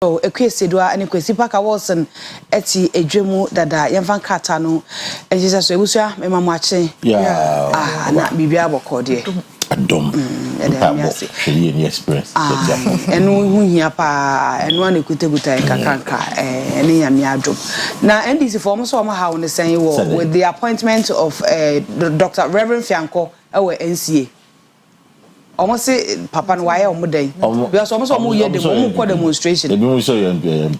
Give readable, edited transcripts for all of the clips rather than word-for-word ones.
Oh, Akua Asieduaa and Kwesi Paka Wilson eti edwemu dada yemfan kata no ejisa so ebusua me mamwache na bibia bokode adom shey any experience enu hu hia pa enu an ekuteguta kakanka ene yame adom na NDC form so ma ha won sen with the appointment of Dr. Reverend Fianko ewe NCA almost say papa no why omodan because almost omo ye dem demonstration ebi mo so MP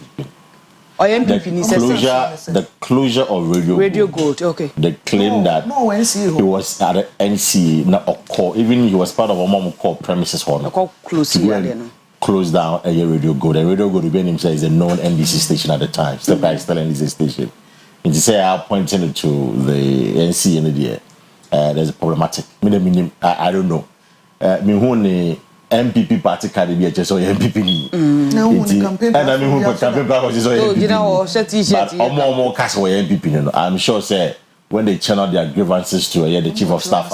MPP ni the closure of radio gold okay they claim that he was at the NCA na Okko even he was part of a mom called premises hall close down a radio gold and radio gold being himself is a known NDC station at the time still by still NDC station and to say I pointing it to the NCA in the there's a problematic I don't know me who ni MPP party card be just so MPP ni na who ni campaign and I mean who campaign party so you know t-shirt more cast for MPP no I'm sure say when they channel their grievances to the chief of staff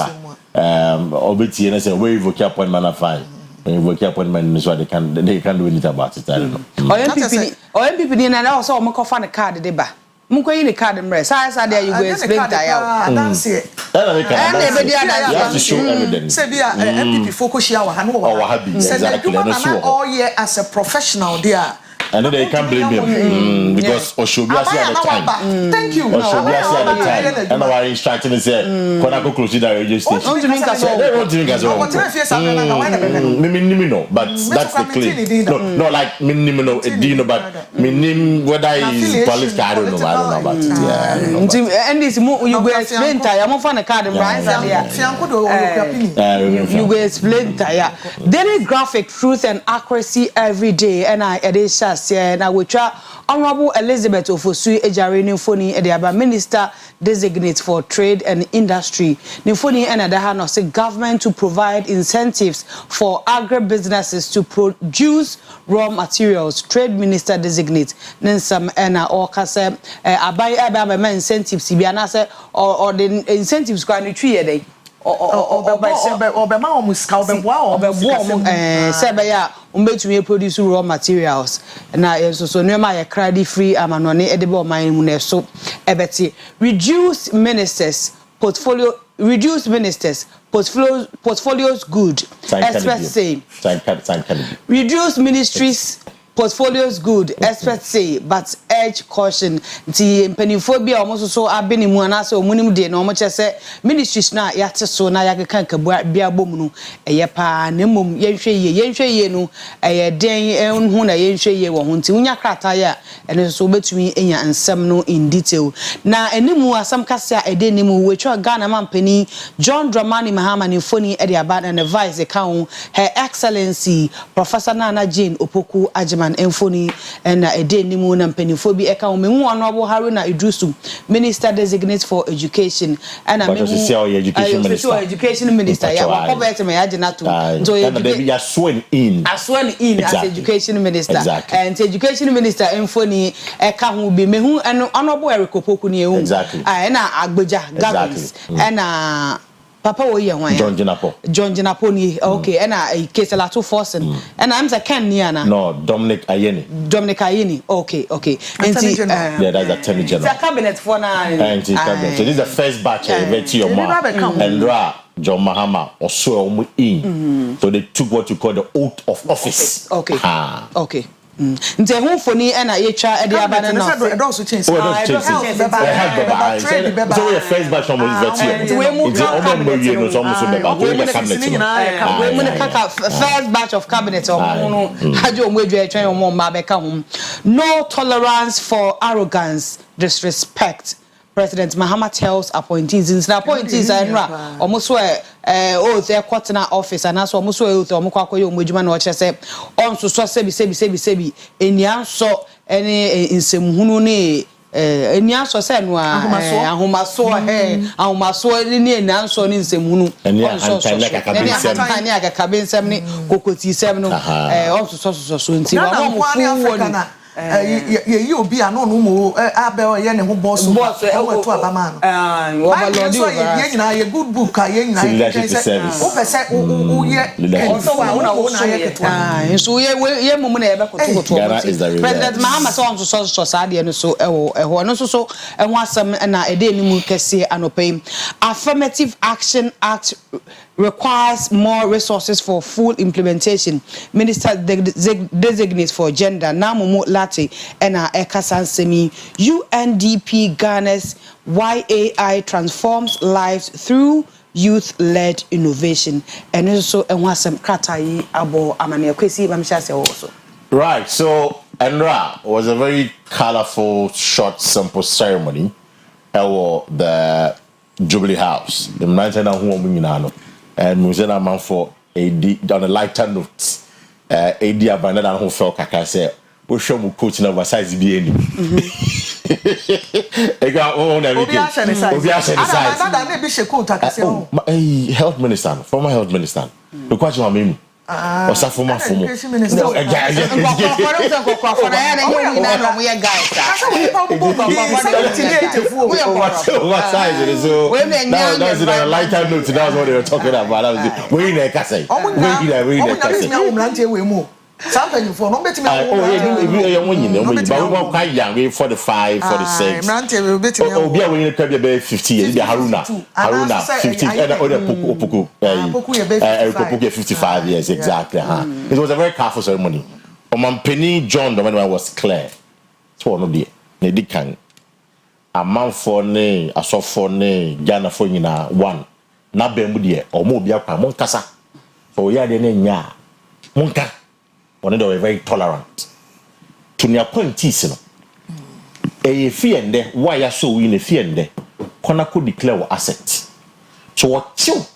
obeti and say where you vote appointment fine when you vote appointment so they can do anything about it I don't know MPP ni na also o fa ne card de ba munko yi ne card mre sai dey you go explain tire dance you have to show evidence say be MPP focus here wa no wa happy exactly all year as a professional there and then they can't blame him because Oshobiasi at the time. Thank you. Oshobiasi at the time. And our instruction is Konako close the radio station. Don't drink as well. Don't drink as well. No, but that's the claim. No, like minimum, but minimum whether is political, I don't know about it. Yeah. And this you go explain tire. I'm on a card you go explain tire. Daily graphic truth and accuracy every day, and na wetwa Honorable Elizabeth Ofosu ejare ni mfoni ediaba Minister Designate for Trade and Industry. Ni mfoni enada ha no say government to provide incentives for agribusinesses to produce raw materials. Trade Minister Designate Nensam ena okase abai aba incentives bia na say or the incentives kwa ni twi yede obema omuska sebeya umbetumi produce raw materials na so nyoma ye credit free amanone edebe oman mu na so ebeti reduce ministers portfolios good experts say reduce ministries portfolios good experts say but urge caution the penifobia almost so abeni mu ana so munim de na omo chese ministries na yate so na yakeka kabua bia bom no eye pa na mom yenhwe no eye den enhu na yenhwe wo ho nti unya krata ya ene so betumi enya nsem no in detail na enimu asam kase a ede nimu wetwa Ghana mampani John Dramani Mahama ni foni ede aba na advise account her excellency Professor Nana Jane Opoku Ajima Enfoni and a day nimu na mpenifobia eka umehu Honorable Haruna Idrusu Minister Designate for Education and a education minister ya wakobe me agina to so they are sworn in as education minister and education minister Enfoni eka hu bi mehu Honorable Eric Opoku ni ehu na agbeja governance and Papa Oye John Jinapo ni okay and case la to force and I'm say Ken Niana no Dominic Ayeni okay and yeah that's attorney general it's a cabinet for now so this is the first batch of your mom and John Mahama also in so they took what you call the oath of office okay nte hu foni na yetwa ede abana na it also change so your first batch from first batch of cabinet hajo omwedwa etwen omo ma beka hom no tolerance for arrogance disrespect. President Mahama tells appointees in the appointees and almost their quarter office and also almost omukwako omwedwuma na oche say on so sebi enia so any insemhunu ne enia so say no ahomaso ni enia so ni insemhunu enia akakabe nsem ni kokoti sem no on so nti wa mo fu woni ye obi ano no mo abel ye ne ho boss to abama no overload so ye nyina ye good book ka ye nyina o pese o ye so wa na ye ketwa so ye mum na ye be kotokoto president mahama so saade no so ho no so ho asem na ede ni mu kese anopai Affirmative Action Act requires more resources for full implementation. Minister designates for gender Namumu Lati ena Ekasan Semi UNDP Ghana's YAI transforms lives through youth-led innovation. And also enwasem kratai abo amane Kwesi bamshase also. Right. So Enra was a very colorful short simple ceremony at the Jubilee House. The 19 and Muzena man for on a lighter note. AD Abandon who felt like I said, we show mu coach na oversize bi eni. E ga own everything. Obi a share size. Ada na be sheku takase o. Health minister, former health minister. The question am me. Osa former former. No, that's a lighter note. That's what they were talking about. We in a kase. We in a kase. Something for no better. But we quite young, we 45, 46. Obi a we can be 50 years. Haruna 50 and Opoku 55 years exactly. It was a very colorful ceremony. Penny John the man was clear. So no dey. Ne di kan. A man for ne, a so for ne, Ghana for nyina one. Na be mu dey. Omo obi akwa mon kasa. So ya de ne nya. Monka. They were very tolerant. To near point is no. A fee and there, why are so in a fee and there? Kona could declare asset. So what you?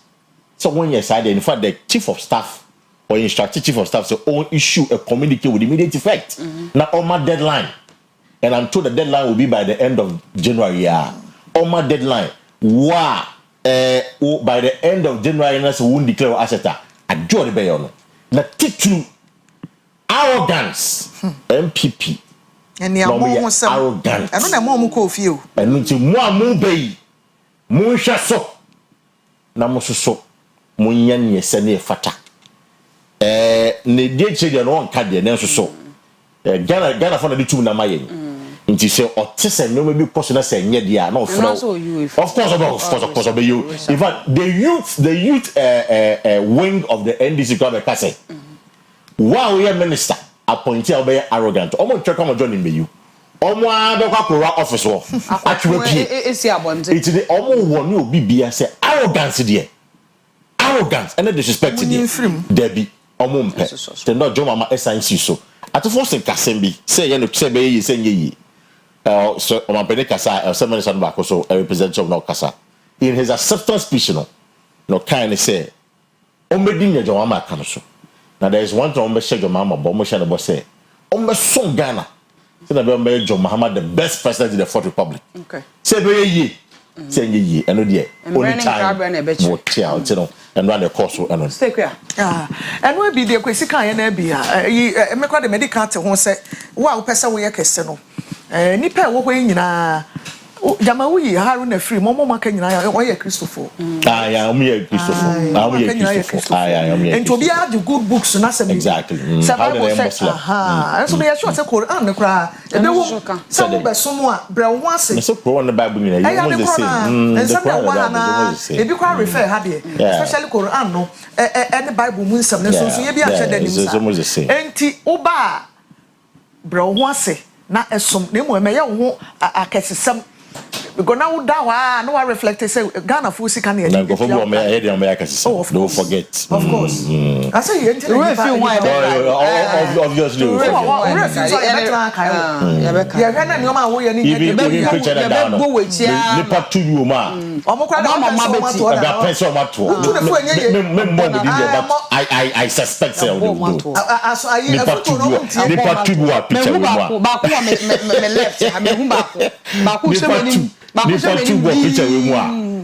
So when you side, in fact, the chief of staff or instructor chief of staff so own issue a communique with immediate effect. Now on my deadline, and I'm told the deadline will be by the end of January. On my deadline, wow, by the end of January, and that's won't declare asset. I do the bayon. Now take you. Arrogance, MPP. And the arrogant. I don't know more coffee. And into more bay, Musha so. Namoso so. Munyan ye sene fata. Ne did say the wrong card, and so. Ghana found the two Namayan. Into say, or Tessa, no maybe possible saying, yet, yeah, no, of course, obey you. In fact, the youth wing of the NDC government can say. Wow, we are minister appointed obey arrogant. Omo check come join me you. Omo adokwa kora office wo. Atwe pie. Esi abonte. It the omo woni obi bia say arrogance there. Arrogance and disrespect there. Debi omo mpe. They not join mama SNC so. Atofo se kasem bi. Say ye no say be ye say ye. So omo pene kasa some minister back so a representative no kasa. In his acceptance speech no kind say ombedi nya join mama kan so. Now there is one time John Mahama, but Moshe Nebo say, son Ghana. Say that John Mahama the best president in the Fourth Republic. Okay. Say ye, and no dear. Only time. And run the course and stay here. And we be the Kwesi and Ebia. Make the medical to one say, wow, person we are Kesseno. Nipa wo Jamawi Haruna free Momo Makanya or Christopher. I am here, Christopher. I am here. And to be out the good books and that's exactly. How the so they are sure to call on the cry. And they will some by someone, Brown once. So pro on the Bible, and some if you can refer, especially Koran, and the Bible means some so maybe I said that it's almost the same. And Oba Brown once, not as some name or may you catch some. Because now that no, I reflect. Say Ghana for si can hear. Don't forget. Of course. I say you. Obviously. I suspect say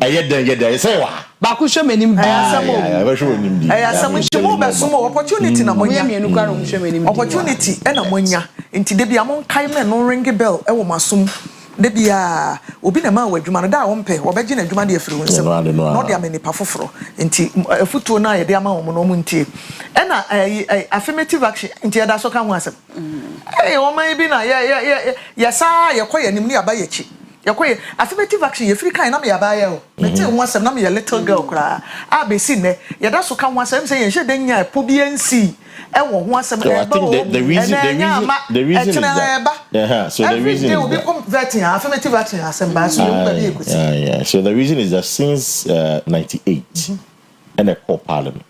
Yede say wa. Ba ku hwe manim di. Ba hwe manim di. Asam hwemo be so opportunity na monya. Mienu kwa no hwe manim di. Opportunity e na monya. Nti de bia mon kai me no ring bell e wo masom. De bia obi na ma wadwuma no da wo mpe wo beji na adwuma de afiri wonsem. No de amenipa foforo. Nti afutuo na ye de ama wo no mu ntie. E na affirmative action nti e da so ka ho asem. O man bi na ye sa ye koye nim ni aba ye chi. Yakoye affirmative action ye free kind na me yabaaye o mete ho asem na me ye little girl kra a be si ne ye da so ka ho asem say ye hye den nya po bi ansi e wo ho asem e ba o the reason is that so the reason is that vetting affirmative action asem ba so so the reason is that since 98 and a core parliament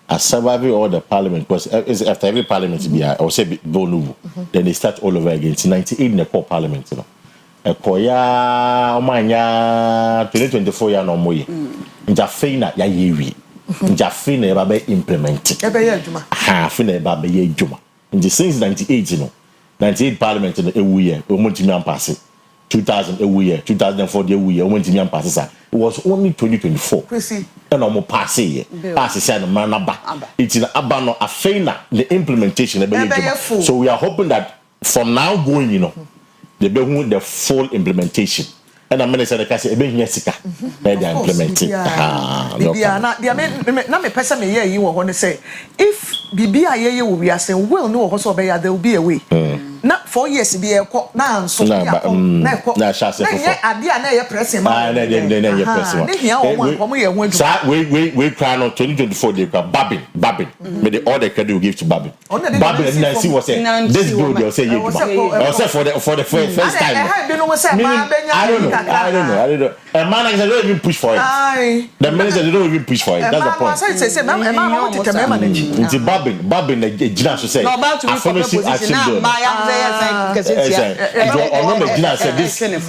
as surviving all the parliament because after every parliament be I will say bill then they start all over again. It's 98 in the core parliament, you know. Ekoya omanya 2024 ya no moye nja feina ya yewi nja feina ya ba implement ebe ya adwuma feina ya ba ye adwuma nji since 98 you know 98 parliament no ewuye omontimi ampase 2000 ewuye 2004 ewuye omontimi ampase sa it was only 2024 Kwesi and omo pass ye pass say no man aba it na aba no afeina the implementation ebe ye adwuma so we are hoping that from now going you know the full implementation and I'm going to say the case ebe hia sika na dey implement na me pesa me ye yi wo ho ne say if bibia ye wo wi ase will no ho so be ya there will be a way na 4 years bi e ko na anso ya ko na ko na sha se fofo ade a na ye pressing ma na ye pressing na hia o mo ye ho adwu sa we cry no 2024 dey kwa babbing me the all the credit we give to babbing and see what say this bill they say you for the first time I don't know. A man they don't even push for it. The minister they don't even push for it. That's the point. Say, man, want to manage. It's babbing the Gina to say. Affirmative action bill.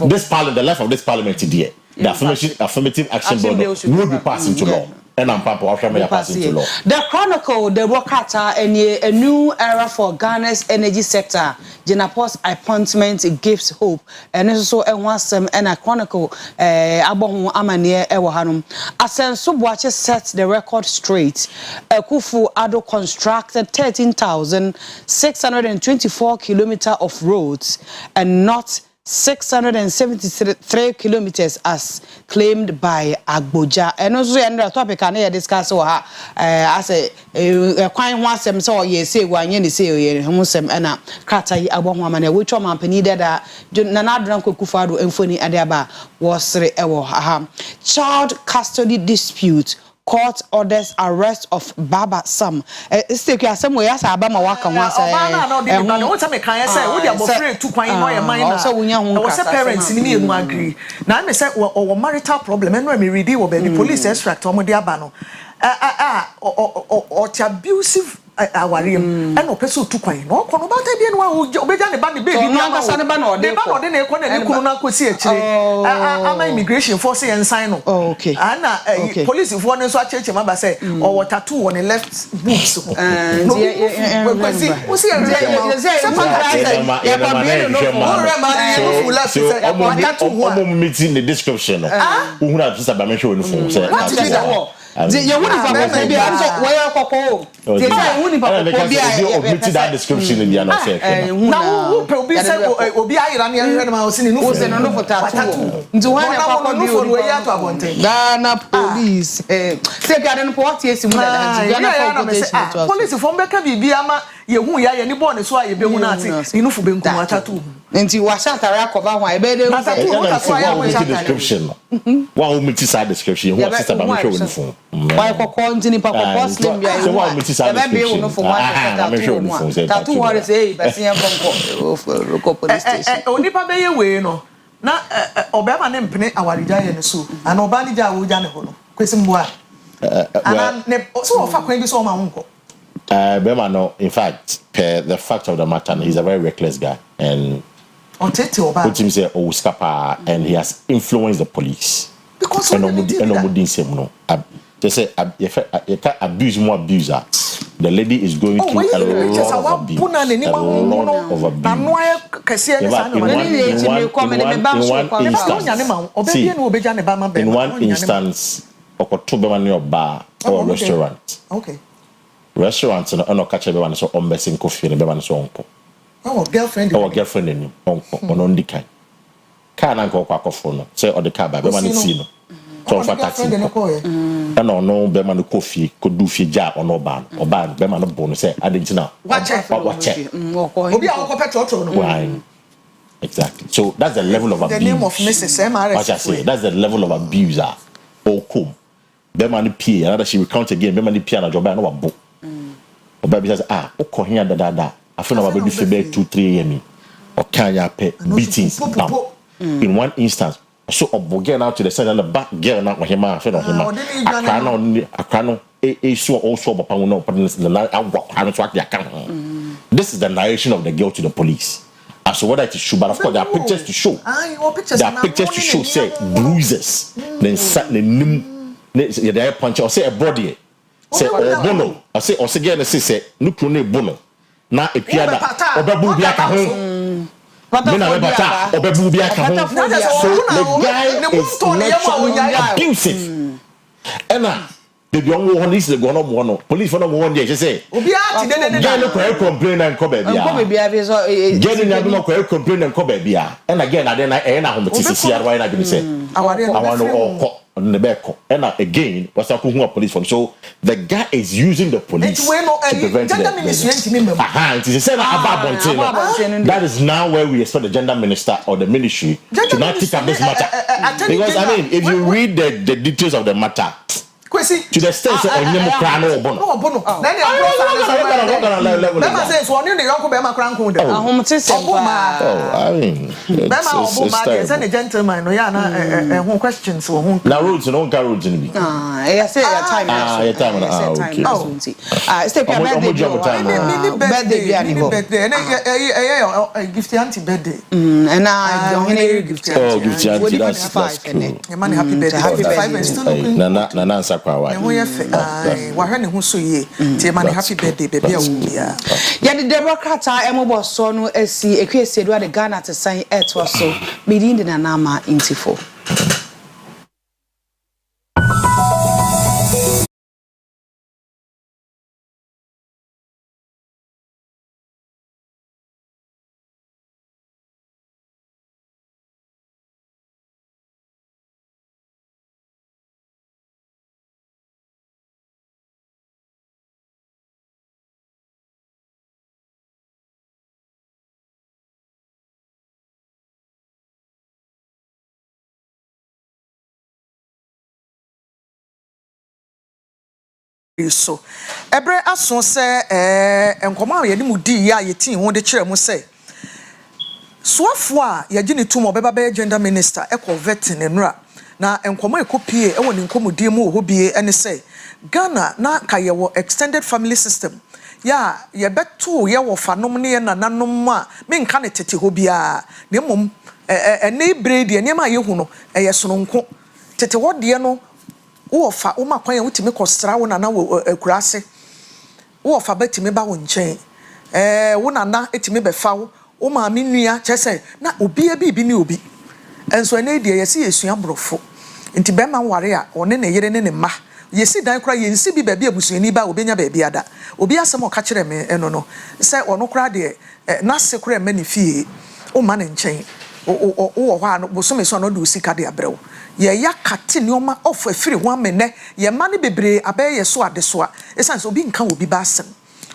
This parliament, the life of this parliament today, the affirmative action bill will be passed into law. And I'm passing to law. The Chronicle, the Rokata, and a new era for Ghana's energy sector. Jenapos appointment gives hope. And also a wasem and a Chronicle, Abon Amania Ewahanum. Asen Subwache set the record straight. Kufu Ado constructed 13,624 kilometers of roads and not 673 kilometers as claimed by Agboja. And also another topic I discuss as a quite wasem so ye say one ye say Musem and Krata Abomana, which one company that Nanadran Kufado and Funi Adaba was child custody dispute. Court orders arrest of Baba Sam. Still somewhere as Abama waka once. What time can say? We are afraid to quite no mind. Also, we was parents in me agree. Now I say or marital problem. And when we read the police extract on the abano. Or abusive awarium and no person to quite no kono ba te bi no obeja ne ba ne baby no aka ne ba no de ne ko na ne kunu na kwesi akire ama immigration force and sign no okay ana police for no so acheche ma ba say or tattoo on the left boobs no kwesi o see no meeting the description who na just about mention on phone say you wouldn't have maybe where koko that description in the other section now who be say obi ayira ne hwe ma o se no for tattoo nti wan koko bi o we ya to abonten Ghana police say ga den po what yes mu da Ghana police for mbeka bibia ama ye hu ya ye ni born so aye be hu na ate inufu be nku tattoo nti wa shatara akoba ho e be de description one who meets that description who sister ba me show uniform why koko ntini pa koko slim bia so one meets that description tattoo what say be se ko police station onipa be ye we no na obema ne mpene awarija ye ne so ana oba ni ja wo ja ne ho no kwesi mboa ana ne so ofa kwan bi so ma wonko Bema no, in fact, the fact of the matter, he's a very reckless guy, and put him say Oskapa, and he has influenced the police. Because and no, they say you can't abuse more abuser. The lady is going through a lot of abuse. In one instance, or restaurant. Okay. Restaurants and catch everyone so on messing coffee and everyone so uncle. Oh, girlfriend. Our girlfriend and uncle on the kind. Can't uncle quack say or the car by everyone see no. So for taxi. And no Beman coffee could do fi jar or no ban or ban Beman bonus say I didn't know. Watch it. Wine. Exactly. So that's the level of abuse. The name of Mrs. MRS. What I say, that's the level of abuser. Or come. Beman P, another she recount again, Beman P and a job no book. Or baby says, okay, here da. I feel about baby for 2-3 years. Or can you pay beatings? In one instance, so again out to the side and the back girl not him I feel him. I cannot so also but no the line I walk this is the narration of the girl to the police. As to whether it is true, but of course there are pictures to show. There are pictures to show, say bruises, then sat the nim, the punch or say a body, say or bono, or say again say look to ne bono. Now a piano or babu biaka home. So the guy is naturally abusive. And the young one is the one police for no one day. She say, "Get no complain and come baby. Get no complain and come baby." And again, I then I home to see why I can say, "I want to all on the back." And again, what's up with police from? So the guy is using the police to prevent that is now where we expect the gender minister or the ministry to not take up this matter. Because I mean, if you read the details of the matter. Kwesi to the extent of Nemo Crano or Bono. No, Bono. Then they are says one in the Uncle Bema Cranco. I mean, Bema is a gentleman. No, yeah, who questions or who now rules and all carrots in me. I say a time. Step your birthday, gift the auntie birthday. And I gift auntie. That's cool. Man, happy birthday. Happy birthday. And still looking. Nana. Why when who so ye? Happy birthday, baby. Yeah, the Democrat Emo Sono SC, Akua Asieduaa the Ghana to sign it was so meeting the Nanama Intifo. So ebre aso se enkoma ye ni mudi ya ye tin ho de kire mu se soafo a ye gini tumo beba be gender minister e convert nenura na enkoma ekopie e woni nkomudi mu ho bie ene se Ghana na kaye wo extended family system ya ye beto ye wo fanom ne na nanom a me nka ne tete ho bia ne mom ene bredi ene ma ye hu no ye sononko tete wo de no wo fa wo makwan ya wutimi kostra wo nana wo akurase wo fa batimi ba wo nchen wo nana etimi be fa wo ma menua chese na obi bi ni obi enso ene de yesi esua brofo nti be ma ware a one ne yere ne ma yesi dan kra yensi bi ba bi abusuani ba obenya ba bi ada obi asem o ka kire me eno no se ono kra de na se kra me ne fie wo ma ne nchen o hwa no bosome so no do sika de abrew ye ya kate nioma of afiri ho amene ye ma ne bebre abaye ye so ade so a esanse obi nka obi ba asem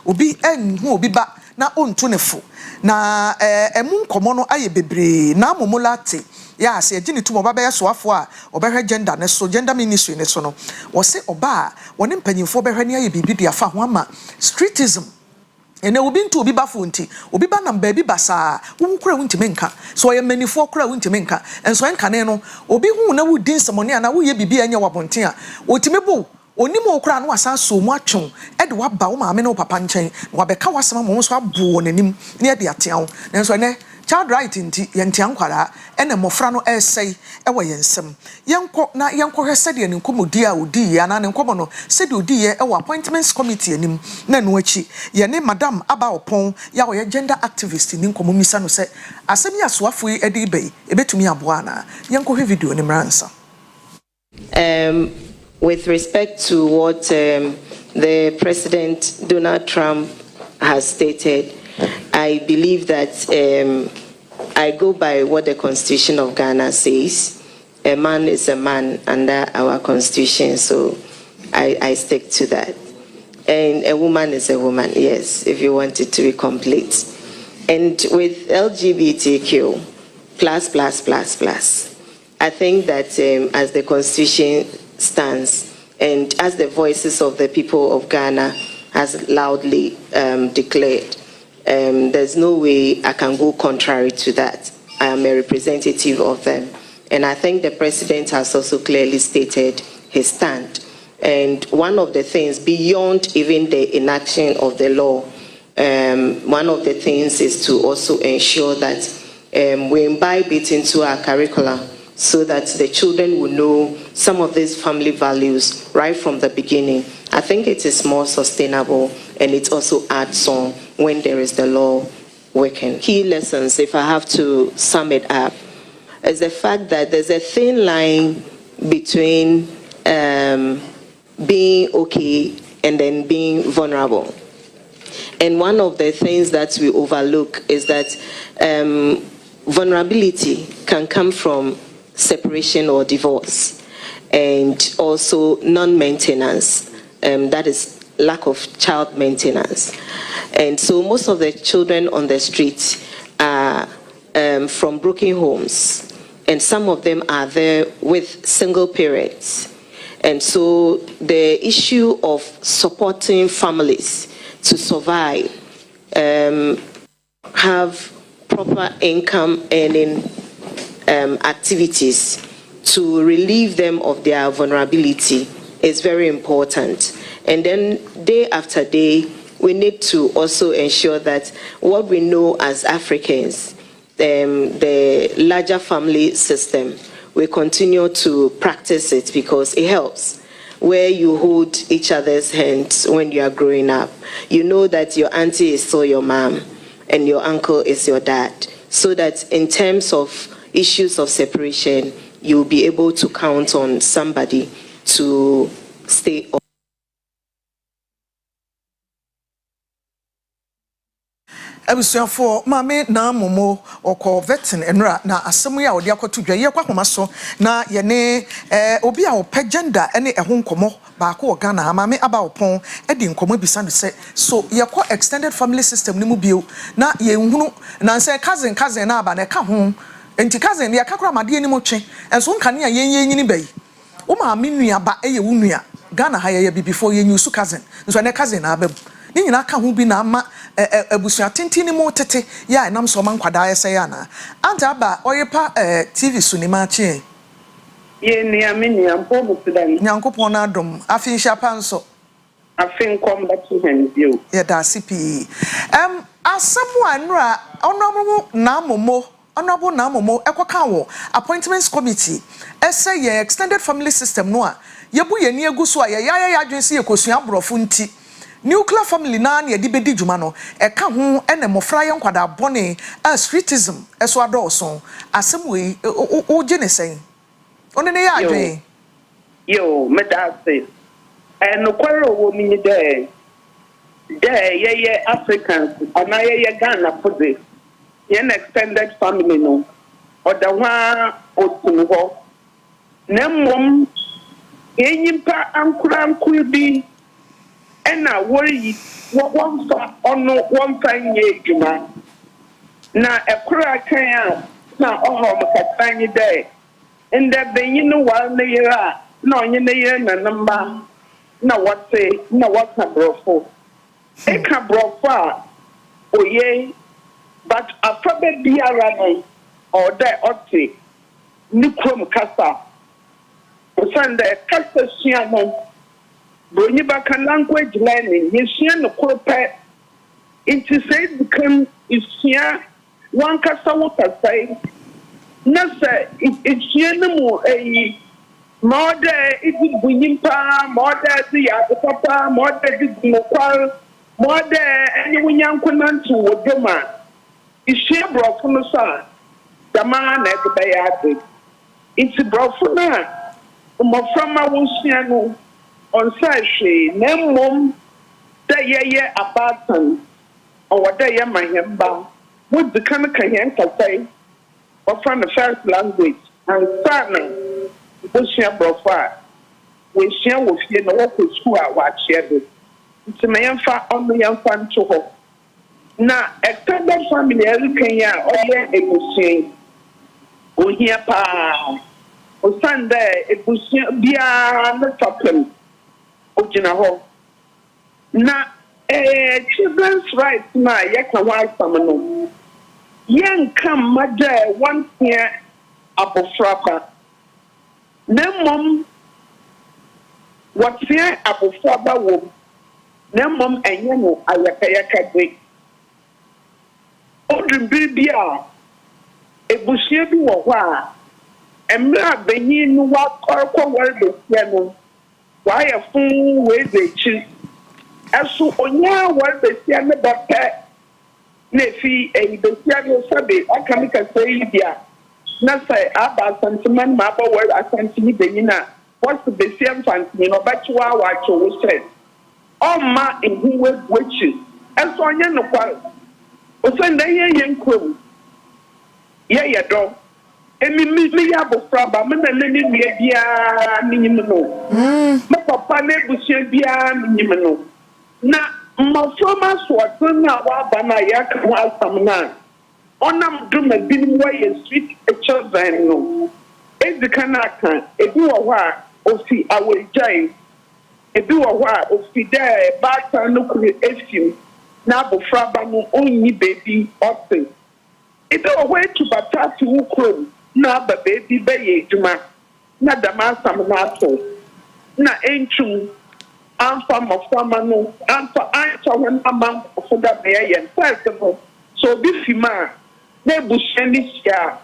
obi enhu obi ba na onto ne fo na emu nkomo no aye bebre na momolate ya se agini tumo ba be so afo a obehwe gender ne so gender ministry ne so no wo se oba woni mpanyimfo behwe ne aye bibi dia fa ho ama streetism ene obi nto obi ba fo nti obi ba na ba bi basa wo kura wuntime nka so ye manifo kura wuntime nka enso enka ne no obi hu na wudin semone ana wo ye bibi anya wabonten a otime bo onimo kura no asan so mu atwon e de waba wo maame ne wo papa nchen wa beka wasema mo so abo nanim ne e de ateawo nenso ne child right inti yentian kwara ene mofra no essay ewo yensem yenko na yenko hwese de ne nkomodi a odi ya na ne nkomo no se de odi ye ewo appointments committee anim na no achi ye ne madam aba opon ya wo ye gender activist ni nkomo misa no se asem ya soafo e de be ebetumi aboa na yenko hwe video ne mransa. With respect to what the President Donald Trump has stated, I believe that I go by what the Constitution of Ghana says. A man is a man under our Constitution, so I stick to that. And a woman is a woman, yes, if you want it to be complete. And with LGBTQ, plus, I think that as the Constitution stands, and as the voices of the people of Ghana has loudly declared, there's no way I can go contrary to that. I am a representative of them. And I think the president has also clearly stated his stand. And one of the things, beyond even the inaction of the law, one of the things is to also ensure that we imbibe it into our curriculum so that the children will know some of these family values right from the beginning. I think it is more sustainable, and it also adds on when there is the law working. Key lessons, if I have to sum it up, is the fact that there's a thin line between being okay and then being vulnerable. And one of the things that we overlook is that vulnerability can come from separation or divorce, and also non-maintenance, that is lack of child maintenance. And so most of the children on the streets are from broken homes, and some of them are there with single parents. And so the issue of supporting families to survive, have proper income earning activities to relieve them of their vulnerability is very important. And then day after day, we need to also ensure that what we know as Africans, the larger family system, we continue to practice it because it helps. Where you hold each other's hands when you are growing up, you know that your auntie is still your mom and your uncle is your dad, so that in terms of issues of separation, you'll be able to count on somebody to stay on. Abusuafo mame na momo oko vetin enra na asemu ya odi akoto dwa ye kwakoma so na ye ne obi a opagenda ene eho nkomo ba ko Ghana mame aba opon edi nkomo bisa no se so ye ko extended family system ni mu bio na ye nhunu na se cousin na aba na ka ho enti cousin ye kakura made ni mo twe enso nka ne ye nyini bai o ma me nua ba eye wo nua Ghana ha ye before ye nyusu cousin nso ne cousin na aba ni nyina ka ho bi na ama ebusua tintini mo tete ya nam so man kwada yese ya na anta ba Oyerepa TV sunima chi ye nua me nua mpo musudan nyankopon na adom afin shapa nso afin kom ba chi han bio ye da CP asamu anura onomo na momo honorable na momo ekoka wo appointments committee ese ye extended family system no a yebu ye ni eguso a ye ya adwense ye kosua brofo nti nuclear family na na yedi bedi djuma no eka ho ene mofra ye nkwada bone streetism eso adolso asem we o genesen one ne ya adwen yo medase no kwaro wo mi de ye Africans ana ye Ghana for this ye extended family no oda wa otunu ho na mom enyimpa ankura bi ena worry one fa ono one fan ye djuma na ekura kan a na ohom katanyi de inde benyin wa na yira na onye na yira na namba na wate na wata brofo e ka brofo a oye but afabe biara no or there ote ni krom kasa osande kasa sua no Brony baka language learning, you see no corporate into say become is here one kasa wo kasai na se echie ne mu eyi mode iti bunyimpa mode di ya papa mode di mokwal mode enye wunyanko nantu wodoma echie brofo no sa dama na ebe ya ade iti brofo na umoframa wonsia no onsa hwe na mmom da yeye abatan or da ye mahemba would the kind of kayan say or from the first language and sana bushia brofa we share with you no work with school watch here it's my fa on the young fan to ho na extended family kenya oye ebushia o here pa o sunday ebushia bia na topem o gina ho na children's rights na yeka wa samano yen kam mada one year abofraba nemom what year abofraba wo nemom enye no ayakayaka de odun bibia ebusia bi wo ho a emra benyi no wa korko wor be no wa ya fun we de chi aso onya wor be sia ne bata nefi besia no sabe akamika sei dia na sai aba santiman ma ba wor asantini benina what's the besia fanti no bachiwa wa cho stress oma ehuwe wechi aso onya no kwa o sanda yen krom ye do emi mi ya bo fraba me na ne ni bia minyim no me papa na busia bia minyim no na mafoma swatun na wa bana ya ka asam na onam do ma bin wa ye sweet children no ezikana kan ebi wo ho a ofi awejai ebi wo ho a ofi da ba ta no kuri efim na abofra ba no onyi baby otin ebi wo ho etu bata ti ukrom na ba baby be ye djuma na dama sam na to na enchum amfa mafama no amfa ancha wen amam ofoda be yen first so bi fima na ebusheni sia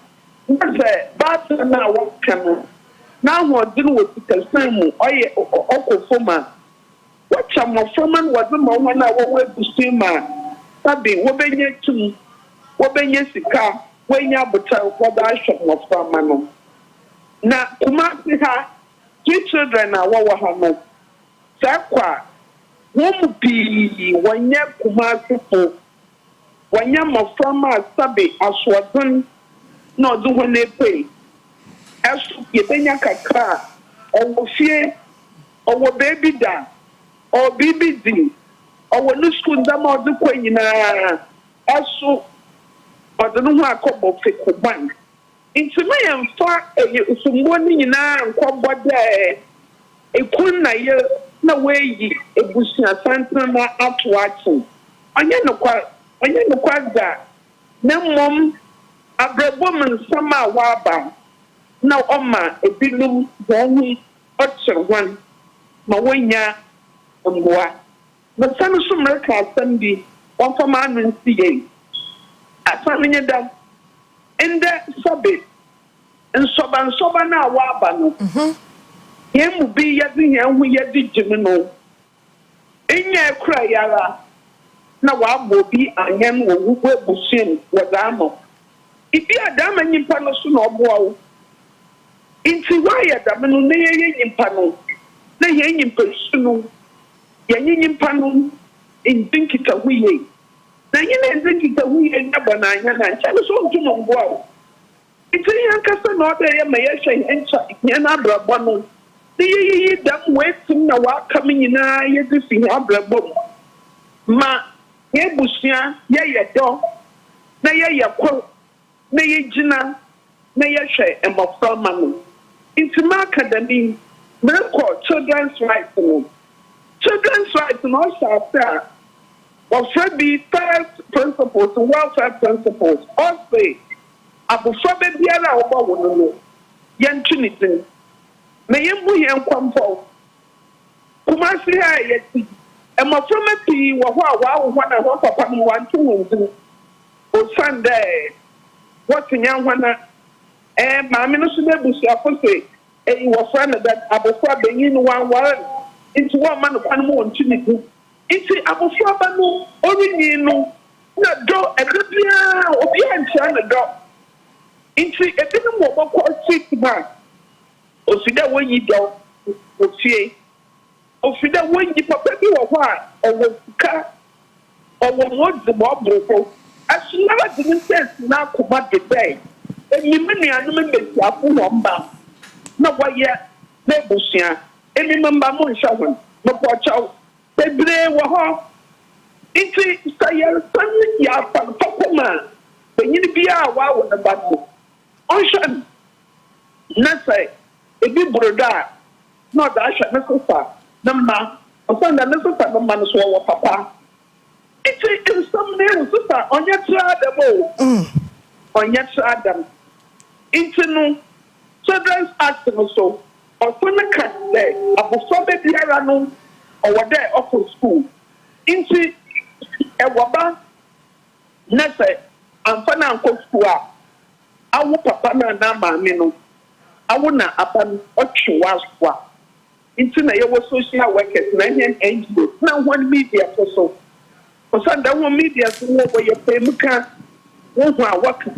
na se ba na wo kan na ho din wo tikasan mu oye okofoma wacha mafama no wo ma wo na wo ebushema sabe wo benye tum wo benye sika wenya buta wo da hwe mafama no na kuma si ha children na wo ha no sakwa womupi wanya kumasifo wanya mafama sabe aswadun no do hone pe asu yebenya kakra owo fie owo baby da o bbd owo no school ndama odu kwanyina asu odunu ho akobo fekuban intime yemfa usumbo ni nyina nkobode ekun na ye na weyi ebusia santan na atwachi onye no kwa da na mom abrabom nsama waba na oma ebinum wonu otcherwan ma wonya mboa na sanu sumreka asambi wonfama anunsiye asamenye da ende sabe nsoba na waba no yemu bi yadi hu yadi jimino enya kura yara na wa bobi anyen wo wugo ebusin wadamo ibi adama nyimpa no so na oboa wo inti wa ya damino na ye nyimpa no na ye nyimpa sunu ye nyimpa no indinkita huye na ye na indinkita huye na bana anya na ncha so ntumo mboa wo inti yankasa na oda ye ma ye hwen encha ye na abrabo no ye dam wetin na wa kamina ye difi abrabo ma ye busia ye do na ye ko na ye gina na ye hwe emoframa no intima academy merko children's rights no shafta of be first principles welfare principles also abufra be biara obo wono no ye ntunitin na yembu yenkwamfo kuma si ha yeti emoframa pi wo ho a wa wo na ho papa no wantu wonzu o Sunday what nyangwana maame no so na busuafo se was friend that abofra benyin one into one man of animal ntimiku into abofra ba no orinyi no na do ebia obi antia na do into ebinu mo bokọ street man ofida wonyi do ofie ofida wonyi papa bi wo ho a owo sika owo modzi mo brofo asuna di sense na akoma de bay enyimini anu mbesi afu wo mba na waye na busia emi mamba mo nshawo no pochaw bebre wo ho inti sayar san ya pakoma benyini bia wa wo na babo onshan na say ebi broda no da sha na sofa na ma osanda na sofa no ma no so wo papa inti some ne sofa onya tra dem onya tra dem inti no children's act so ọ̀fọ̀nà kàdé àbùsọ̀bẹ̀ biara no ọ̀wọ̀ dẹ̀ ọ̀fọ̀ school nti ẹ̀wọ̀ba nẹ́sẹ̀ ànfààní ànkọ́ school a awo papa náà nà maame no awo na aba no ọ̀twe wá school a nti na yẹ wọ social workers na ẹ̀yẹ NGO na wọn media so ọ̀sán dẹ̀ wọn media so wọ́n wọ yẹ pẹ̀lú ká wọ́n hu àwọ̀kà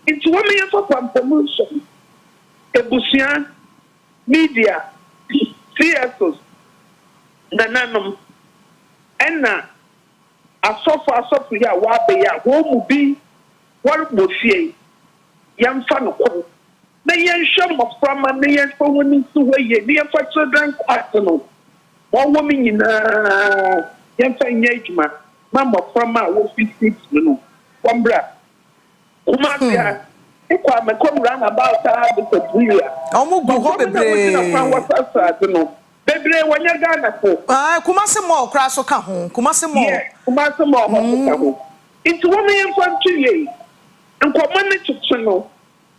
nti wọ́n mi yẹ fọ́ pàmpẹ́mú nsọ ebusua media CSOs nananom enna asofo ya wa be ya wo mu bi war mo fie yamfa no ko na yenhwe mo frama na yenfa woni su hoye na yenfa children act no wo mi nyina yenfa nyejuma ma mo frama wo 56 no kwambra kuma bia ikwa me come round about the Korea. Omo go ho bebre. Bebre wanya Ghana ko. Kumase mo kra so ka ho. Kumase mo. Yeah, kumase mo ho ka ho. Into wo me yemfa tue. Nkoma ne tutu no.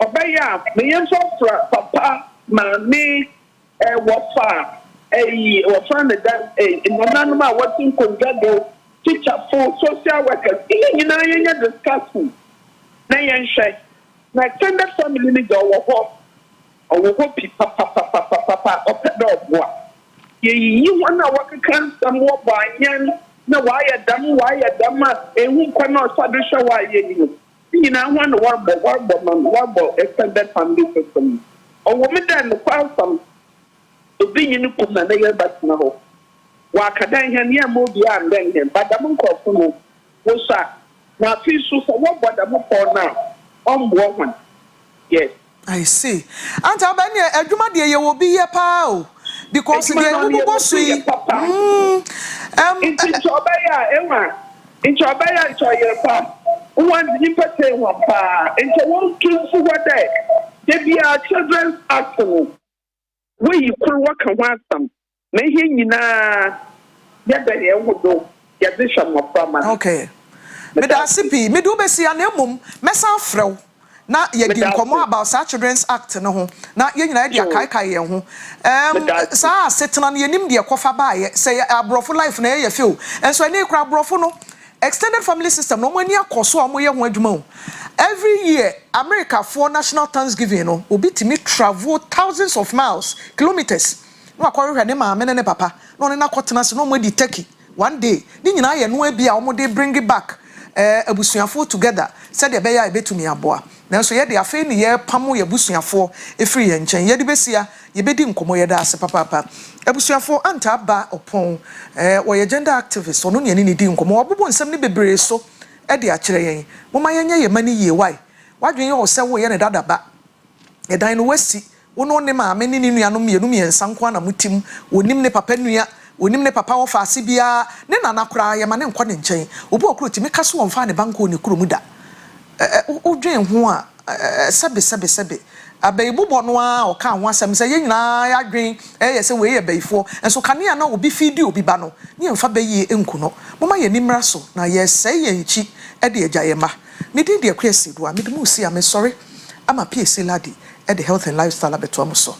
Obaya me yemfa fra papa maame wofa wofa ne da nonanu ma watin kongado teacher for social workers. Ile nyina yenya discuss na yenhwe na extended family ni go wo ho pi papa opedo boa ye wana wakaka samo banyan na waya dam ehu kwa na osadu sha waye ni na ho na warbo extended family system owo me dan kwa sam obi nyini kuma na ye batna ho wa kadan he ne am obi a ndan he badam nkofo no wo sa na fi so so wo bodam ko na one. Yes. I see. And abani adwuma de ye wo bi ye pa o because de wo bo so yi. In Oyerepa. One impete one pa. Into one king for what day. There be our children's act. We you could work and want some. May he nyina ya be ye wo do. Ya de sham of okay. Me da sipi me do be si anemum mesa frew na ye di nkomo about sa children's act no ho na ye nyina dia kai ye ho sa setena na yenim de kofa ba ye say abrofo life na ye feel enso ani kra abrofo no extended family system no mani akoso amo ye ho adwuma o every year America for national Thanksgiving no obi timi travel thousands of miles kilometers no akọrehwe ne ma ne papa no ne na kotena se no mo di turkey one day ni nyina ye no abia omo de bring it back abusuafo together said the beya ebetumi aboa na so ye de afi ne ye pamo ye abusuafo efiri ye nchen ye de besia ye bedi nkomo ye da ase papa abusuafo anta ba opon wo ye gender activist ono ne ni di nkomo obobo nsem ne bebre so e de a kire yen moma yenye ye mani ye why wadwen ye o se wo ye ne dadaba e dan no wasi wono ne ma me ne nuanom ye nsanko na mutim wonim ne papa nua onim ne papa wo faase bia ne nana kura ye ma ne nkwa ne nchen obi okuro ti meka so wonfa ne banko ne kuro mu da odwen ho a sebe abaibubo no a o ka ho asem se ye nyina ya dwen ye se we ye baifo enso kanea na obi fidi obi ba no ne mfa bayi enku no moma ye nimra so na ye se ye nchi e de agya ye ma me din de Akua Asieduaa me dum usi am sorry ama PSC ladi e de health and lifestyle abeto am so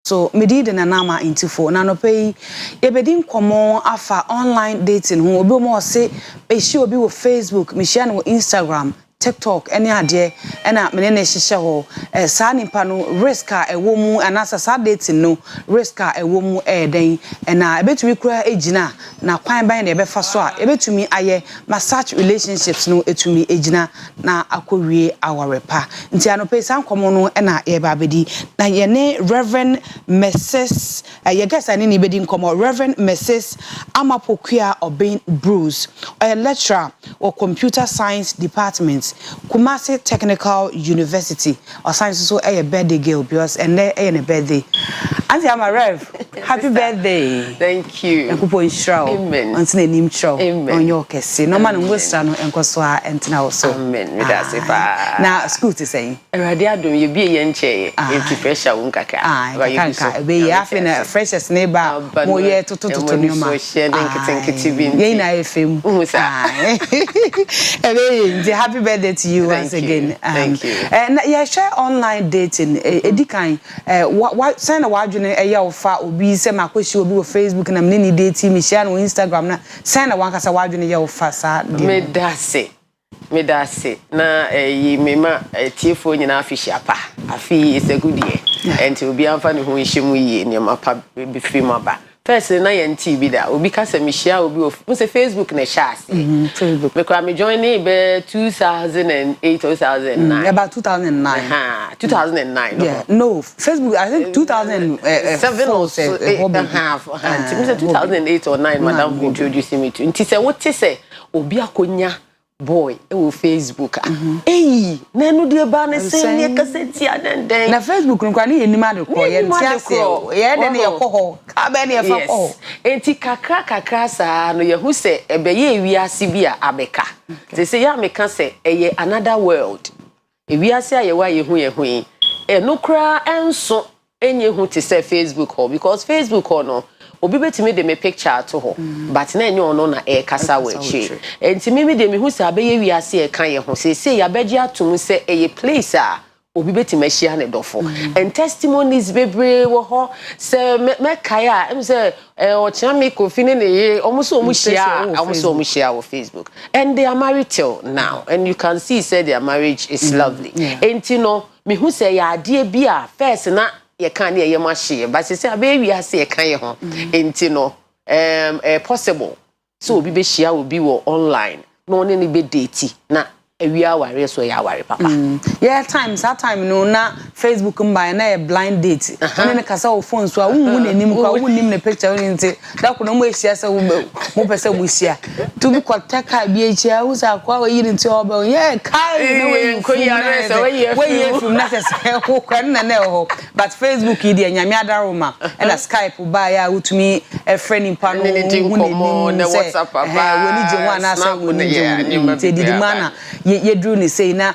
so me did na nama intifo na no pay e be din komo afa online dating ho obi mo say e shi obi wo Facebook me share no Instagram TikTok any ade na me ne hihye ho sa nipa no risk a ewo mu anasa sa dating no risk a ewo mu den na ebetumi kura ejina na kwan ban na ebefa so a ebetumi aye massage relationships no etumi ejina na akowie Oyerepa nti anope san komo no na ye ba bedi na ye ne Reverend Mrs. Ye guess ani ni bedi komo Reverend Mrs. Amapokua Obin Bruce a lecturer or computer science department Kumasi Technical University or science so a birthday girl because and there a birthday. Auntie Ama Rev, happy birthday. Thank you. Enkupo inshaw. Amen. Antine nim show. Amen. On your kesi. No man ngostra no enkoso a entina also. Amen. Me da se pa. Na school to say. Erade adom ye bie ye nche enti pressure won kaka. Kanka be ye afi na freshest neighbor mo ye tototo ni ma. So share den kitenkiti bi. Ye na efem. Ebe happy birthday to you once again. Thank you. And yeah, share online dating. Edikan what send a wadwene eya ofa obi se makoshi obi wo Facebook na mne ni dating me share no Instagram na send a wankasa wadwene ye ofa sa me da se na yi mema tiefo nyina afishi apa afi is a good year enti obi amfa ne ho nhyimu yi ne mapa be free maba first na ye nti bi da obi ka se me share obi wo say Facebook na share Facebook because me join be 2008 or 2009 about 2009 2009 yeah no Facebook I think 2007 or so half 2008 or 9 madam introduced me to nti say what say obi akonya boy e Facebook na no de ba na say ne kaseti adenden na Facebook nkwa ne enima de ko ye ntiase ye de ne yekoho ka be ne yefa ko enti kakra sa no ye hu se ebe ye ewiase bi a abeka say ya meka se eye another world ewiase a ye wa ye hu yi no kra enso enye hu te say Facebook ho because Facebook ho no obi betimi de me picture to ho but na enye ono na e kasa wechi enti me de me hu se abeye wiase e kan ye ho se ya beji atum se eye place a obi betimi ahia ne dofo and testimonies bebre wo ho se me kaya em se o chami kofi ne ye omuso omuhia wo Facebook and they are married till now and you can see say their marriage is lovely enti no me hu se ya ade bia first na ye kan ye mahye but say abewi ase ye kan ye ho enti no possible so obi be hia obi wo online no ne be date na ewi aware so ya aware papa yeah that time no na Facebook mba na blind date ne kasa o phone so a wunwu nanim kwa wunnim ne picture nti da ko no mo ehia se mo pese mo hia to be kwataka bi ehia wo sa kwa we yiri nti oba yeah kai no we ko yare so we film na se ko kwan na ho but Facebook idi anyame adaroma na Skype ba ya utumi a friend impa no wunnim na WhatsApp ba woni je ho na se woni je didi mana ye drew ni say na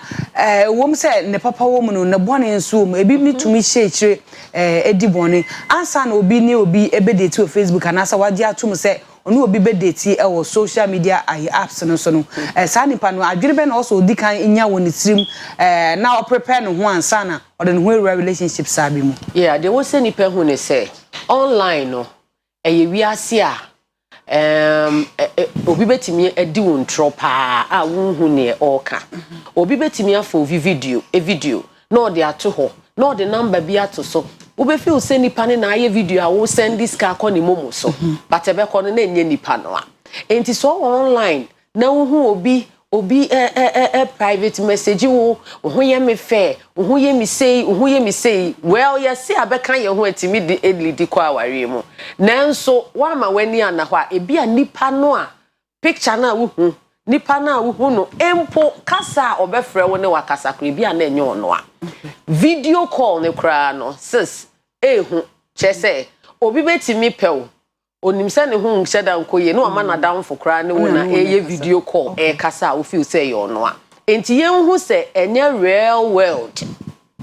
wom say ne papa wom no na bone nso mo ebi mitumi hye edi bone ansa na obi ne obi ebedate o Facebook anasa waje atum say onu obi bedate e wo social media apps no so no sa nipa no adwere be na also odi kan nya woni tirim na o prepare no ho ansa na o de no relationship sabi mu yeah they will say nipa hu ne say online no eye wiase a obi betimi edi won tropa a wonhu ne oka obi betimi afo video no de ato ho no de number bi ato so wo be feel say nipa ne na aye video a wo send this car ko ni momo so but ebe ko no na enye nipa no a enti so online na wohu obi private message wo ye me fair wo ye me say well you see abeka ye ho atimi di kwa aware mu nanso wa ma wani ana ho a ebi a nipa no a picture na wo hu nipa na wo hu no empo kasa obefre wo ne wakasa kra ebi a na enye ono a video call ne kra no sis hu chese obi betimi pew onimse ne hu nhyeda nkoye no ama na downfo kra ne wo na eye video call kasa wo feel say yo no a enti yen hu se enye real world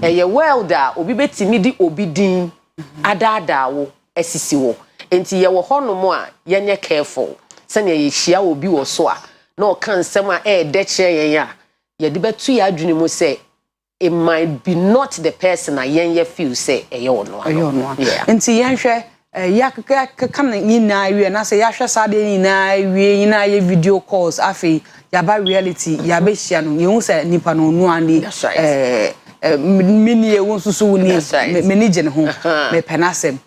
eye world a obi betimi di obi din adada wo asisi wo enti ye wo hono a yenye careful se ne ye hia obi wo so a na o kan sem a de kire yen a ye de betu ya adwene mu se it might be not the person I yen feel say no. Yeah. Nti yanhwe yakaka kam nyina wie na say yahwe sade nyina wie nyina ye video calls afi yaba reality yabe hia no yehu say nipa no nu ani mini e wonsusu ni manage ne ho me penasem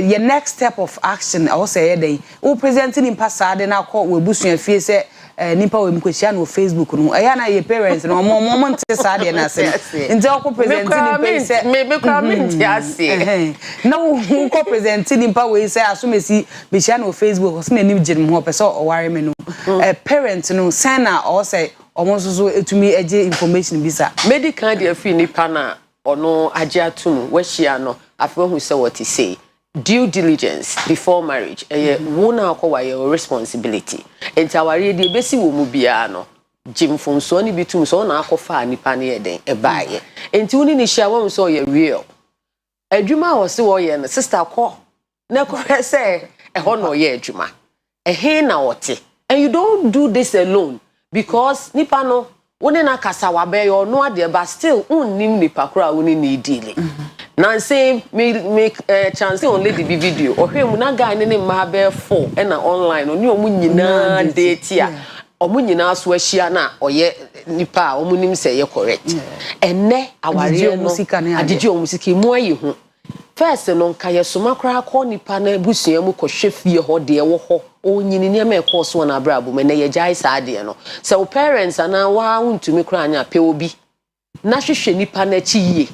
your next step of action I will say dey who presenting in passade na call we busu afie say nipa we mkwehia no Facebook no eya na your parents no mo nte sade na say nti o presenting in say me comment ase na wo ko presenting in pa we say asomesi be hia no Facebook o se na nim gire mo pese o ware me no parent no sana o say omonsoso etumi eje information bisa medical dey free nipa na ono age atum we hia no afro hu say what he say due diligence before marriage wona akwa your responsibility entaware dey besi wo mu bia no jimfonso ni bitum so na akofa nipa na eden ebaye enti woni ni hia wo so ye real adwuma wo se wo ye no sister ko na ko say ho no ye adwuma he na wote and you don't do this alone because nipa no woni na kasa wa be yo no ade ba still unnim nipa kura woni ni dealing na say make chance only the video ohwe mu na guy ne ma be 4 na online oni omu nyina date ya omu nyina so ahia na oye nipa omu nim say ye correct enne aware no adiji omusika mu ayi hu first no nka ye soma kra ko nipa na busua mu kohwe fie ho de wo ho onyini ne ma ekọ so na abrabo me na ye jai saade no so parents ana wa untumi kra anya pe obi na hwehwe nipa na chi yie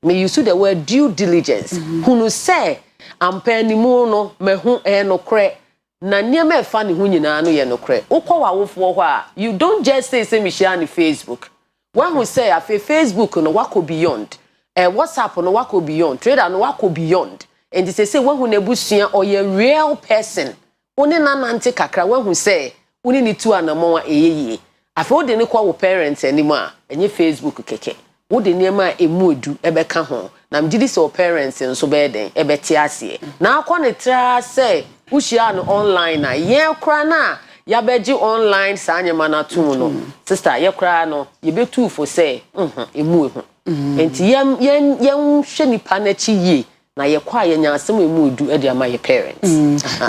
me use the word due diligence hunu say ampanimu no me hu no kre na niam e fa ne hu nyina no ye no kre ukọ wa wofo ho a you don't just say me share on Facebook when we say afi Facebook no wako beyond WhatsApp no wako beyond Twitter no wako beyond and they say when hu na busua or ye real person oni na nante kakra when hu say oni ni tu anamon eyeye afi wo de ne kwa wo parents animo a enye Facebook keke wo de niema emuodu ebeka ho na mjidi so parents nso be den ebeti ase na akọ ne tra say ushia no online na ye kra na ya beji online sa anyema na tu no sister ye kra no ye betu fo say emu ehu enti yem hwe nipa na chi ye na ye kwa ye nyansem emuodu e de ama ye parents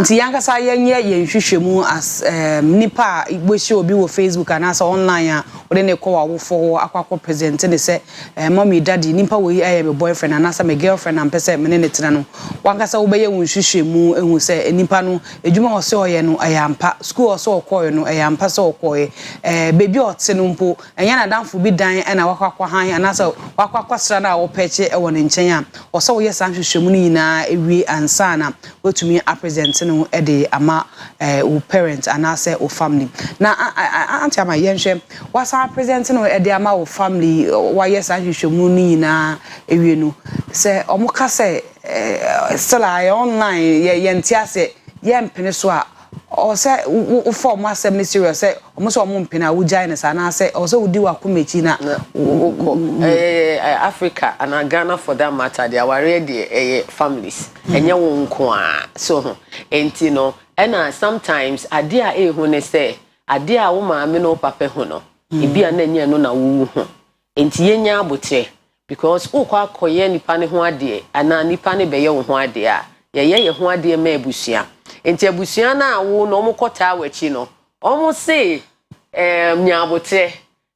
nti yankasa yenye ye nhwehwemu as nipa igbohye obi wo Facebook anasa online a ode ne kwa wofo akwakọ present ne se mommy daddy nipa wo me boyfriend anasa me girlfriend am pese me ne tena no wankasa wo be ye nhwehwemu ehu se nipa no edwuma wo se oye no ayampa school wo se okoye no ayampa se okoye baby ote no mpo enya na danfo bi dan na wakwakọ han anasa wakwakọ sra na wo peche e wo ne nchen a wo se wo ye san hwehwemu ni na ewie ansana wetumi present no e ama o parents anase o family na anti ama yenhwe wasa present no e ama o family wa yes ahwehwemu ni na ewie no se omuka se still online ye ntiase ye mpene so a o se o form asem ni serious se o so o mpene a wo giant sa na se o se wo di wa komechi na Africa and Ghana for that matter they are already families enye wo nko a so enti no and sometimes ade a hu ne say ade a wo maame no papa hu no ebi a na nye no na wo hu enti yenya abotre because wo kwa koye nipa ne ho ade ana nipa ne be ye wo ho ade a ye ho ade ma abusua enti abusua na wo no mo kota awachi no omo say nyabotre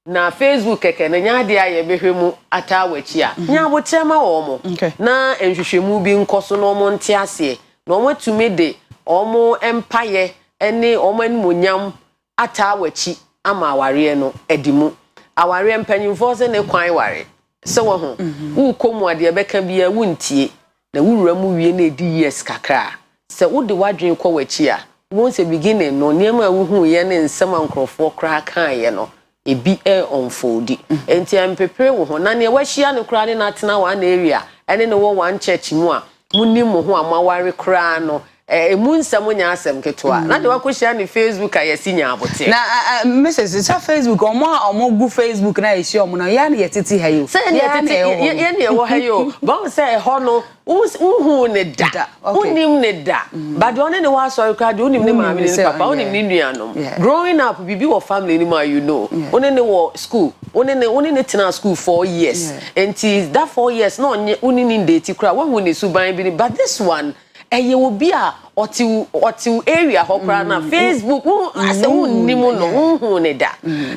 na Facebook keke na nyade aye behwemu atawachi a nyabotre ma wo mo na enhwehwemu bi nkoso no mo nte ase na omo tumi de omo empire ene omo animonyam atawachi ama aware no edimu aware mpanyimfo se ne kwan ware se wo ho wo komu ade beka bia wuntie na wura mu wie na edi years kakra se wo de wadwen kwa wachi a won se beginning no niam a wo hu ye ne nsema nkrofo kra kan ye no ebi unfoldi enti ampepere wo ho na ne wahia ne kra ne na tena wa na area ene ne wo one church mu a munim ho amaware kra no emu nsam nya asem ketwa na de wakohia ne Facebook a yesi nya abote na message sa Facebook omo gu Facebook na yesi omo na ya ne yetiti hayo ye ne wo hayo bon say ho no uhu ne da unim ne da but one ne wa sorry card unim ne maame ne papa unim ne nuanom growing up bibi wo family ni ma you know one ne wo school Only tina school 4 years. And that 4 years no only in date cry when you suban but this one you will be a or to area hokra na Facebook I say nimo no hu ne da.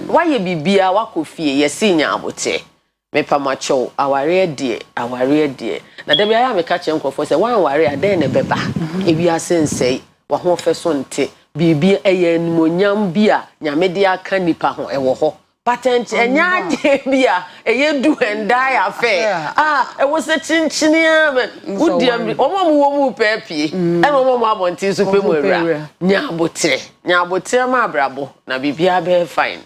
Why you be bia wa kofie ye sinya abote. Me pa macho aware die na da bia ya me ka che nkofo say wan ware adan ne beba e bia sensei wa ho fe so nte bibi eye nimonyam bia nyame de aka nipa ho e wo ho patent enya de bia eye do and die affair e was a chinchinia udiam omo pepi e omo abonti so pe mu awura nyabotre ma abrabo na bibia be fine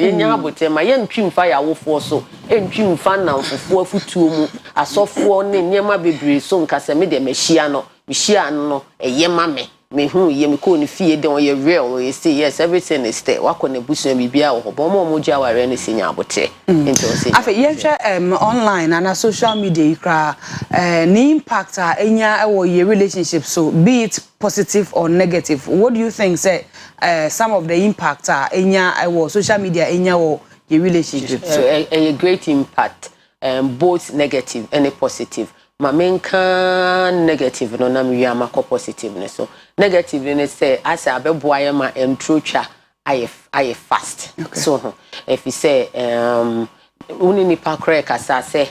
ye nyabotre ma ye ntwimfa ya wofo so ntwimfa na mfofo afutuo mu asofo ne nyema bebre so nkasa me de mehia no eye mame me hu ye me ko ni fie de on ye real you say yes everything is there wa ko na busu bibia wo bo mo ja ware ne sinya abote into say afa ye hwe online and social media ikra ni impact enya e wo ye relationship so be it positive or negative what do you think say some of the impact enya e wo social media enya wo ye relationship so a great impact both negative and positive mamenka negative no na mi ama ko positive ne so negative ne say as abeboa ye ma entrotwa aye fast so if you say uni ni pa kre kasa say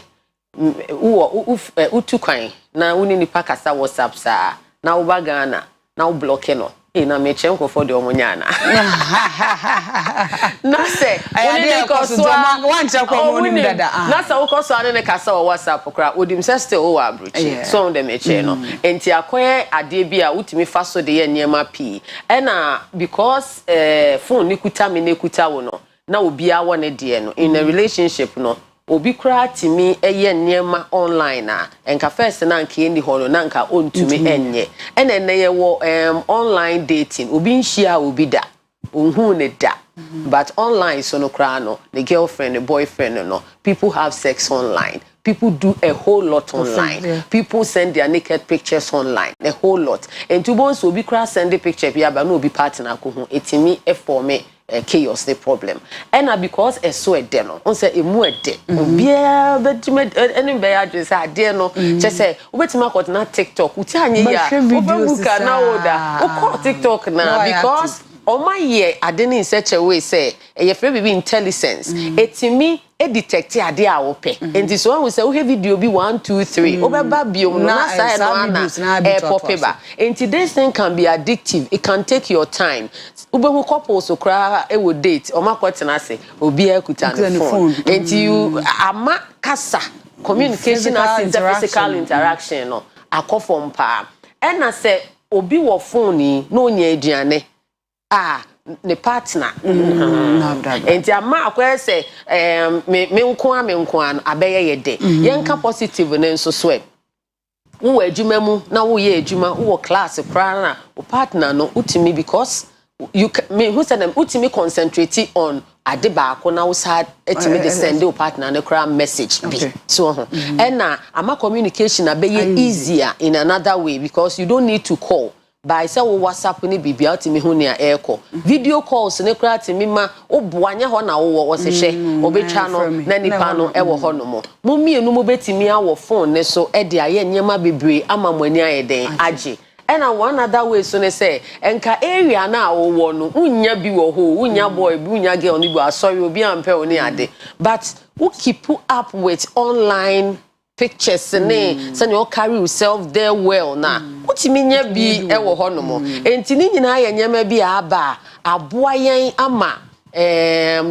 utu kwan na uni ni pa kasa WhatsApp sa na uba Ghana na u block no na me chenko for de omonyana na say uni ni ko so wancha kwa moni dada na say wo so ane ne kasa wa WhatsApp kra odim say still o abruchi so on dem eche no enti akoye ade bia utimi fa so de ye niema pi na because phone ni kuta me ne kuta wo no na obi a wo ne de no in a relationship no obi kra timi eye niema online enka first na nka eni ho no na nka ontumi enye ene ye wo online dating obi nhia obi da onhu ne da but online so no kra no the girlfriend the boyfriend no people have sex online people do a whole lot online people send their naked pictures online a whole lot and to bones obi kra send the picture bia ba no obi partner ko hu etimi e for me chaos the problem and because so e de no on say emu e de bia betime any be address ade no che say obetima ko na TikTok uti anye ya obebuka na oda o call TikTok na because o my year ade in such a way say e free be intelligence etimi e detect ade a wo pe enti so when we say we have video be 1 2 3 obeba biom no na say no na popeba enti this thing can be addictive it can take your time ubehu couples so kra e wo date o makotena say obi akuta no phone enti you ama kasa communication as physical interaction no akofom pa e na say obi wo phone ni no nya aduane the partner enti ama akwa say me nko an abeye ye de yenka positive ne nso so wo adwuma mu na wo ye adwuma wo class kra na o partner no utimi because you me who said them utimi concentrate on adeba ko na wo sad etimi de send o partner ne kra message be so and na ama communication abeye easier in another way because you don't need to call by say WhatsApp ni bibia otimi hu ne aircall video calls ne kra timi ma oboanya ho na wo se hwe obetwa no na nipa no e wo ho no mo mienu mo betimi awo phone ne so e de aye nyema bebre ama mwani ayeden age and one other way so ne say enka area na wo no unya bi wo ho unya boy bi unya girl ni bi sorry obi ampe oni ade but who keep up with online pictures ne say you carry yourself there well na utimi nya bi e wo ho no mo enti ni nyina ya nyema bi aba aboa yen ama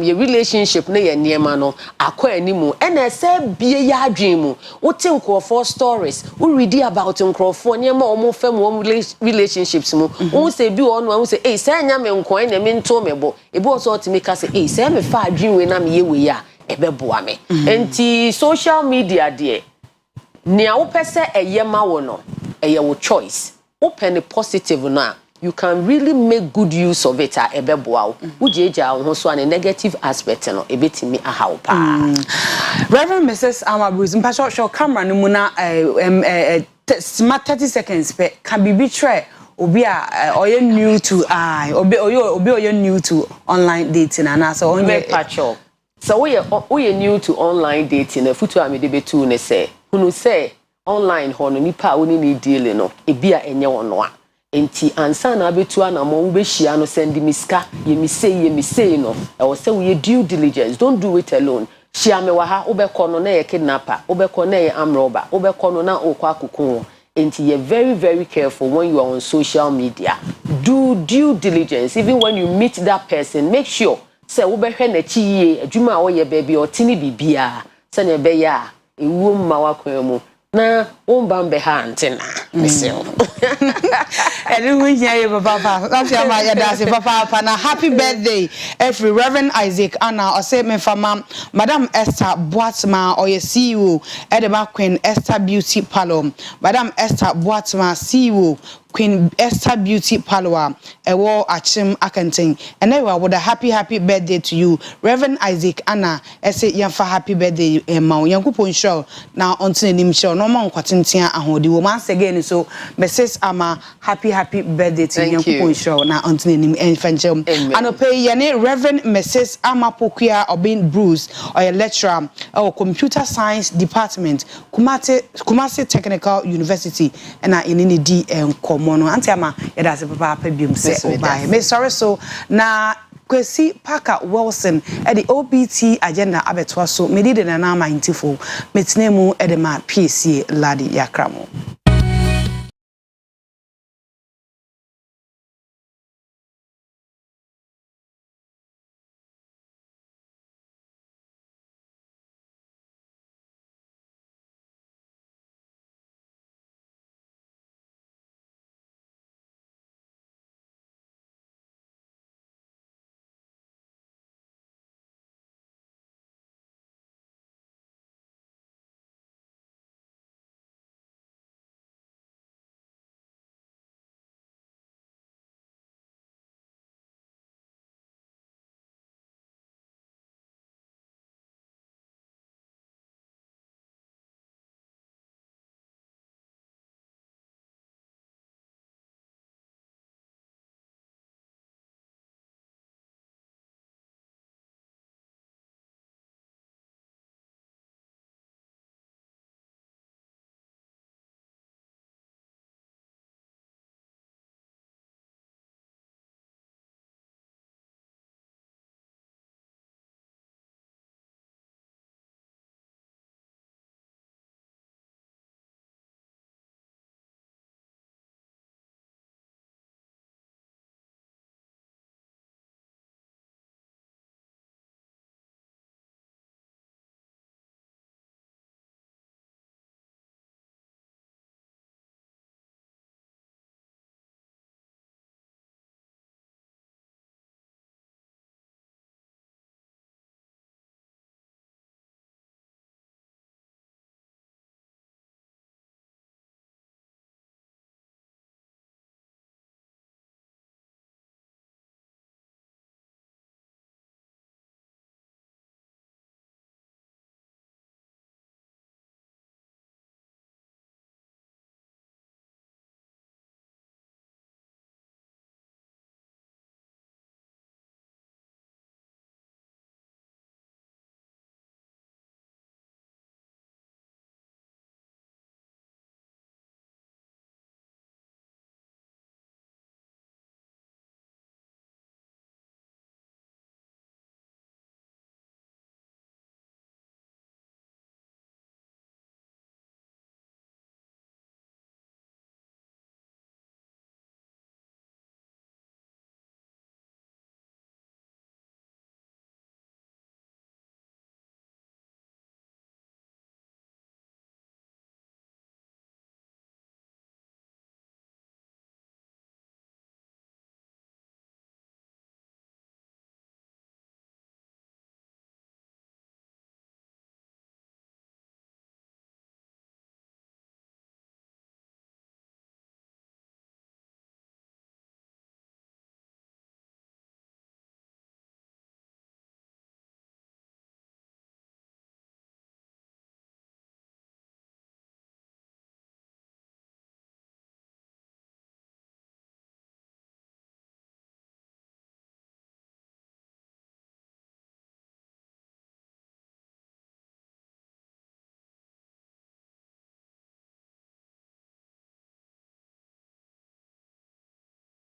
your relationship ne ye niema no akwa animu ena se bie ya adwen mu wote nkrofo stories we read about nkrofo niema omo fam wo relationships mu wo se bi ono wo se se nya me nko ena me nto mebo ebi wo so otimi ka se se me fa adwen we na me ye we ya ebeboa me enti social media de nia wo pese eyema wo no eye wo choice open the positive na you can really make good use of it ebeboa wo jeja wo so an negative aspect no ebetimi ahaw pa Reverend Mrs. Amabruzi mpasho show camera no mu na 30 seconds pe can be betray obi a oye new to obi oye new to online dating and so on patcho So we new to online dating na futu amede betu ne say hunu say online ho no nipa woni ni deal no ebi a enye wono a enti ansa na betu ana mo wo be hia no send miska ye mi say no e wo say we due diligence, don't do it alone. Hia me wa ha wo be kɔ no na ye kidnapper, wo be kɔ na ye armed robber, wo be kɔ no na okwa akukun. Enti you're very, very careful when you are on social media. Do due diligence. Even when you meet that person, make sure say ubehwe na chiye adwuma wo ye baby o tini bibia say na be ya ewu mma wakwemu na umba mbe ha ntina mesel elu hiya papa that's ya ma ya dase papa na happy birthday every Reverend Isaac Anna or say me fama Madam Esther Boatma or your CEO Edema Queen Esther Beauty Parlor. Madam Esther Boatma CEO Queen Esther Beauty Parlor ewo achim akanting and then with a happy birthday to you Reverend Isaac Anna say yamfa happy birthday ma yankopon show na ontin nim show no man kwatentia ahodi wo once again so message ama happy birthday to yankopon show na ontin nim enfangel anope yene Reverend Mrs. Amapokua Obin Bruce or a lecturer or computer science department Kumasi Technical University and in D mono antiama yeda se papa biom se obai me sorry so na Kwesi Parker Wilson at the OBT agenda abetwa so me did na na 94 metinemu edema PCA ladi yakramo.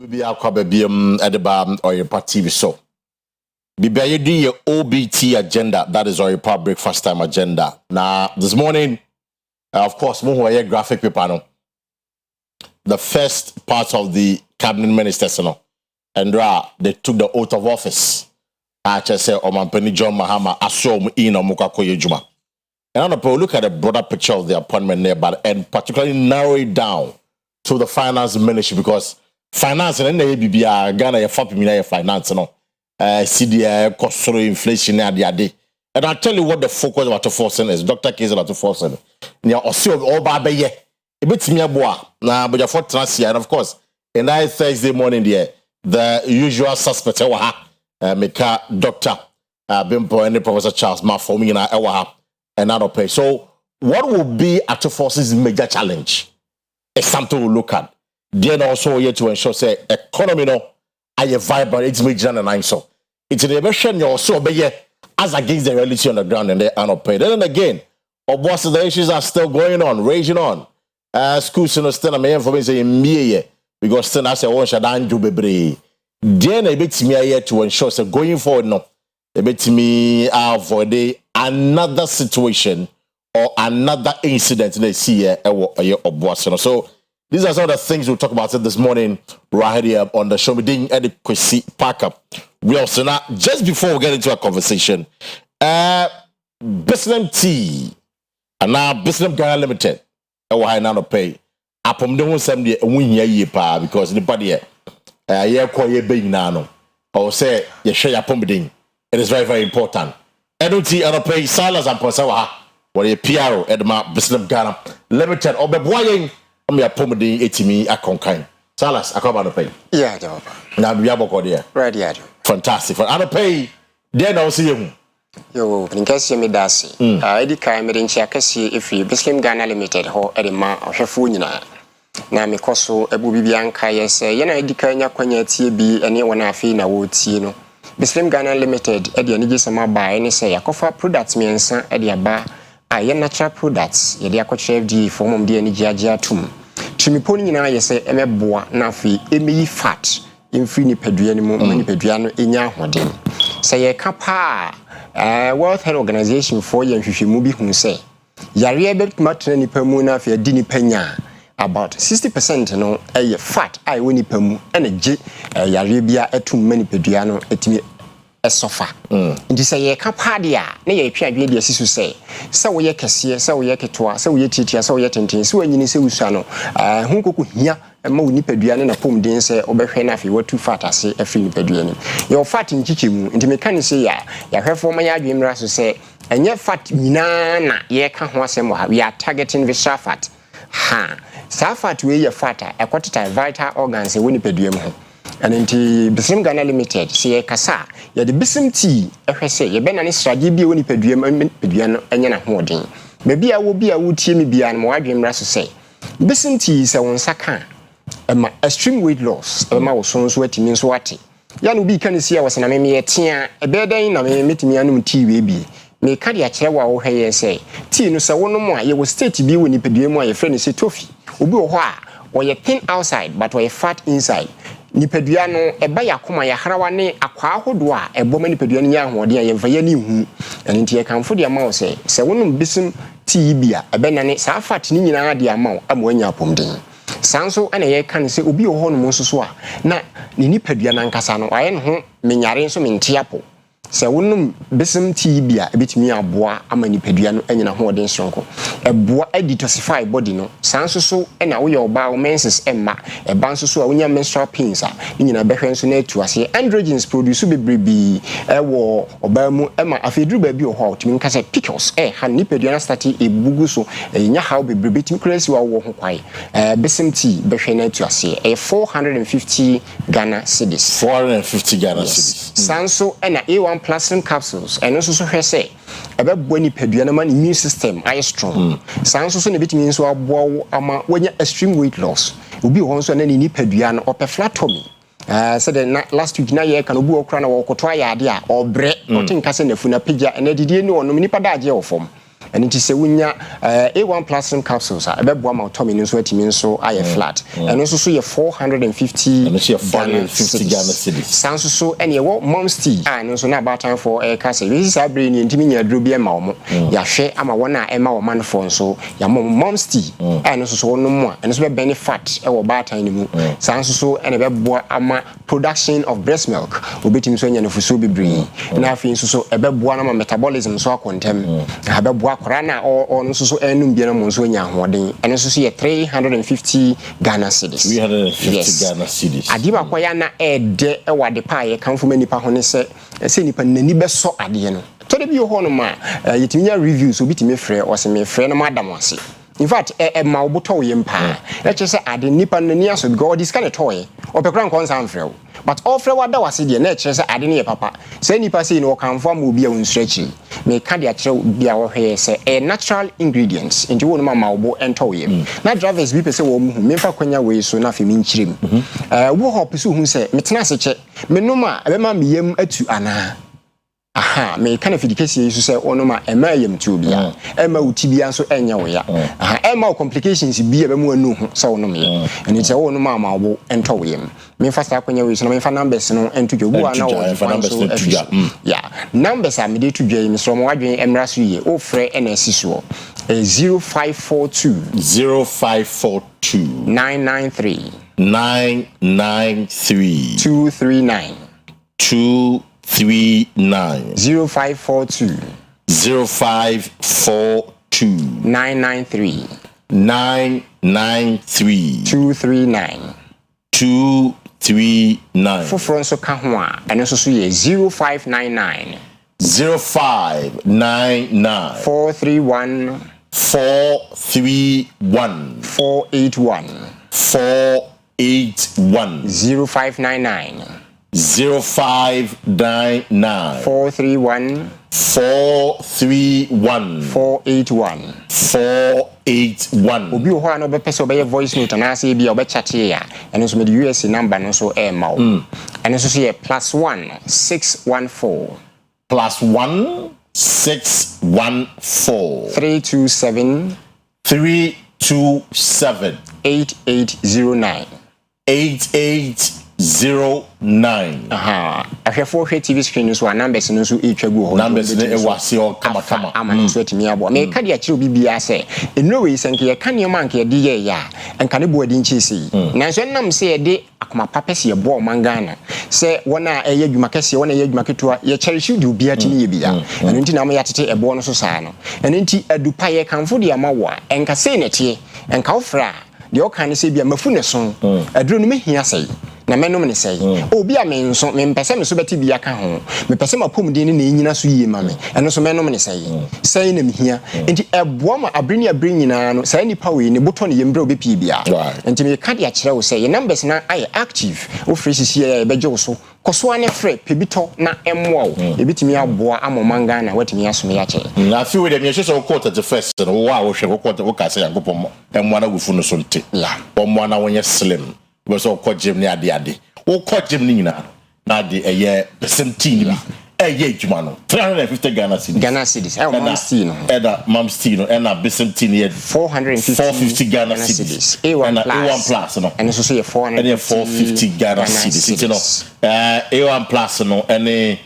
Maybe Akua Asieduaa Oyerepa TV so. Bibi you doing your OBT agenda, that is Oyerepa breakfast time agenda. Now this morning, of course, more graphic paper no. The first part of the cabinet ministers no, and they took the oath of office. I just say Omampeni John Mahama assume in Omukako Juma. And on the look at the broader picture of the appointment there, but and particularly narrow it down to the finance ministry because finance and then the Ghana you fap finance no CDI cost inflation and I'll tell you what the focus about to force is. Dr. Kwesi about to force in. Near Osio all baby ye. A bit me boa. Now but your fourth trans and of course in that Thursday morning there the usual suspect Meka Dr. Bimpo and Professor Charles Mafomi and Ewaha and not pay. So what will be Active Forces' major challenge? It's something we'll look at. Then also here to ensure say economy no are vibrant, it's major and so. It's an emission you also be as against the reality on the ground and they are not paid. Then again, the issues are still going on, raging on. Schools you know still I'm information saying me because still I say one shadan do bebre. Then a bit me here to ensure say going forward no a bit me avoid another situation or another incident they see here so these are some of the things we'll talk about this morning right here on the show. We didn't at the Kwesi pack up. We also now just before we get into a conversation, Business Tea and now Business Ghana Limited. Why not pay? Upon the one some win ye pa because the body yeah quite being nano or say you share your pumping. It is very, very important. I don't see other pay Salas and Ponsawa or a PRO at the Business Ghana Limited or the boying. I'm a pomade etimi a conkain. Salas, I come out of pay. Yeah, job. Now we have a dear. Right, yeah. Fantastic. For other pay, then I'll see you. Yo, in case you me dasi. I declare me in Chakasi if you Business Ghana Limited ho edema or Hefunina. Na me koso ebu bibianka yes, yana edikanya kwanya tie bi ene wana afi na wo tie no. Business Ghana Limited edi anije sama ba ene say yakofa products me ensa edi aba aye natural products ye de akɔkyerɛ FD form de ani giagia tum tumiponi nyina ye se emeboa na afi emeyi fat emfiri ni padua ni mu mani padua no enya ahoden sɛ ye ka pa World Health Organization for ye nhwehwemu bi hu sɛ yare betmatena ni pamu na afi adi ni panya about 60% no fat ai woni pamu ena gye yare bia etum mani padua no etimi esofa nti sɛ ye ka paade a na ye twa adwe de asisu sɛ wo ye kɛseɛ sɛ wo ye ketoa sɛ wo ye titia sɛ wo ye tenten sɛ wanyini sɛ wusua no hu kokɔ hia ma wo nipadua ne na pom den sɛ obɛhwɛ na afi watu fat ase afiri nipadua ne ye fat nkiche mu nti meka ne sɛ ya hwɛfo ma ya adwe mra so sɛ ɛnyɛ fat nyina na ye ka ho asɛm ha we are targeting visceral fat sa fat we ye fat a ɛkɔteta vital organs e woni padua mu ho and inti Business Ghana Limited say kasa ya the Business Tea ehwe say ye be na ne strategy bi woni padua no enya na hoden be bia wo tie me bia no wadwemra so say Business Tea say won saka ma extreme weight loss ma wo so atimi so ate ya no bi kan si ya wasena me ye tea e be dan na me metimi anum tea we bi me ka dia kire wa wo hwe ye say tea no say wonom a ye wo state bi woni padua mu a ye frɛ ne say tofi obi wo ho a wo ye thin outside but wo ye fat inside nipadua no eba yakoma ya harawa ne akwa ahodo a eboma nipadua no nya ahode a yemfa ya ni hu ene ntie kanfo de ama wo se wonum bisim tea bia ebe na ne sa fat ni nyina de ama wo amwanya apomden sanso ene ye kan se obi wo ho no nso so a na ne nipadua na nkasa no aye ne ho menyare nso mentiapo se wonum bisim tea bia ebetimi aboa ama nipadua no anyina ho de nsonko eboa detoxify body no sanso so na wo ye oba menses emma eba nso so a wonya menstrual pains a nyina behwe nso na atu ase androgens produce bebrebi ewo oba mu emma afedru ba bi o ho otimi nka se pickles ha nipadua na start ebugu so nya how bebrebi timi crazy wa wo ho kwai bisim tea behwe na atu ase 450 Ghana cedis 450 Ghana cedis sanso na A1 plastic capsules and also so say ebe boni padua na man immune system I strong sanso so na betimi nso aboa ama wanya extreme weight loss obi ho nso na ni padua na opeflatomy said last week na ye kan obi okra na wo koto ayade a obre otinka se na funa pagya na didie ni onom ni pada age ofom and it is a wunya A1 platinum capsules a beboa ma tummy no so atimi nso aye flat and also so 450 and she 450 Ghana cedis sans so and ye mom's tea and also na about time for kasa this is a brain intimi nya duro bia ma omo ya hwe ama wona ema wo man for nso ya mom's tea and also so no mo and so be benefit e wo ba tan ni mu sans so and beboa ama production of breast milk obetimi so nya no fuso bebre na afi nso so e beboa na metabolism so akontem ha beboa kora na o nso so enum bia na mo nso nya hoden and nso so ye 350 Ghana cedis 350 Ghana cedis adiba kwa ya na ede e wade pa ye kanfo manipa ho ne se nipa nani beso ade no to de bi ho no ma yetiminya reviews obitimi frɛ o se me frɛ no madam ase in fact ma oboto ye mpa e che se ade nipa nani aso because this kind of toy opekran kon san frɛ but all frɛ wada wase de na e che se ade ne ye papa se nipa se no kanfo am obi a unstretchy me ka de a kire bia wo hwe se natural ingredients into wo no ma obo ento ye na drivers bi pese wo mu me fa kwanya we so na fe mi nkyirem wo hope so hu se metena se che me no ma be ma me yam atu ana aha me kind of education you say ono ma ema yam tu bia ema uti bia so enya wo ya aha ema complications bia be mu anu ho so ono me eni che wo no ma wo ento wo yam me fa sta kwanya we so me fa numbers no ento dwo na wo fa numbers no yeah numbers are me dey to dwo me so mo wadwen emra so ye o frɛ na asiso 0542 993 239 0542 993 239 for front so ka ho a eno so ye 0599 431 481 0599 0599 431 481 obi ho ano be pese obeye voice note na ase bia obe chat ya eno so me the US number no so e ma o eno so ye +1 614 +1 614 327 8809 8809 ahwefo hwe TV screen so numbers no so etwagu ho numbers ne ewase o kama ama so atimi abo me ka de akire obi bia se enowei senke ye ka ne manke de ye ya enka ne bo adi nchisi nanso nam se ye de akoma papese ye bo mangana se wona eye adwuma kese wona eye adwuma ketua ye cherish di obi atimi ye bia eno nti na mo yatete ebo no so saa no eno nti adupa ye kanfo de amawo enka se ne tie enka ofra de o kan se bia mafu ne so aduro no mehia sei na menom ne sei obi a me nso me mpese me so beti bia ka ho me pese mapom din ne nyina so yie ma me eno so menom ne sei na mehia enti eboa ma abri nyina no sai nipa we ne boto ne yembre obepi bia enti me ka de a kire wo sei ye numbers na ai active o fresh sie ya beje wo so koso ane frɛ pebito na emwo ebitimi aboa amomanga na watimi asome ya kye na fi we dem ye hwese wo quarter the first no wo a wo hwe wo quarter wo ka se yankopom emwo na gufu no so nte omwo na wonye slim we so ko gym ne ade wo ko gym ni nyina na de eye percentage bi eye djuma no 350 Ghana cedis mom's tea no na percentage ne 450 Ghana cedis A1 plus no and so say 450 Ghana cedis you know A1 plus no any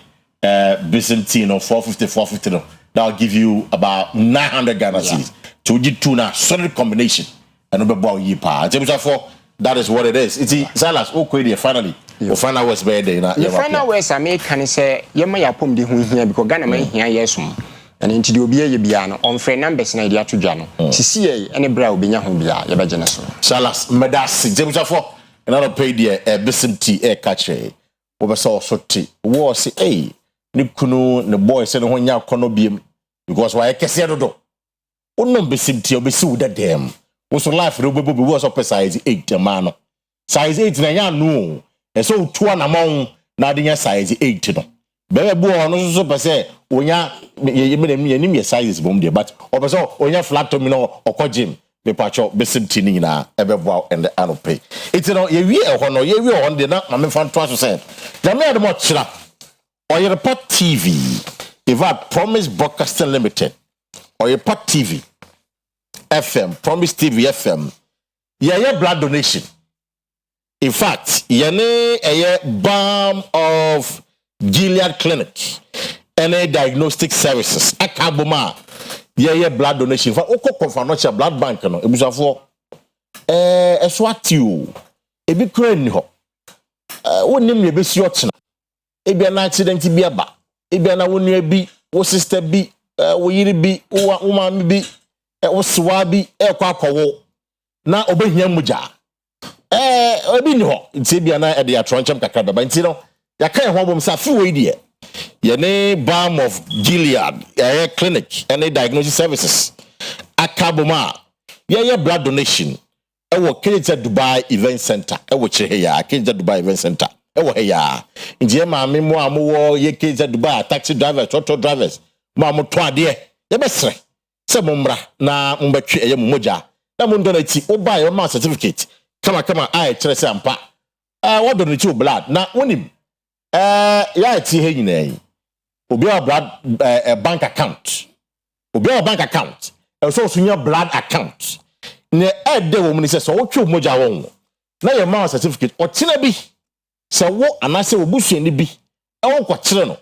percentage no 450 no that will give you about 900 Ghana cedis to you two na solid combination and no be bow yi pa for that is what it is. It's Silas okay finally. Your final words by day na. Your final words I make can say yema ya pom de hu hia because Ghana man hia yesum. And into the obi ye bia no on friend numbers na dia to dwa no. Sisi ye ene bra obenya ho bia ye beje na so. Silas medasi James for another pay there bisimti catch wo be so ti. Wo say eh ni kunu ne boy say no ho nya kono biem because why kese dodo. Onnom bisimti obesi wo dadem. So life robo was up size 8 man. Size 8 na ya no. E so 2 na mon na de size 8 no. Bebe bo no so pese onya ye sizes bom de but obeso onya flat to me no okọ gym me pacho besimti ni na ebebo and the anope. It's no ye wi e ho no ye wi ho de na ma me fan to so say. Na me ademo chira. Oyerepa TV. If I Promise Broadcasting Limited. Oyerepa TV FM, Promise TV FM. Yeah, blood donation. In fact, yene a balm of Gilead Clinic and a diagnostic services. Akaboma. Yeah, blood donation. For oko confirmation blood bank no. Ebusafo. Eswatio. Ebi kure ni ho. Wonim ye besi ochina. Ebi na accident bi aba. Ebi na wonu bi, wo sister bi, wo yiri bi, wo mama bi, wo swa bi, kwa akọwo. Na obehia muja. Ebi ni ho. Nti ebi na e de atroncham kakra ba. Nti no, yakan ho bom sa fi we die. Yene balm of Gilead clinic and a diagnosis services. Akaboma. Yeah, blood donation. Ewo Keja Dubai Event Center. Ewo Cheheya, Keja Dubai Event Center. Ewo heya. Inje maame mo amowo ye Keja Dubai taxi drivers, auto drivers. Mo amo to ade. Ye besre. Se mo mra na mo betwe eye mo moja. Na mo donate oba ye ma certificate. Kama ai kire se ampa. What donate blood. Na wonim. Ya ti he nyina. Obi a blood bank account. Obi a bank account. So sunya blood account. Ne ede wo mun se so wo twu moja won. Na ye ma certificate o tena bi. Se wo anase wo busua ni bi. E wo ko kire no.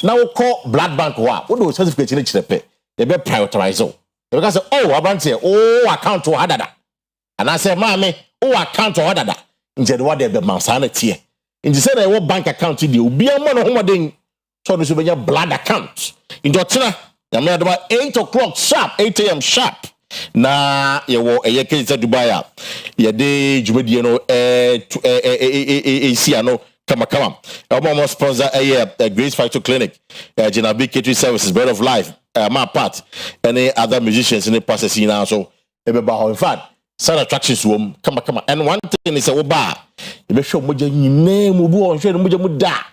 Na wo call blood bank wa. Wo do certificate ni kire pe. They be prioritize o. They be say oh abante oh account wo hadada. Anase maame oh account wo hadada. Nje de wa de be mansa na tie. Nje se na wo bank account di obi am no homoden. So this will be your blood account. In Dotina, you may about 8 o'clock sharp, 8 a.m. sharp. Na ye wo eye Keja Dubai. Ye de jumedi no no kama. Our sponsor a Grace Factor Clinic, Jinabi Catering Services, Bread of Life, my part, any other musicians in the process now. So in fact, some attractions wom kama. And one thing is a oba. You be show moja nyine mubu on show moja muda.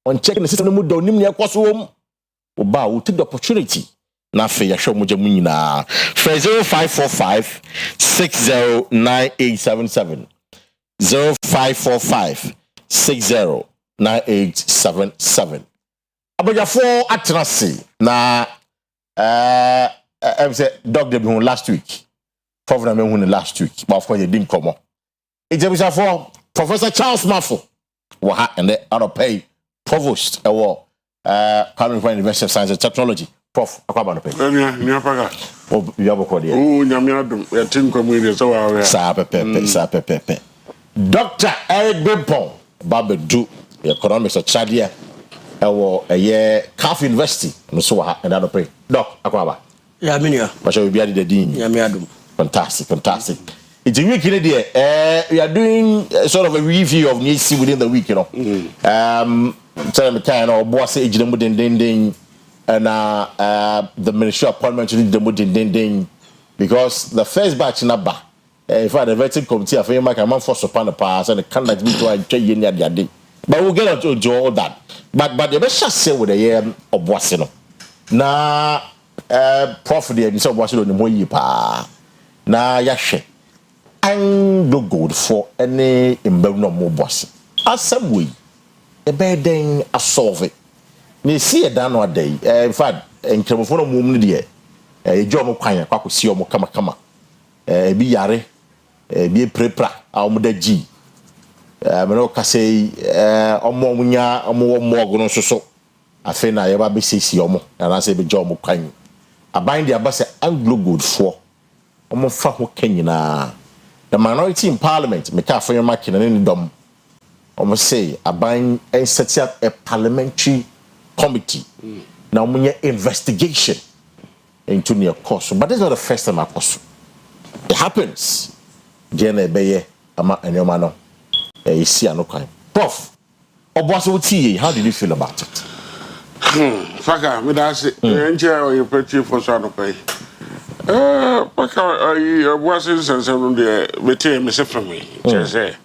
On checking the system mu do nim ne kwaso wom oba wo take the opportunity na fe ya hwe moja mu nyina 0545 609877 0545 609877 abojafo atrase na I say doctor be last week professor me hu last week but of course you didn't come ejabisafo Professor Charles Mafo wa ha and the other pay Provost California University of Science and Technology. Prof, Akwa no pay. Oh, you have a code here. Oh, nyamiadum. We think community so we. Sa pepe. Dr. Eric Bimpon, Babedu, economics of Chadia. CAF University. No so ha and other pay. Doc, Akwa. Yeah, minia. But shall we be at the dean? Nyamiadum. Fantastic. It's a week in a day. We are doing sort of a review of NEC within the week, you know. Tell me kind of boss age the ding and the ministry appointment the ding because the first batch number in fact the vetting committee of make a man for upon the pass and the candidate me to change in their day. But we'll get into all that. But the best say with the year of boss, you know. Na prof the so boss no mo yi pa. Na yahwe Anglo good for any imbe no mo boss. Asem way the burden a solve it. Me see a dan no day. In fact, in Kremofo mum no de e jo mo kwan kwakosi o mo kama. Bi yare bi prepra a mo da gi. Me no ka say omo munya omo mo ogo no so. Afe na ye ba be sisi omo. Na say be jo mo kwan. Aban de aba say Anglo good for. Omo fa ho kanyina. The minority in parliament me ka for your market na ni dom. Almost say aban and set up a parliamentary committee. Now we investigation into near course. But this is not the first time I course. It happens. Jene beye ama enyomano. You see no crime. Prof, Obuasi, how did you feel about it? Faka, me that's it. Enjoy your pretty for so pay. Faka, Obuasi sense on the me me say from me. Just say.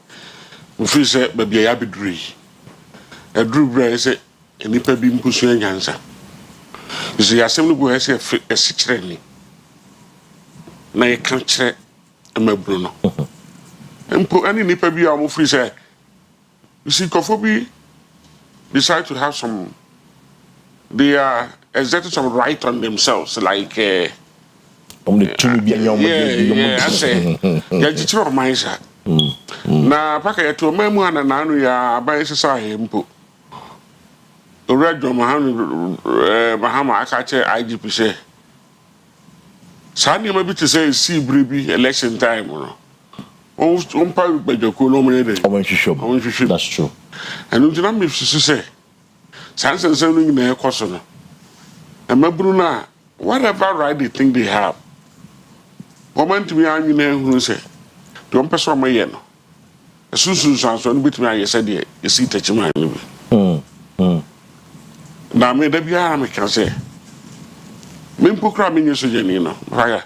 We feel say baby ya be dri. A dru bra say enipa bi mpusu anyansa. You see asem no go say e sikire ni. Na ye kan kire amabru no. Empo ani nipa bi a mo free say you see kofobi decide to have some they are exerting some right on themselves like the two be I say, Yajicho Maisa. Na paka ya to memu ana na anu ya aban sisa hempo. Red Mahama akache IGP say. Sani maybe to say see bribi election time no. On pa gbejoko no me dey. That's true. And untina me say. Sansen say no nyina ekoso no. And maburu na whatever right they think they have. Moment me anyu na ehunu say. Don't pass on my yen. As soon as I saw bit me, I said, you see, touch my now, me, the Biara, can say. Mimpo cramming you so, Janino. Fire.